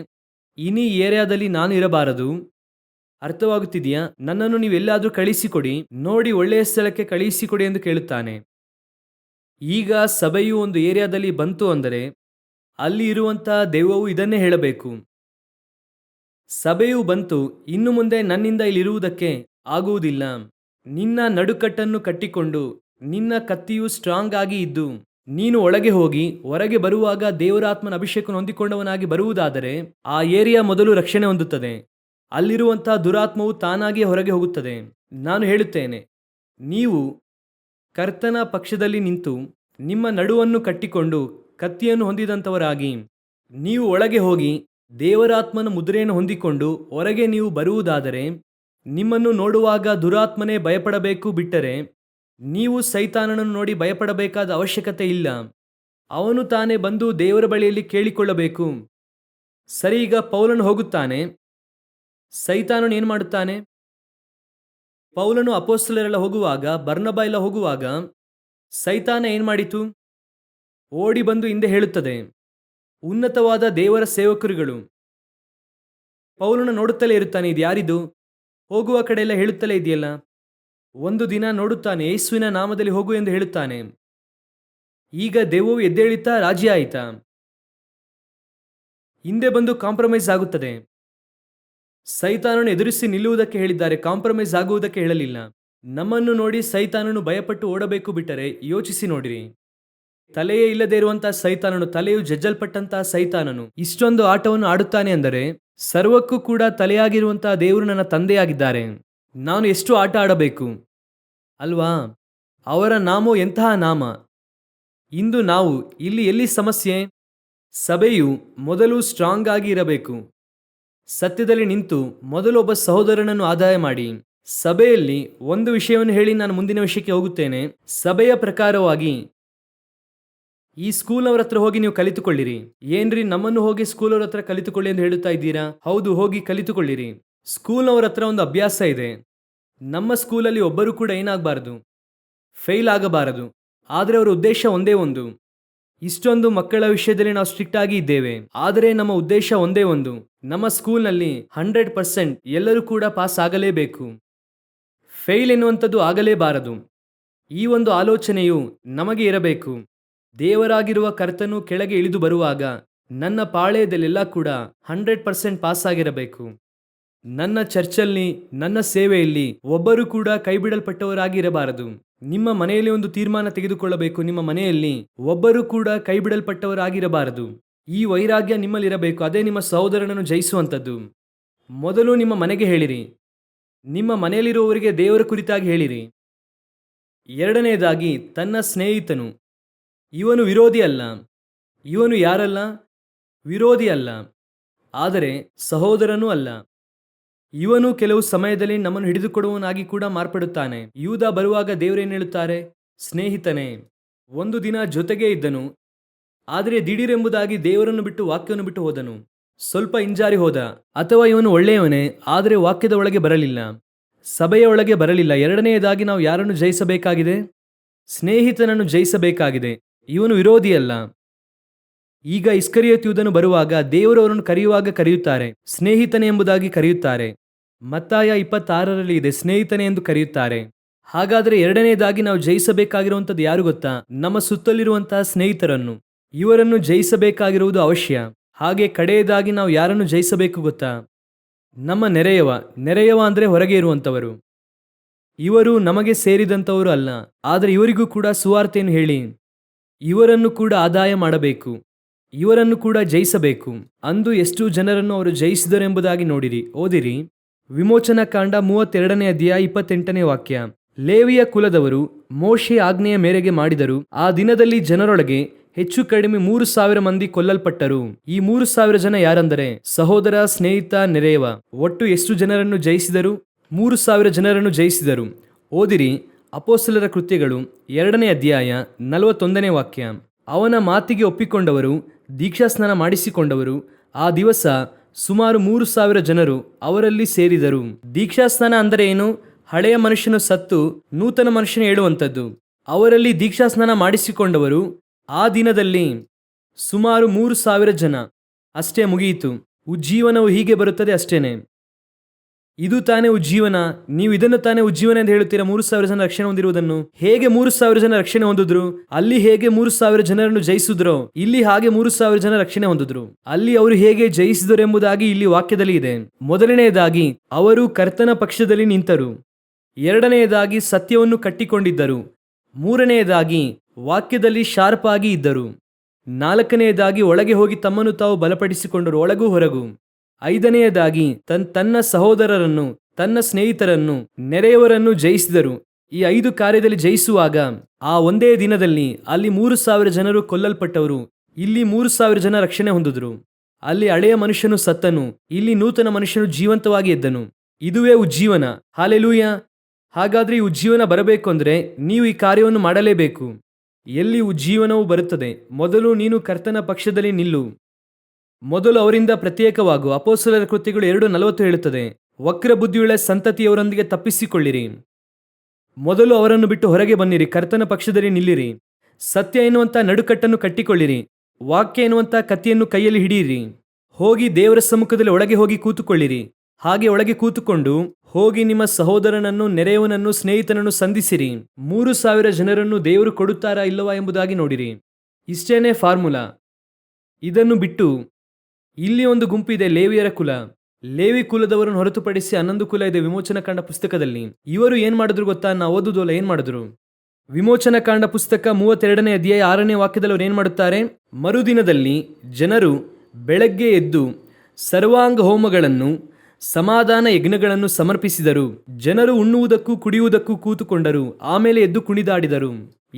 ಇನಿ ಏರಿಯಾದಲ್ಲಿ ನಾನು ಇರಬಾರದು. ಅರ್ಥವಾಗುತ್ತಿದೆಯಾ? ನನ್ನನ್ನು ನೀವೆಲ್ಲಾದರೂ ಕಳಿಸಿಕೊಡಿ, ನೋಡಿ ಒಳ್ಳೆಯ ಸ್ಥಳಕ್ಕೆ ಕಳಿಸಿಕೊಡಿ ಎಂದು ಕೇಳುತ್ತಾನೆ. ಈಗ ಸಭೆಯು ಒಂದು ಏರಿಯಾದಲ್ಲಿ ಬಂತು ಅಂದರೆ ಅಲ್ಲಿ ಇರುವಂತಹ ದೆವ್ವವು ಇದನ್ನೇ ಹೇಳಬೇಕು. ಸಭೆಯು ಬಂತು, ಇನ್ನು ಮುಂದೆ ನನ್ನಿಂದ ಇಲ್ಲಿರುವುದಕ್ಕೆ ಆಗುವುದಿಲ್ಲ. ನಿನ್ನ ನಡುಕಟ್ಟನ್ನು ಕಟ್ಟಿಕೊಂಡು ನಿನ್ನ ಕತ್ತಿಯು ಸ್ಟ್ರಾಂಗ್ ಆಗಿ ಇದ್ದು ನೀನು ಒಳಗೆ ಹೋಗಿ ಹೊರಗೆ ಬರುವಾಗ ದೇವರಾತ್ಮನ ಅಭಿಷೇಕವನ್ನು ಹೊಂದಿಕೊಂಡವನಾಗಿ ಬರುವುದಾದರೆ ಆ ಏರಿಯಾ ಮೊದಲು ರಕ್ಷಣೆ ಹೊಂದುತ್ತದೆ. ಅಲ್ಲಿರುವಂತಹ ದುರಾತ್ಮವು ತಾನಾಗಿಯೇ ಹೊರಗೆ ಹೋಗುತ್ತದೆ. ನಾನು ಹೇಳುತ್ತೇನೆ, ನೀವು ಕರ್ತನ ಪಕ್ಷದಲ್ಲಿ ನಿಂತು ನಿಮ್ಮ ನಡುವನ್ನು ಕಟ್ಟಿಕೊಂಡು ಕತ್ತಿಯನ್ನು ಹೊಂದಿದಂಥವರಾಗಿ ನೀವು ಒಳಗೆ ಹೋಗಿ ದೇವರಾತ್ಮನ ಮುದ್ರೆಯನ್ನು ಹೊಂದಿಕೊಂಡು ಹೊರಗೆ ನೀವು ಬರುವುದಾದರೆ ನಿಮ್ಮನ್ನು ನೋಡುವಾಗ ದುರಾತ್ಮನೇ ಭಯಪಡಬೇಕು. ಬಿಟ್ಟರೆ ನೀವು ಸೈತಾನನನ್ನು ನೋಡಿ ಭಯಪಡಬೇಕಾದ ಅವಶ್ಯಕತೆ ಇಲ್ಲ. ಅವನು ತಾನೇ ಬಂದು ದೇವರ ಬಳಿಯಲ್ಲಿ ಕೇಳಿಕೊಳ್ಳಬೇಕು. ಸರಿ, ಈಗ ಪೌಲನು ಹೋಗುತ್ತಾನೆ. ಸೈತಾನನು ಏನು ಮಾಡುತ್ತಾನೆ? ಪೌಲನು ಅಪೊಸ್ತಲರೆಲ್ಲ ಹೋಗುವಾಗ, ಬರ್ನಬ ಎಲ್ಲ ಹೋಗುವಾಗ ಸೈತಾನ ಏನು ಮಾಡಿತು? ಓಡಿ ಬಂದು ಹಿಂದೆ ಹೇಳುತ್ತದೆ, ಉನ್ನತವಾದ ದೇವರ ಸೇವಕರುಗಳು. ಪೌಲನು ನೋಡುತ್ತಲೇ ಇರುತ್ತಾನೆ, ಇದು ಯಾರಿದು? ಹೋಗುವ ಕಡೆ ಎಲ್ಲ ಹೇಳುತ್ತಲೇ ಇದೆಯಲ್ಲ. ಒಂದು ದಿನ ನೋಡುತ್ತಾನೆ, ಯೇಸುವಿನ ನಾಮದಲ್ಲಿ ಹೋಗು ಎಂದು ಹೇಳುತ್ತಾನೆ. ಈಗ ದೆವ್ವವು ಎದ್ದೇಳಿತಾ? ರಾಜಿ ಆಯಿತಾ? ಹಿಂದೆ ಬಂದು ಕಾಂಪ್ರಮೈಸ್ ಆಗುತ್ತದೆ. ಸೈತಾನನು ಎದುರಿಸಿ ನಿಲ್ಲುವುದಕ್ಕೆ ಹೇಳಿದ್ದಾರೆ, ಕಾಂಪ್ರಮೈಸ್ ಆಗುವುದಕ್ಕೆ ಹೇಳಲಿಲ್ಲ. ನಮ್ಮನ್ನು ನೋಡಿ ಸೈತಾನನು ಭಯಪಟ್ಟು ಓಡಬೇಕು. ಬಿಟ್ಟರೆ ಯೋಚಿಸಿ ನೋಡಿರಿ, ತಲೆಯೇ ಇಲ್ಲದೆ ಇರುವಂತಹ ಸೈತಾನನು, ತಲೆಯು ಜಜ್ಜಲ್ಪಟ್ಟಂತಹ ಸೈತಾನನು ಇಷ್ಟೊಂದು ಆಟವನ್ನು ಆಡುತ್ತಾನೆ ಅಂದರೆ ಸರ್ವಕ್ಕೂ ಕೂಡ ತಲೆಯಾಗಿರುವಂತಹ ದೇವರು ನನ್ನ ತಂದೆಯಾಗಿದ್ದಾರೆ. ನಾನು ಎಷ್ಟು ಆಟ ಆಡಬೇಕು ಅಲ್ವಾ? ಅವರ ನಾಮವು ಎಂತಹ ನಾಮ! ಇಂದು ನಾವು ಇಲ್ಲಿ ಎಲ್ಲಿ ಸಮಸ್ಯೆ? ಸಭೆಯು ಮೊದಲು ಸ್ಟ್ರಾಂಗ್ ಆಗಿ ಇರಬೇಕು. ಸತ್ಯದಲ್ಲಿ ನಿಂತು ಮೊದಲು ಒಬ್ಬ ಸಹೋದರನನ್ನು ಆದಾಯ ಮಾಡಿ. ಸಭೆಯಲ್ಲಿ ಒಂದು ವಿಷಯವನ್ನು ಹೇಳಿ ನಾನು ಮುಂದಿನ ವಿಷಯಕ್ಕೆ ಹೋಗುತ್ತೇನೆ. ಸಭೆಯ ಪ್ರಕಾರವಾಗಿ ಈ ಸ್ಕೂಲ್ನವ್ರ ಹತ್ರ ಹೋಗಿ ನೀವು ಕಲಿತುಕೊಳ್ಳಿರಿ. ಏನ್ರಿ, ನಮ್ಮನ್ನು ಹೋಗಿ ಸ್ಕೂಲವ್ರ ಹತ್ರ ಕಲಿತುಕೊಳ್ಳಿ ಎಂದು ಹೇಳುತ್ತಾ ಇದ್ದೀರಾ? ಹೌದು, ಹೋಗಿ ಕಲಿತುಕೊಳ್ಳಿರಿ. ಸ್ಕೂಲ್ನವ್ರ ಹತ್ರ ಒಂದು ಅಭ್ಯಾಸ ಇದೆ. ನಮ್ಮ ಸ್ಕೂಲಲ್ಲಿ ಒಬ್ಬರು ಕೂಡ ಏನಾಗಬಾರದು, ಫೇಲ್ ಆಗಬಾರದು. ಆದರೆ ಅವರ ಉದ್ದೇಶ ಒಂದೇ ಒಂದು. ಇಷ್ಟೊಂದು ಮಕ್ಕಳ ವಿಷಯದಲ್ಲಿ ನಾವು ಸ್ಟ್ರಿಕ್ಟ್ ಆಗಿ ಇದ್ದೇವೆ, ಆದರೆ ನಮ್ಮ ಉದ್ದೇಶ ಒಂದೇ ಒಂದು. ನಮ್ಮ ಸ್ಕೂಲ್ನಲ್ಲಿ 100% ಎಲ್ಲರೂ ಕೂಡ ಪಾಸ್ ಆಗಲೇಬೇಕು, ಫೇಲ್ ಎನ್ನುವಂಥದ್ದು ಆಗಲೇಬಾರದು. ಈ ಒಂದು ಆಲೋಚನೆಯು ನಮಗೆ ಇರಬೇಕು. ದೇವರಾಗಿರುವ ಕರ್ತನು ಕೆಳಗೆ ಇಳಿದು ಬರುವಾಗ ನನ್ನ ಪಾಳೆಯದಲ್ಲೆಲ್ಲ ಕೂಡ 100% ಪಾಸ್ ಆಗಿರಬೇಕು. ನನ್ನ ಚರ್ಚಲ್ಲಿ, ನನ್ನ ಸೇವೆಯಲ್ಲಿ ಒಬ್ಬರು ಕೂಡ ಕೈಬಿಡಲ್ಪಟ್ಟವರಾಗಿರಬಾರದು. ನಿಮ್ಮ ಮನೆಯಲ್ಲಿ ಒಂದು ತೀರ್ಮಾನ ತೆಗೆದುಕೊಳ್ಳಬೇಕು. ನಿಮ್ಮ ಮನೆಯಲ್ಲಿ ಒಬ್ಬರು ಕೂಡ ಕೈಬಿಡಲ್ಪಟ್ಟವರಾಗಿರಬಾರದು. ಈ ವೈರಾಗ್ಯ ನಿಮ್ಮಲ್ಲಿರಬೇಕು. ಅದೇ ನಿಮ್ಮ ಸಹೋದರನನ್ನು ಜಯಿಸುವಂಥದ್ದು. ಮೊದಲು ನಿಮ್ಮ ಮನೆಗೆ ಹೇಳಿರಿ. ನಿಮ್ಮ ಮನೆಯಲ್ಲಿರುವವರಿಗೆ ದೇವರ ಕುರಿತಾಗಿ ಹೇಳಿರಿ. ಎರಡನೆಯದಾಗಿ ತನ್ನ ಸ್ನೇಹಿತನು, ಇವನು ವಿರೋಧಿ ಅಲ್ಲ, ಇವನು ಯಾರಲ್ಲ, ವಿರೋಧಿ ಅಲ್ಲ, ಆದರೆ ಸಹೋದರನೂ ಅಲ್ಲ. ಇವನು ಕೆಲವು ಸಮಯದಲ್ಲಿ ನಮ್ಮನ್ನು ಹಿಡಿದುಕೊಡುವವನಾಗಿ ಕೂಡ ಮಾರ್ಪಡುತ್ತಾನೆ. ಯೂದ ಬರುವಾಗ ದೇವರೇನು ಹೇಳುತ್ತಾರೆ? ಸ್ನೇಹಿತನೇ. ಒಂದು ದಿನ ಜೊತೆಗೇ ಇದ್ದನು, ಆದರೆ ದಿಢೀರೆಂಬುದಾಗಿ ದೇವರನ್ನು ಬಿಟ್ಟು ವಾಕ್ಯವನ್ನು ಬಿಟ್ಟು ಹೋದನು. ಸ್ವಲ್ಪ ಹಿಂಜಾರಿ ಹೋದ. ಅಥವಾ ಇವನು ಒಳ್ಳೆಯವನೇ, ಆದರೆ ವಾಕ್ಯದ ಒಳಗೆ ಬರಲಿಲ್ಲ, ಸಭೆಯ ಒಳಗೆ ಬರಲಿಲ್ಲ. ಎರಡನೆಯದಾಗಿ ನಾವು ಯಾರನ್ನು ಜಯಿಸಬೇಕಾಗಿದೆ? ಸ್ನೇಹಿತನನ್ನು ಜಯಿಸಬೇಕಾಗಿದೆ. ಇವನು ವಿರೋಧಿಯಲ್ಲ. ಈಗ ಇಸ್ಕರಿಯೋತ ಯೂದನು ಬರುವಾಗ ದೇವರು ಅವರನ್ನು ಕರೆಯುವಾಗ ಕರೆಯುತ್ತಾರೆ ಸ್ನೇಹಿತನೇ ಎಂಬುದಾಗಿ ಕರೆಯುತ್ತಾರೆ. ಮತ್ತಾಯ 26ರಲ್ಲಿ ಇದೆ, ಸ್ನೇಹಿತನೇ ಎಂದು ಕರೆಯುತ್ತಾರೆ. ಹಾಗಾದರೆ ಎರಡನೆಯದಾಗಿ ನಾವು ಜಯಿಸಬೇಕಾಗಿರುವಂಥದ್ದು ಯಾರು ಗೊತ್ತಾ? ನಮ್ಮ ಸುತ್ತಲಿರುವಂತಹ ಸ್ನೇಹಿತರನ್ನು. ಇವರನ್ನು ಜಯಿಸಬೇಕಾಗಿರುವುದು ಅವಶ್ಯ. ಹಾಗೆ ಕಡೆಯದಾಗಿ ನಾವು ಯಾರನ್ನು ಜಯಿಸಬೇಕು ಗೊತ್ತಾ? ನಮ್ಮ ನೆರೆಯವ ಅಂದರೆ ಹೊರಗೆ ಇರುವಂಥವರು. ಇವರು ನಮಗೆ ಸೇರಿದಂಥವರು ಅಲ್ಲ, ಆದರೆ ಇವರಿಗೂ ಕೂಡ ಸುವಾರ್ತೆಯನ್ನು ಹೇಳಿ ಇವರನ್ನು ಕೂಡ ಆದಾಯ ಮಾಡಬೇಕು, ಇವರನ್ನು ಕೂಡ ಜಯಿಸಬೇಕು. ಅಂದು ಎಷ್ಟು ಜನರನ್ನು ಅವರು ಜಯಿಸಿದರೆಂಬುದಾಗಿ ನೋಡಿರಿ. ಓದಿರಿ, ವಿಮೋಚನಾ ಕಾಂಡ 32ನೇ ಅಧ್ಯಾಯ 28ನೇ ವಾಕ್ಯ. ಲೇವಿಯ ಕುಲದವರು ಮೋಶೆ ಆಜ್ಞೆಯ ಮೇರೆಗೆ ಮಾಡಿದರು. ಆ ದಿನದಲ್ಲಿ ಜನರೊಳಗೆ ಹೆಚ್ಚು ಕಡಿಮೆ 3,000 ಮಂದಿ ಕೊಲ್ಲಲ್ಪಟ್ಟರು. ಈ 3,000 ಜನ ಯಾರಂದರೆ ಸಹೋದರ, ಸ್ನೇಹಿತ, ನೆರೆಯವ. ಒಟ್ಟು ಎಷ್ಟು ಜನರನ್ನು ಜಯಿಸಿದರು? 3,000 ಜನರನ್ನು ಜಯಿಸಿದರು. ಓದಿರಿ, ಅಪೊಸ್ತಲರ ಕೃತ್ಯಗಳು 2ನೇ ಅಧ್ಯಾಯ 41ನೇ ವಾಕ್ಯ. ಅವನ ಮಾತಿಗೆ ಒಪ್ಪಿಕೊಂಡವರು, ದೀಕ್ಷಾಸ್ನಾನ ಮಾಡಿಸಿಕೊಂಡವರು ಆ ದಿವಸ ಸುಮಾರು 3,000 ಜನರು ಅವರಲ್ಲಿ ಸೇರಿದರು. ದೀಕ್ಷಾಸ್ನಾನ ಅಂದರೆ ಏನು? ಹಳೆಯ ಮನುಷ್ಯನು ಸತ್ತು ನೂತನ ಮನುಷ್ಯನು ಹೇಳುವಂಥದ್ದು. ಅವರಲ್ಲಿ ದೀಕ್ಷಾಸ್ನಾನ ಮಾಡಿಸಿಕೊಂಡವರು ಆ ದಿನದಲ್ಲಿ ಸುಮಾರು 3,000 ಜನ. ಅಷ್ಟೇ, ಮುಗಿಯಿತು. ಉಜ್ಜೀವನವು ಹೀಗೆ ಬರುತ್ತದೆ, ಅಷ್ಟೇನೆ. ಇದು ತಾನೇ ಉಜ್ಜೀವನ. ನೀವು ಇದನ್ನು ತಾನೇ ಉಜ್ಜೀವನ ಎಂದು ಹೇಳುತ್ತೀರಾ? 3,000 ಜನ ರಕ್ಷಣೆ ಹೊಂದಿರುವುದನ್ನು. ಹೇಗೆ 3,000 ಜನ ರಕ್ಷಣೆ ಹೊಂದಿದ್ರು? ಅಲ್ಲಿ ಹೇಗೆ 3,000 ಜನರನ್ನು ಜಯಿಸಿದ್ರೋ ಇಲ್ಲಿ ಹಾಗೆ 3,000 ಜನ ರಕ್ಷಣೆ ಹೊಂದಿದ್ರು. ಅಲ್ಲಿ ಅವರು ಹೇಗೆ ಜಯಿಸಿದರು ಎಂಬುದಾಗಿ ಇಲ್ಲಿ ವಾಕ್ಯದಲ್ಲಿ ಇದೆ. ಮೊದಲನೆಯದಾಗಿ ಅವರು ಕರ್ತನ ಪಕ್ಷದಲ್ಲಿ ನಿಂತರು. ಎರಡನೆಯದಾಗಿ ಸತ್ಯವನ್ನು ಕಟ್ಟಿಕೊಂಡಿದ್ದರು. ಮೂರನೆಯದಾಗಿ ವಾಕ್ಯದಲ್ಲಿ ಶಾರ್ಪ್ ಆಗಿ ಇದ್ದರು. ನಾಲ್ಕನೆಯದಾಗಿ ಒಳಗೆ ಹೋಗಿ ತಮ್ಮನ್ನು ತಾವು ಬಲಪಡಿಸಿಕೊಂಡರು, ಒಳಗೂ ಹೊರಗೂ. ಐದನೆಯದಾಗಿ ತನ್ನ ಸಹೋದರರನ್ನು, ತನ್ನ ಸ್ನೇಹಿತರನ್ನು, ನೆರೆಯವರನ್ನು ಜಯಿಸಿದರು. ಈ 5 ಕಾರ್ಯದಲ್ಲಿ ಜಯಿಸುವಾಗ ಆ ಒಂದೇ ದಿನದಲ್ಲಿ ಅಲ್ಲಿ 3,000 ಜನರು ಕೊಲ್ಲಲ್ಪಟ್ಟವರು. ಇಲ್ಲಿ 3,000 ಜನ ರಕ್ಷಣೆ ಹೊಂದಿದ್ರು. ಅಲ್ಲಿ ಹಳೆಯ ಮನುಷ್ಯನು ಸತ್ತನು, ಇಲ್ಲಿ ನೂತನ ಮನುಷ್ಯನು ಜೀವಂತವಾಗಿ ಎದ್ದನು. ಇದುವೇ ಉಜ್ಜೀವನ. ಹಾಲೆಲೂಯ. ಹಾಗಾದ್ರೆ ಈ ಉಜ್ಜೀವನ ಬರಬೇಕು ಅಂದ್ರೆ ನೀವು ಈ ಕಾರ್ಯವನ್ನು ಮಾಡಲೇಬೇಕು. ಎಲ್ಲಿ ಉಜ್ಜೀವನವು ಬರುತ್ತದೆ? ಮೊದಲು ನೀನು ಕರ್ತನ ಪಕ್ಷದಲ್ಲಿ ನಿಲ್ಲು. ಮೊದಲು ಅವರಿಂದ ಪ್ರತ್ಯೇಕವಾಗು. ಅಪೊಸ್ತಲರ ಕೃತ್ಯಗಳು 2:40 ಹೇಳುತ್ತದೆ, ವಕ್ರ ಬುದ್ಧಿಯುಳ್ಳ ಸಂತತಿಯವರೊಂದಿಗೆ ತಪ್ಪಿಸಿಕೊಳ್ಳಿರಿ. ಮೊದಲು ಅವರನ್ನು ಬಿಟ್ಟು ಹೊರಗೆ ಬನ್ನಿರಿ, ಕರ್ತನ ಪಕ್ಷದಲ್ಲಿ ನಿಲ್ಲಿರಿ. ಸತ್ಯ ಎನ್ನುವಂಥ ನಡುಕಟ್ಟನ್ನು ಕಟ್ಟಿಕೊಳ್ಳಿರಿ. ವಾಕ್ಯ ಎನ್ನುವಂಥ ಕತ್ತಿಯನ್ನು ಕೈಯಲ್ಲಿ ಹಿಡಿಯಿರಿ. ಹೋಗಿ ದೇವರ ಸಮ್ಮುಖದಲ್ಲಿ ಒಳಗೆ ಹೋಗಿ ಕೂತುಕೊಳ್ಳಿರಿ. ಹಾಗೆ ಒಳಗೆ ಕೂತುಕೊಂಡು ಹೋಗಿ ನಿಮ್ಮ ಸಹೋದರನನ್ನು, ನೆರೆಯವನನ್ನು, ಸ್ನೇಹಿತನನ್ನು ಸಂಧಿಸಿರಿ. 3,000 ಜನರನ್ನು ದೇವರು ಕೊಡುತ್ತಾರಾ ಇಲ್ಲವಾ ಎಂಬುದಾಗಿ ನೋಡಿರಿ. ಇಷ್ಟೇನೇ ಫಾರ್ಮುಲಾ. ಇದನ್ನು ಬಿಟ್ಟು ಇಲ್ಲಿ ಒಂದು ಗುಂಪಿದೆ, ಲೇವಿಯರ ಕುಲ. ಲೇವಿ ಕುಲದವರನ್ನು ಹೊರತುಪಡಿಸಿ 11 ಕುಲ ಇದೆ ವಿಮೋಚನಾ ಕಾಂಡ ಪುಸ್ತಕದಲ್ಲಿ. ಇವರು ಏನ್ ಮಾಡಿದ್ರು ಗೊತ್ತಾ? ನಾವು ಓದುದಲ್ಲ, ಏನ್ ಮಾಡಿದ್ರು? ವಿಮೋಚನಾ ಕಾಂಡ ಪುಸ್ತಕ 32ನೇ ಅಧ್ಯಾಯ 6ನೇ ವಾಕ್ಯದಲ್ಲಿ ಅವರು ಏನ್ ಮಾಡುತ್ತಾರೆ? ಮರುದಿನದಲ್ಲಿ ಜನರು ಬೆಳಗ್ಗೆ ಎದ್ದು ಸರ್ವಾಂಗ ಹೋಮಗಳನ್ನು, ಸಮಾಧಾನ ಯಜ್ಞಗಳನ್ನು ಸಮರ್ಪಿಸಿದರು. ಜನರು ಉಣ್ಣುವುದಕ್ಕೂ ಕುಡಿಯುವುದಕ್ಕೂ ಕೂತುಕೊಂಡರು. ಆಮೇಲೆ ಎದ್ದು ಕುಣಿದಾಡಿದರು.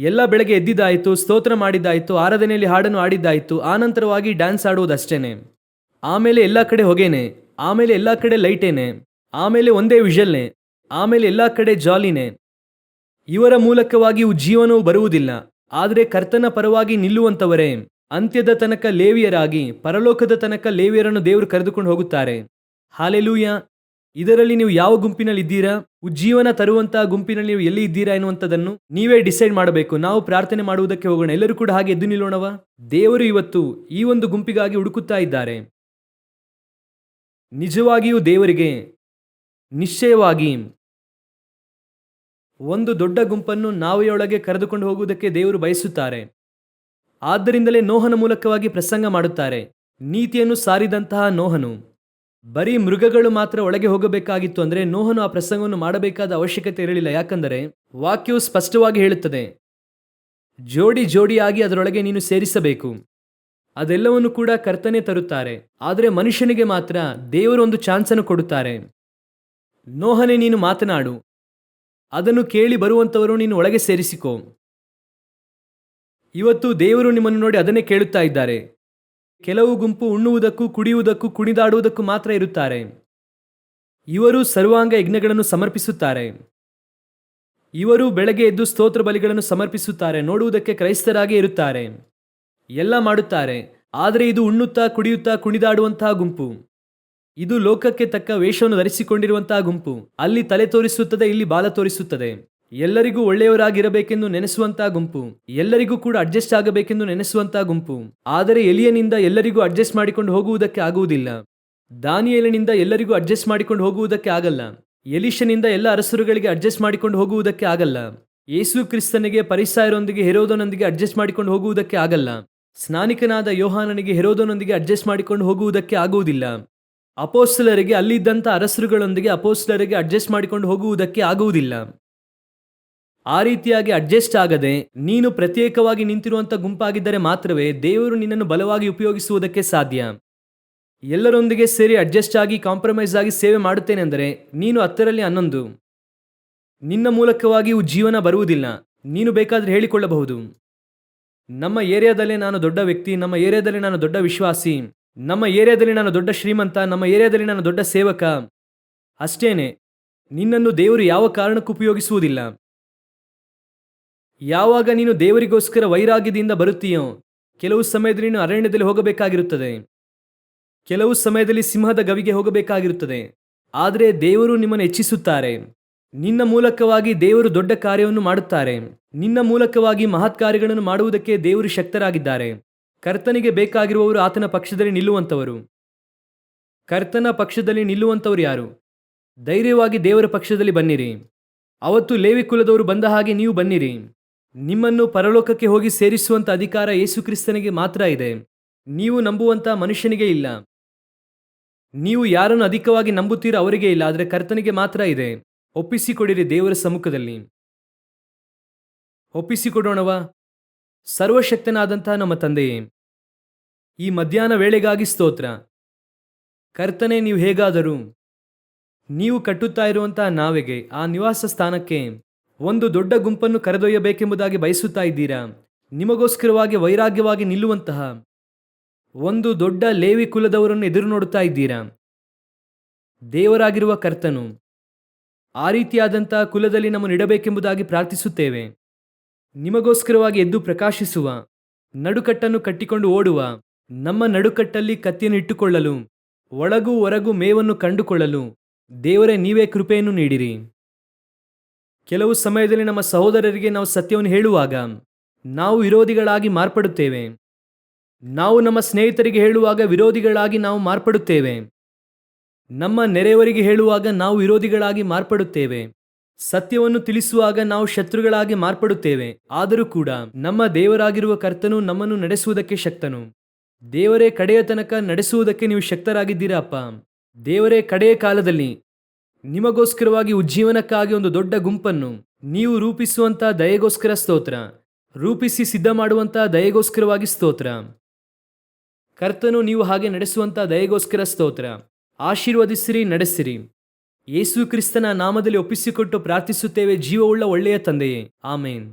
ಎಲ್ಲ ಬೆಳಗ್ಗೆ ಎದ್ದಿದ್ದಾಯಿತು, ಸ್ತೋತ್ರ ಮಾಡಿದ್ದಾಯಿತು, ಆರಾಧನೆಯಲ್ಲಿ ಹಾಡನ್ನು ಆಡಿದ್ದಾಯಿತು. ಆನಂತರವಾಗಿ ಡ್ಯಾನ್ಸ್ ಆಡುವುದಷ್ಟೇನೆ. ಆಮೇಲೆ ಎಲ್ಲ ಕಡೆ ಹೊಗೆನೆ, ಆಮೇಲೆ ಎಲ್ಲ ಕಡೆ ಲೈಟೇನೆ, ಆಮೇಲೆ ಒಂದೇ ವಿಷಲ್ನೆ, ಆಮೇಲೆ ಎಲ್ಲ ಕಡೆ ಜಾಲಿನೇ. ಇವರ ಮೂಲಕವಾಗಿ ಉಜ್ಜೀವನವು ಬರುವುದಿಲ್ಲ. ಆದರೆ ಕರ್ತನ ಪರವಾಗಿ ನಿಲ್ಲುವಂತವರೇ ಅಂತ್ಯದ ತನಕ ಲೇವಿಯರಾಗಿ, ಪರಲೋಕದ ತನಕ ಲೇವಿಯರನ್ನು ದೇವರು ಕರೆದುಕೊಂಡು ಹೋಗುತ್ತಾರೆ. ಹಾಲೆಲೂಯ. ಇದರಲ್ಲಿ ನೀವು ಯಾವ ಗುಂಪಿನಲ್ಲಿ ಇದ್ದೀರಾ? ಉಜ್ಜೀವನ ತರುವಂತಹ ಗುಂಪಿನಲ್ಲಿ ನೀವು ಎಲ್ಲಿ ಇದ್ದೀರಾ ಎನ್ನುವಂಥದ್ದನ್ನು ನೀವೇ ಡಿಸೈಡ್ ಮಾಡಬೇಕು. ನಾವು ಪ್ರಾರ್ಥನೆ ಮಾಡುವುದಕ್ಕೆ ಹೋಗೋಣ. ಎಲ್ಲರೂ ಕೂಡ ಹಾಗೆ ಎದ್ದು ನಿಲ್ಲೋಣವ. ದೇವರು ಇವತ್ತು ಈ ಒಂದು ಗುಂಪಿಗಾಗಿ ಹುಡುಕುತ್ತಾ ಇದ್ದಾರೆ. ನಿಜವಾಗಿಯೂ ದೇವರಿಗೆ ನಿಶ್ಚಯವಾಗಿ ಒಂದು ದೊಡ್ಡ ಗುಂಪನ್ನು ನಾವೆಯೊಳಗೆ ಕರೆದುಕೊಂಡು ಹೋಗುವುದಕ್ಕೆ ದೇವರು ಬಯಸುತ್ತಾರೆ. ಆದ್ದರಿಂದಲೇ ನೋಹನ ಮೂಲಕವಾಗಿ ಪ್ರಸಂಗ ಮಾಡುತ್ತಾರೆ. ನೀತಿಯನ್ನು ಸಾರಿದಂತಹ ನೋಹನು. ಬರೀ ಮೃಗಗಳು ಮಾತ್ರ ಒಳಗೆ ಹೋಗಬೇಕಾಗಿತ್ತು ಅಂದರೆ ನೋಹನು ಆ ಪ್ರಸಂಗವನ್ನು ಮಾಡಬೇಕಾದ ಅವಶ್ಯಕತೆ ಇರಲಿಲ್ಲ. ಯಾಕಂದರೆ ವಾಕ್ಯವು ಸ್ಪಷ್ಟವಾಗಿ ಹೇಳುತ್ತದೆ, ಜೋಡಿ ಜೋಡಿಯಾಗಿ ಅದರೊಳಗೆ ನೀನು ಸೇರಿಸಬೇಕು. ಅದೆಲ್ಲವನ್ನು ಕೂಡ ಕರ್ತನೆ ತರುತ್ತಾರೆ. ಆದರೆ ಮನುಷ್ಯನಿಗೆ ಮಾತ್ರ ದೇವರು ಒಂದು ಚಾನ್ಸನ್ನು ಕೊಡುತ್ತಾರೆ. ನೋಹನೇ, ನೀನು ಮಾತನಾಡು, ಅದನ್ನು ಕೇಳಿ ಬರುವಂಥವರು ನೀನು ಒಳಗೆ ಸೇರಿಸಿಕೋ. ಇವತ್ತು ದೇವರು ನಿಮ್ಮನ್ನು ನೋಡಿ ಅದನ್ನೇ ಕೇಳುತ್ತಾ ಇದ್ದಾರೆ. ಕೆಲವು ಗುಂಪು ಉಣ್ಣುವುದಕ್ಕೂ ಕುಡಿಯುವುದಕ್ಕೂ ಕುಣಿದಾಡುವುದಕ್ಕೂ ಮಾತ್ರ ಇರುತ್ತಾರೆ. ಇವರು ಸರ್ವಾಂಗ ಯಜ್ಞಗಳನ್ನು ಸಮರ್ಪಿಸುತ್ತಾರೆ. ಇವರು ಬೆಳಗ್ಗೆ ಎದ್ದು ಸ್ತೋತ್ರ ಬಲಿಗಳನ್ನು ಸಮರ್ಪಿಸುತ್ತಾರೆ. ನೋಡುವುದಕ್ಕೆ ಕ್ರೈಸ್ತರಾಗೇ ಇರುತ್ತಾರೆ. ಎಲ್ಲ ಮಾಡುತ್ತಾರೆ. ಆದರೆ ಇದು ಉಣ್ಣುತ್ತಾ ಕುಡಿಯುತ್ತಾ ಕುಣಿದಾಡುವಂತಹ ಗುಂಪು. ಇದು ಲೋಕಕ್ಕೆ ತಕ್ಕ ವೇಷವನ್ನು ಧರಿಸಿಕೊಂಡಿರುವಂತಹ ಗುಂಪು. ಅಲ್ಲಿ ತಲೆ ತೋರಿಸುತ್ತದೆ, ಇಲ್ಲಿ ಬಾಲ ತೋರಿಸುತ್ತದೆ. ಎಲ್ಲರಿಗೂ ಒಳ್ಳೆಯವರಾಗಿರಬೇಕೆಂದು ನೆನೆಸುವಂತಹ ಗುಂಪು. ಎಲ್ಲರಿಗೂ ಕೂಡ ಅಡ್ಜಸ್ಟ್ ಆಗಬೇಕೆಂದು ನೆನೆಸುವಂತಹ ಗುಂಪು. ಆದರೆ ಎಲಿಯನಿಂದ ಎಲ್ಲರಿಗೂ ಅಡ್ಜಸ್ಟ್ ಮಾಡಿಕೊಂಡು ಹೋಗುವುದಕ್ಕೆ ಆಗುವುದಿಲ್ಲ. ದಾನಿಯೇಲನಿಂದ ಎಲ್ಲರಿಗೂ ಅಡ್ಜಸ್ಟ್ ಮಾಡಿಕೊಂಡು ಹೋಗುವುದಕ್ಕೆ ಆಗಲ್ಲ. ಎಲಿಷನಿಂದ ಎಲ್ಲ ಅರಸರುಗಳಿಗೆ ಅಡ್ಜಸ್ಟ್ ಮಾಡಿಕೊಂಡು ಹೋಗುವುದಕ್ಕೆ ಆಗಲ್ಲ. ಯೇಸು ಕ್ರಿಸ್ತನಿಗೆ ಫರಿಸಾಯರೊಂದಿಗೆ ಹೆರೋದನೊಂದಿಗೆ ಅಡ್ಜಸ್ಟ್ ಮಾಡಿಕೊಂಡು ಹೋಗುವುದಕ್ಕೆ ಆಗಲ್ಲ. ಸ್ನಾನಿಕನಾದ ಯೋಹಾನನಿಗೆ ಹೆರೋದನೊಂದಿಗೆ ಅಡ್ಜಸ್ಟ್ ಮಾಡಿಕೊಂಡು ಹೋಗುವುದಕ್ಕೆ ಆಗುವುದಿಲ್ಲ. ಅಪೋಸ್ತಲರಿಗೆ ಅಲ್ಲಿದ್ದಂಥ ಅರಸರುಗಳೊಂದಿಗೆ ಅಪೋಸ್ತಲರಿಗೆ ಅಡ್ಜಸ್ಟ್ ಮಾಡಿಕೊಂಡು ಹೋಗುವುದಕ್ಕೆ ಆಗುವುದಿಲ್ಲ. ಆ ರೀತಿಯಾಗಿ ಅಡ್ಜಸ್ಟ್ ಆಗದೆ ನೀನು ಪ್ರತ್ಯೇಕವಾಗಿ ನಿಂತಿರುವಂಥ ಗುಂಪಾಗಿದ್ದರೆ ಮಾತ್ರವೇ ದೇವರು ನಿನ್ನನ್ನು ಬಲವಾಗಿ ಉಪಯೋಗಿಸುವುದಕ್ಕೆ ಸಾಧ್ಯ. ಎಲ್ಲರೊಂದಿಗೆ ಸೇರಿ ಅಡ್ಜಸ್ಟ್ ಆಗಿ ಕಾಂಪ್ರಮೈಸ್ ಆಗಿ ಸೇವೆ ಮಾಡುತ್ತೇನೆ ಅಂದರೆ ನೀನು 10ರಲ್ಲಿ 11. ನಿನ್ನ ಮೂಲಕವಾಗಿಯೂ ಜೀವನ ಬರುವುದಿಲ್ಲ. ನೀನು ಬೇಕಾದರೆ ಹೇಳಿಕೊಳ್ಳಬಹುದು, ನಮ್ಮ ಏರಿಯಾದಲ್ಲೇ ನಾನು ದೊಡ್ಡ ವ್ಯಕ್ತಿ, ನಮ್ಮ ಏರಿಯಾದಲ್ಲಿ ನಾನು ದೊಡ್ಡ ವಿಶ್ವಾಸಿ, ನಮ್ಮ ಏರಿಯಾದಲ್ಲಿ ನಾನು ದೊಡ್ಡ ಶ್ರೀಮಂತ, ನಮ್ಮ ಏರಿಯಾದಲ್ಲಿ ನಾನು ದೊಡ್ಡ ಸೇವಕ. ಅಷ್ಟೇನೆ. ನಿನ್ನನ್ನು ದೇವರು ಯಾವ ಕಾರಣಕ್ಕೂ ಉಪಯೋಗಿಸುವುದಿಲ್ಲ. ಯಾವಾಗ ನೀನು ದೇವರಿಗೋಸ್ಕರ ವೈರಾಗ್ಯದಿಂದ ಬರುತ್ತೀಯೋ, ಕೆಲವು ಸಮಯದಲ್ಲಿ ನೀನು ಅರಣ್ಯದಲ್ಲಿ ಹೋಗಬೇಕಾಗಿರುತ್ತದೆ, ಕೆಲವು ಸಮಯದಲ್ಲಿ ಸಿಂಹದ ಗವಿಗೆ ಹೋಗಬೇಕಾಗಿರುತ್ತದೆ. ಆದರೆ ದೇವರು ನಿಮ್ಮನ್ನು ಹೆಚ್ಚಿಸುತ್ತಾರೆ. ನಿನ್ನ ಮೂಲಕವಾಗಿ ದೇವರು ದೊಡ್ಡ ಕಾರ್ಯವನ್ನು ಮಾಡುತ್ತಾರೆ. ನಿನ್ನ ಮೂಲಕವಾಗಿ ಮಹತ್ ಕಾರ್ಯಗಳನ್ನು ಮಾಡುವುದಕ್ಕೆ ದೇವರು ಶಕ್ತರಾಗಿದ್ದಾರೆ. ಕರ್ತನಿಗೆ ಬೇಕಾಗಿರುವವರು ಆತನ ಪಕ್ಷದಲ್ಲಿ ನಿಲ್ಲುವಂಥವರು. ಕರ್ತನ ಪಕ್ಷದಲ್ಲಿ ನಿಲ್ಲುವಂಥವರು ಯಾರು? ಧೈರ್ಯವಾಗಿ ದೇವರ ಪಕ್ಷದಲ್ಲಿ ಬನ್ನಿರಿ. ಅವತ್ತು ಲೇವಿ ಕುಲದವರು ಬಂದ ಹಾಗೆ ನೀವು ಬನ್ನಿರಿ. ನಿಮ್ಮನ್ನು ಪರಲೋಕಕ್ಕೆ ಹೋಗಿ ಸೇರಿಸುವಂಥ ಅಧಿಕಾರ ಯೇಸು ಕ್ರಿಸ್ತನಿಗೆ ಮಾತ್ರ ಇದೆ. ನೀವು ನಂಬುವಂಥ ಮನುಷ್ಯನಿಗೆ ಇಲ್ಲ. ನೀವು ಯಾರನ್ನು ಅಧಿಕವಾಗಿ ನಂಬುತ್ತೀರೋ ಅವರಿಗೆ ಇಲ್ಲ, ಆದರೆ ಕರ್ತನಿಗೆ ಮಾತ್ರ ಇದೆ. ಒಪ್ಪಿಸಿಕೊಡಿರಿ ದೇವರ ಸಮ್ಮುಖದಲ್ಲಿ. ಒಪ್ಪಿಸಿಕೊಡೋಣವಾ? ಸರ್ವಶಕ್ತನಾದಂತಹ ನಮ್ಮ ತಂದೆಯೇ, ಈ ಮಧ್ಯಾಹ್ನ ವೇಳೆಗಾಗಿ ಸ್ತೋತ್ರ. ಕರ್ತನೆ, ನೀವು ಹೇಗಾದರೂ ನೀವು ಕಟ್ಟುತ್ತಾ ಇರುವಂತಹ ನಾವೆಗೆ, ಆ ನಿವಾಸ ಸ್ಥಾನಕ್ಕೆ ಒಂದು ದೊಡ್ಡ ಗುಂಪನ್ನು ಕರೆದೊಯ್ಯಬೇಕೆಂಬುದಾಗಿ ಬಯಸುತ್ತಾ ಇದ್ದೀರಾ. ನಿಮಗೋಸ್ಕರವಾಗಿ ವೈರಾಗ್ಯವಾಗಿ ನಿಲ್ಲುವಂತಹ ಒಂದು ದೊಡ್ಡ ಲೇವಿ ಕುಲದವರನ್ನು ಎದುರು ನೋಡುತ್ತಾ ಇದ್ದೀರಾ. ದೇವರಾಗಿರುವ ಕರ್ತನು ಆ ರೀತಿಯಾದಂತಹ ಕುಲದಲ್ಲಿ ನಮ್ಮನ್ನು ಇಡಬೇಕೆಂಬುದಾಗಿ ಪ್ರಾರ್ಥಿಸುತ್ತೇವೆ. ನಿಮಗೋಸ್ಕರವಾಗಿ ಎದ್ದು ಪ್ರಕಾಶಿಸುವ, ನಡುಕಟ್ಟನ್ನು ಕಟ್ಟಿಕೊಂಡು ಓಡುವ, ನಮ್ಮ ನಡುಕಟ್ಟಲ್ಲಿ ಕತ್ತಿಯನ್ನು ಇಟ್ಟುಕೊಳ್ಳಲು, ಒಳಗೂ ಹೊರಗೂ ಮೇವನ್ನು ಕಂಡುಕೊಳ್ಳಲು ದೇವರೇ ನೀವೇ ಕೃಪೆಯನ್ನು ನೀಡಿರಿ. ಕೆಲವು ಸಮಯದಲ್ಲಿ ನಮ್ಮ ಸಹೋದರರಿಗೆ ನಾವು ಸತ್ಯವನ್ನು ಹೇಳುವಾಗ ನಾವು ವಿರೋಧಿಗಳಾಗಿ ಮಾರ್ಪಡುತ್ತೇವೆ. ನಾವು ನಮ್ಮ ಸ್ನೇಹಿತರಿಗೆ ಹೇಳುವಾಗ ವಿರೋಧಿಗಳಾಗಿ ನಾವು ಮಾರ್ಪಡುತ್ತೇವೆ. ನಮ್ಮ ನೆರೆಯವರಿಗೆ ಹೇಳುವಾಗ ನಾವು ವಿರೋಧಿಗಳಾಗಿ ಮಾರ್ಪಡುತ್ತೇವೆ. ಸತ್ಯವನ್ನು ತಿಳಿಸುವಾಗ ನಾವು ಶತ್ರುಗಳಾಗಿ ಮಾರ್ಪಡುತ್ತೇವೆ. ಆದರೂ ಕೂಡ ನಮ್ಮ ದೇವರಾಗಿರುವ ಕರ್ತನು ನಮ್ಮನ್ನು ನಡೆಸುವುದಕ್ಕೆ ಶಕ್ತನು. ದೇವರೇ, ಕಡೆಯ ತನಕ ನಡೆಸುವುದಕ್ಕೆ ನೀವು ಶಕ್ತರಾಗಿದ್ದೀರಾ ಅಪ್ಪ. ದೇವರೇ, ಕಡೆಯ ಕಾಲದಲ್ಲಿ ನಿಮಗೋಸ್ಕರವಾಗಿ ಉಜ್ಜೀವನಕ್ಕಾಗಿ ಒಂದು ದೊಡ್ಡ ಗುಂಪನ್ನು ನೀವು ರೂಪಿಸುವಂತಹ ದಯೆಗೋಸ್ಕರ ಸ್ತೋತ್ರ. ರೂಪಿಸಿ ಸಿದ್ಧ ಮಾಡುವಂತಹ ದಯೆಗೋಸ್ಕರವಾಗಿ ಸ್ತೋತ್ರ. ಕರ್ತನು ನೀವು ಹಾಗೆ ನಡೆಸುವಂತಹ ದಯೆಗೋಸ್ಕರ ಸ್ತೋತ್ರ. ಆಶೀರ್ವದಿಸಿರಿ, ನಡೆಸಿರಿ. ಯೇಸು ಕ್ರಿಸ್ತನ ನಾಮದಲ್ಲಿ ಒಪ್ಪಿಸಿಕೊಟ್ಟು ಪ್ರಾರ್ಥಿಸುತ್ತೇವೆ, ಜೀವವುಳ್ಳ ಒಳ್ಳೆಯ ತಂದೆಯೇ, ಆಮೇನ್.